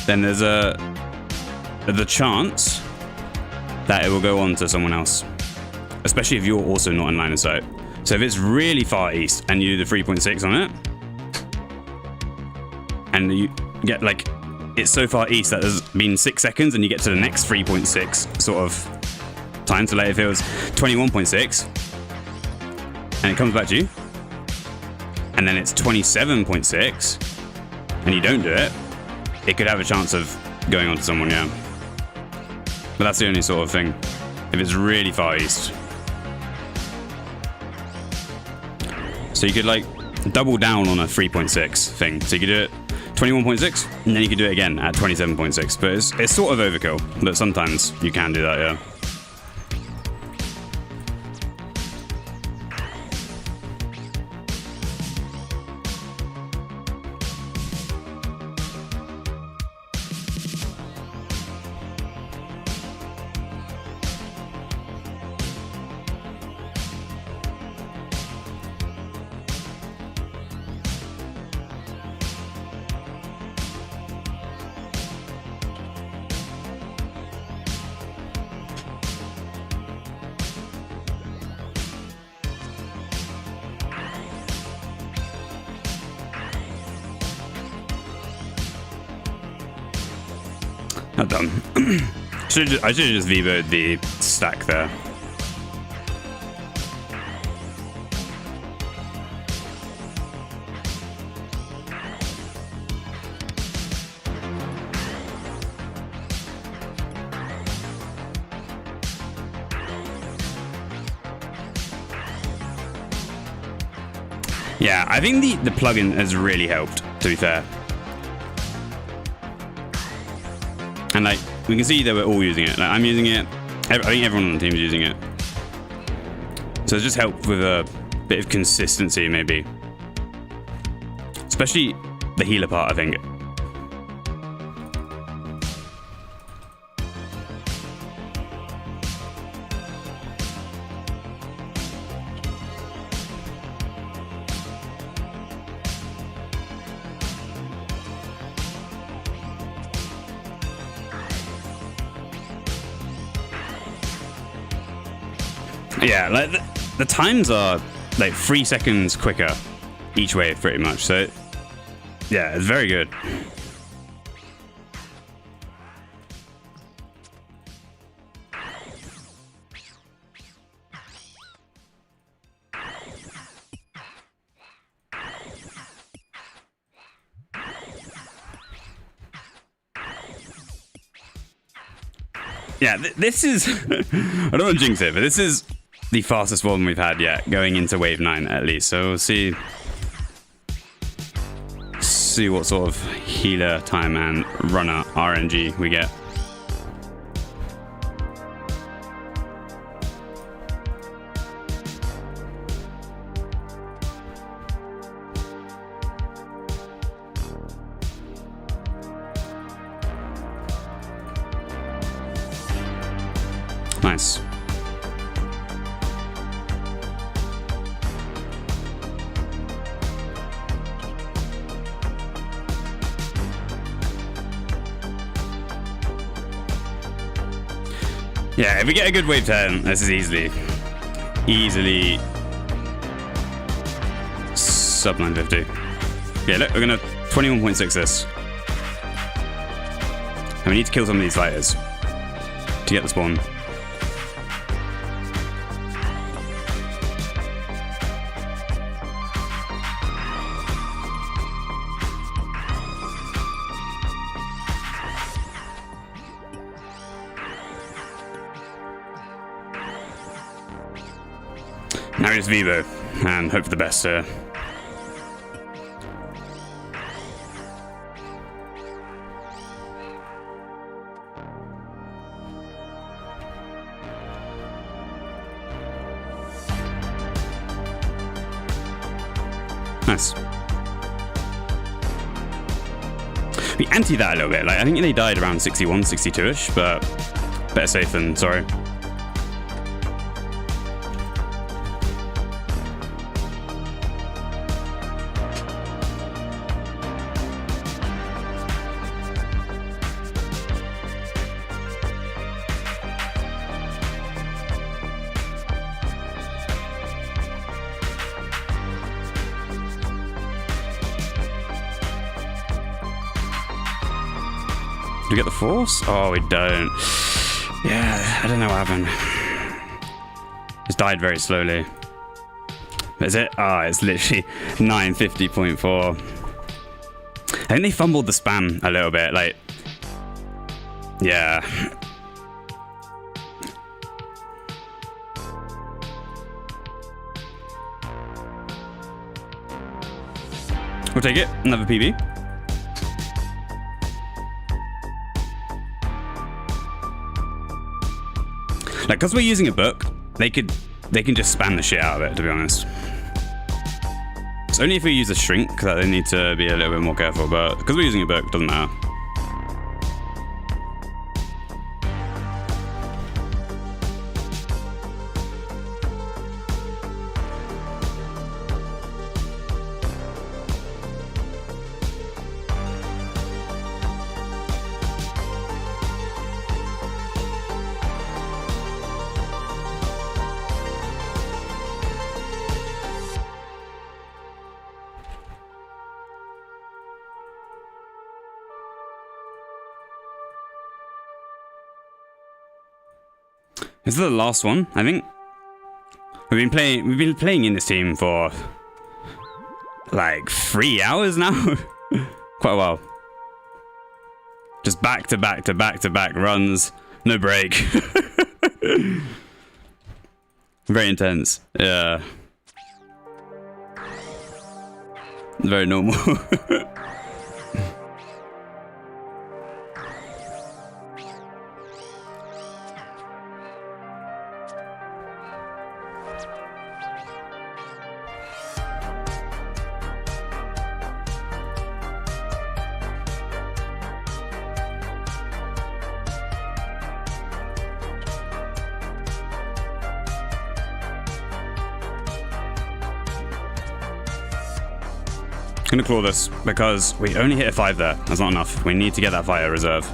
then there's the chance that it will go on to someone else, especially if you're also not in line of sight. So if it's really far east and you do the 3.6 on it, and you get like, it's so far east that there's been 6 seconds and you get to the next 3.6 sort of time, so like if it was 21.6 and it comes back to you, and then it's 27.6 and you don't do it, it could have a chance of going on to someone, yeah. But that's the only sort of thing, if it's really far east. So you could like double down on a 3.6 thing. So you could do it 21.6 and then you could do it again at 27.6. But it's sort of overkill, but sometimes you can do that, yeah. Not done. I should have just Vbo'd the stack there. Yeah, I think the plugin has really helped, to be fair. And like, we can see that we're all using it. Like, I'm using it. I think everyone on the team is using it. So it's just helped with a bit of consistency, maybe. Especially the healer part, I think. Yeah, like the times are like 3 seconds quicker each way, pretty much. So, yeah, it's very good. Yeah, this is... I don't want to jinx it, but this is the fastest one we've had yet, going into wave 9 at least. So we'll see what sort of healer time and runner RNG we get. Nice. Yeah, if we get a good wave 10, this is easily sub 950. Yeah, look, we're gonna 21.6 this. And we need to kill some of these fighters to get the spawn. Now it's Dhba, and hope for the best here. Nice. We anti that a little bit. Like, I think they died around 61, 62-ish, but better safe than sorry. Do we get the force? Oh, we don't. Yeah, I don't know what happened. It's died very slowly. Is it? Ah, it's literally 950.4. I think they fumbled the spam a little bit. Like, yeah. We'll take it. Another PB. Like, because we're using a book, they can just spam the shit out of it, to be honest. It's only if we use a shrink that they need to be a little bit more careful, but because we're using a book, it doesn't matter. This is the last one, I think. We've been playing in this team for like 3 hours now. Quite a while. Just back to back to back to back runs, no break. Very intense. Yeah. Very normal. I'm gonna claw this because we only hit a 5 there. That's not enough. We need to get that fire reserve.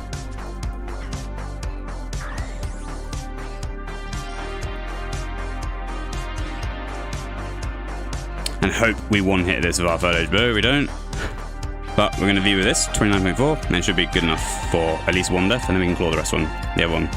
And hope we one hit this with our third age bow. We don't. But we're gonna view with this 29.4, and it should be good enough for at least one death, and then we can claw the rest one. The other one.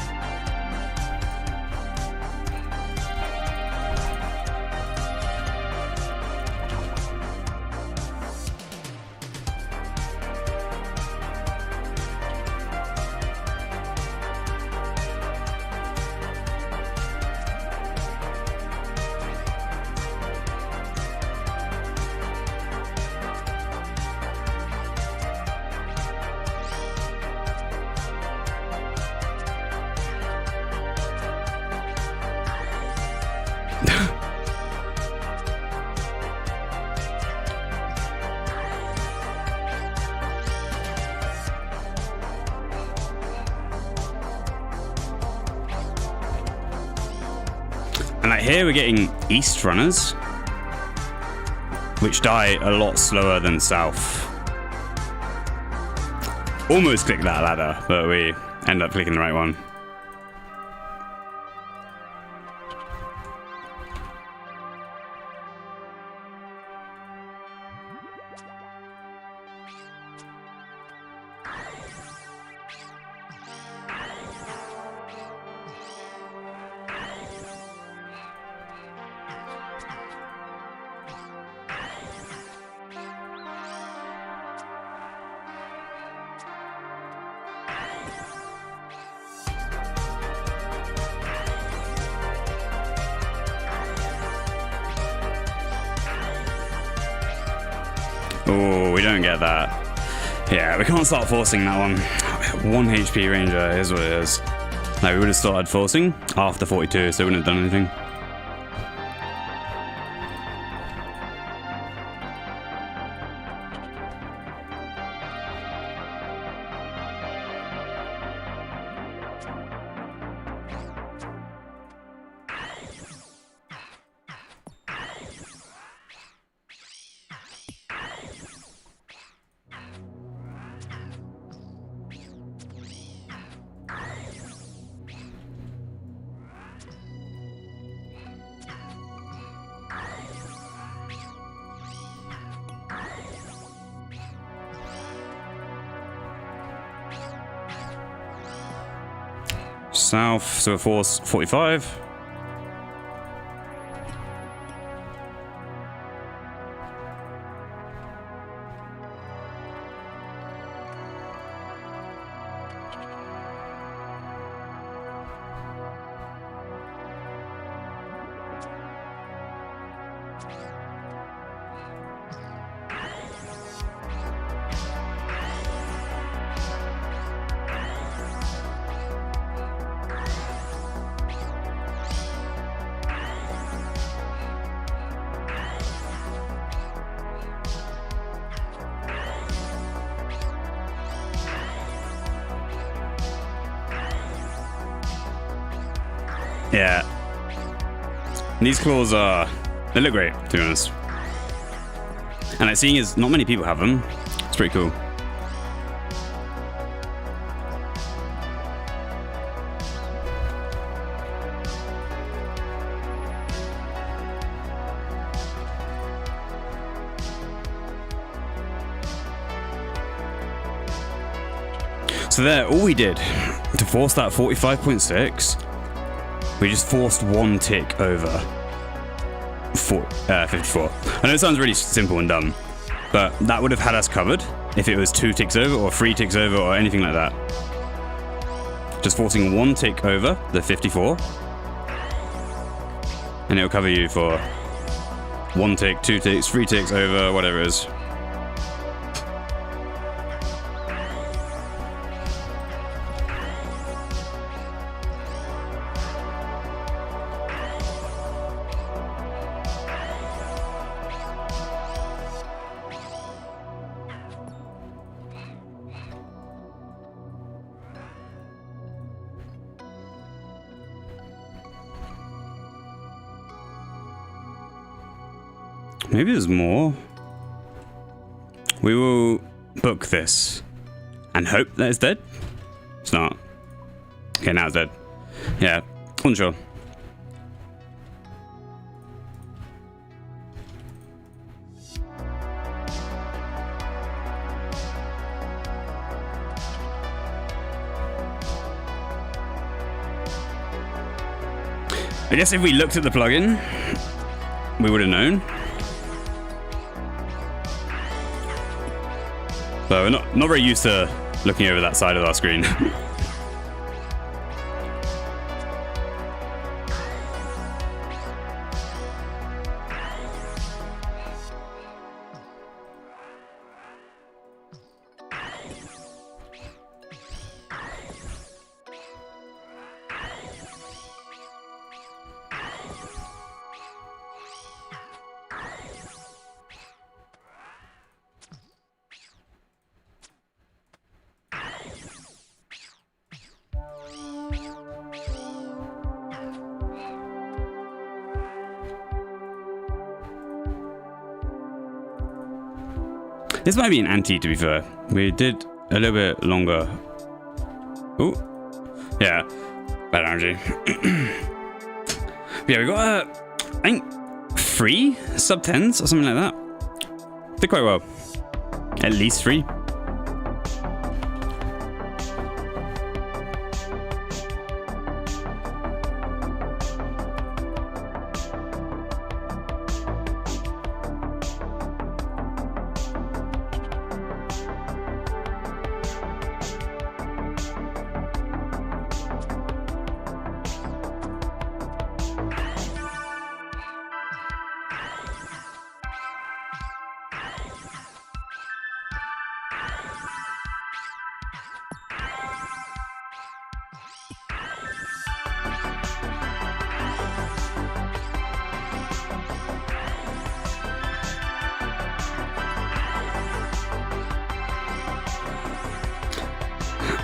And like here we're getting east runners, which die a lot slower than south. Almost clicked that ladder, but we end up clicking the right one. Oh, we don't get that. Yeah, we can't start forcing that one. 1 HP ranger is what it is. Like, we would have started forcing after 42, so we wouldn't have done anything. South, so a force 45. Yeah. These claws they look great, to be honest. And like, seeing as not many people have them, it's pretty cool. So there, all we did to force that 45.6, we just forced 1 tick over 54. I know it sounds really simple and dumb, but that would have had us covered if it was 2 ticks over or 3 ticks over or anything like that. Just forcing 1 tick over the 54, and it'll cover you for 1 tick, 2 ticks, 3 ticks over, whatever it is. Maybe there's more. We will book this and hope that it's dead. It's not. Okay, now it's dead. Yeah, unsure. I guess if we looked at the plugin, we would have known. But we're not very used to looking over that side of our screen. This might be an anti, to be fair. We did a little bit longer. Ooh. Yeah. Bad energy. Yeah, we got, I think, 3 sub-10s or something like that. Did quite well. At least 3.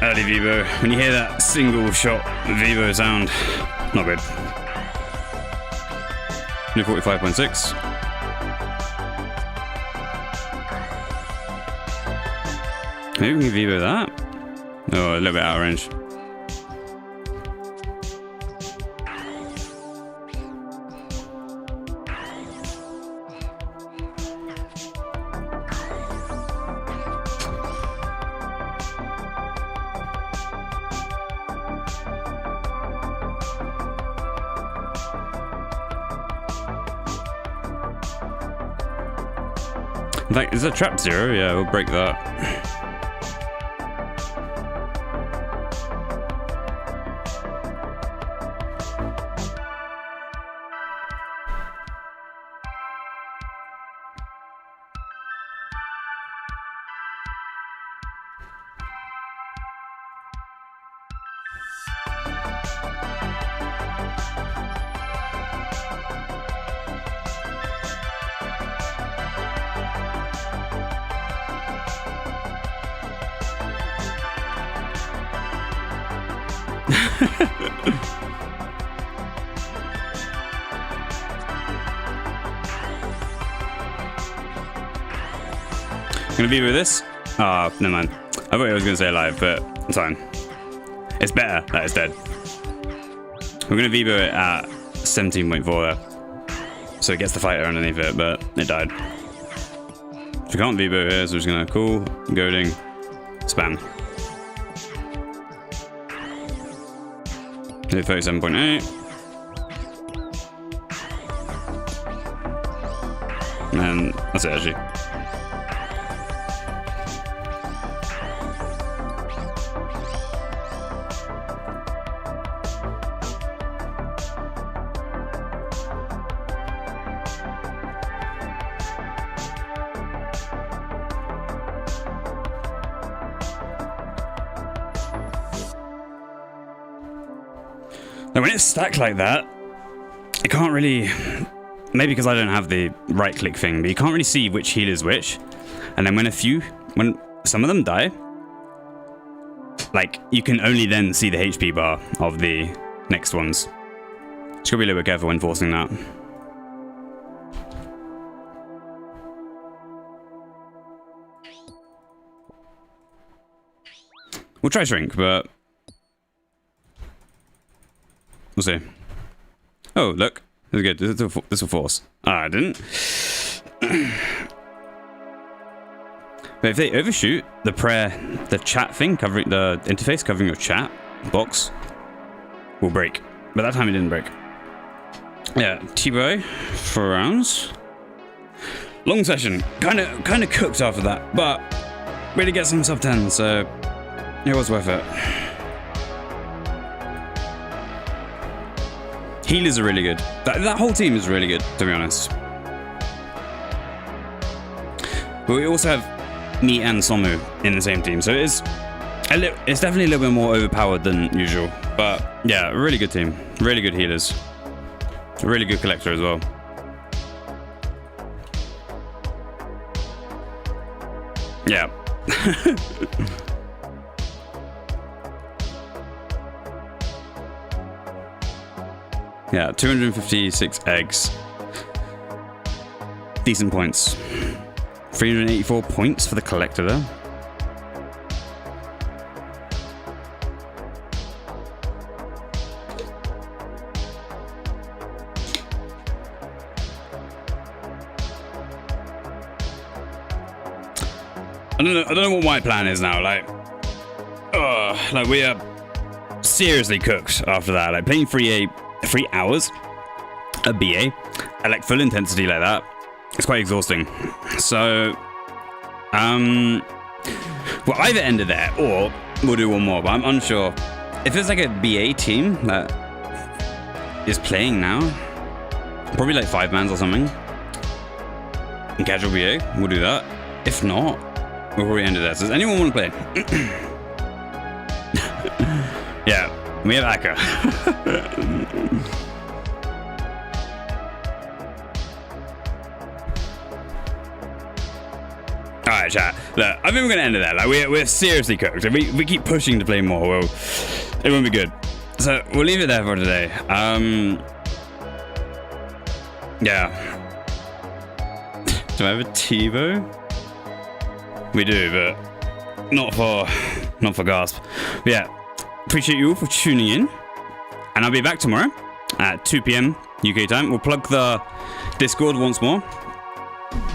Early Dhba. When you hear that single shot Dhba sound, not good. New 45.6. Maybe we can Dhba that. Oh, a little bit out of range. In fact, is that trap 0? Yeah, we'll break that. Gonna be with this? Ah, oh, never mind. I thought I was gonna say live, but it's fine. It's better that it's dead. We're gonna Dhba it at 17.4 there. So it gets the fighter underneath it, but it died. If we can't Dhba it here, so we're just gonna cool, goading, spam. Hit 37.8. And that's it actually. Now when it's stacked like that, you can't really, maybe because I don't have the right click thing, but you can't really see which heal is which. And then when some of them die, like you can only then see the HP bar of the next ones. Just gotta be a little bit careful when forcing that. We'll try shrink, but we'll see. Oh, look. This is good. This will force. Ah, I didn't. But if they overshoot, the chat thing, covering the interface, covering your chat box, will break. But that time it didn't break. Yeah, Dhba, 4 rounds. Long session. Kind of cooked after that, but really get some sub 10, so it was worth it. Healers are really good. That whole team is really good, to be honest. But we also have me and Somu in the same team, so it's definitely a little bit more overpowered than usual. But yeah, really good team. Really good healers. A really good collector as well. Yeah. Yeah, 256 eggs. Decent points. 3 384 points for the collector there. I don't know what my plan is now. Like we are seriously cooked after that. Like playing 3 hours a BA at like full intensity like that, it's quite exhausting. So, well, either end it there or we'll do one more. But I'm unsure if it's like a BA team that is playing now. Probably like 5-mans or something. In casual BA, we'll do that. If not, we'll probably end it there. So does anyone want to play? Yeah, we have Akka. Alright, chat. Look, I think we're going to end it there. Like, we're seriously cooked. If we keep pushing to play more, well, it won't be good. So, we'll leave it there for today. Yeah. Do I have a TiVo? We do, but not for Gasp. But yeah, appreciate you all for tuning in. And I'll be back tomorrow at 2 p.m. UK time. We'll plug the Discord once more.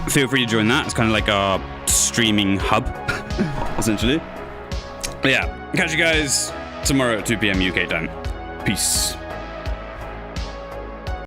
Feel free to join that. It's kind of like our streaming hub, essentially. But yeah, catch you guys tomorrow at 2 p.m. UK time. Peace.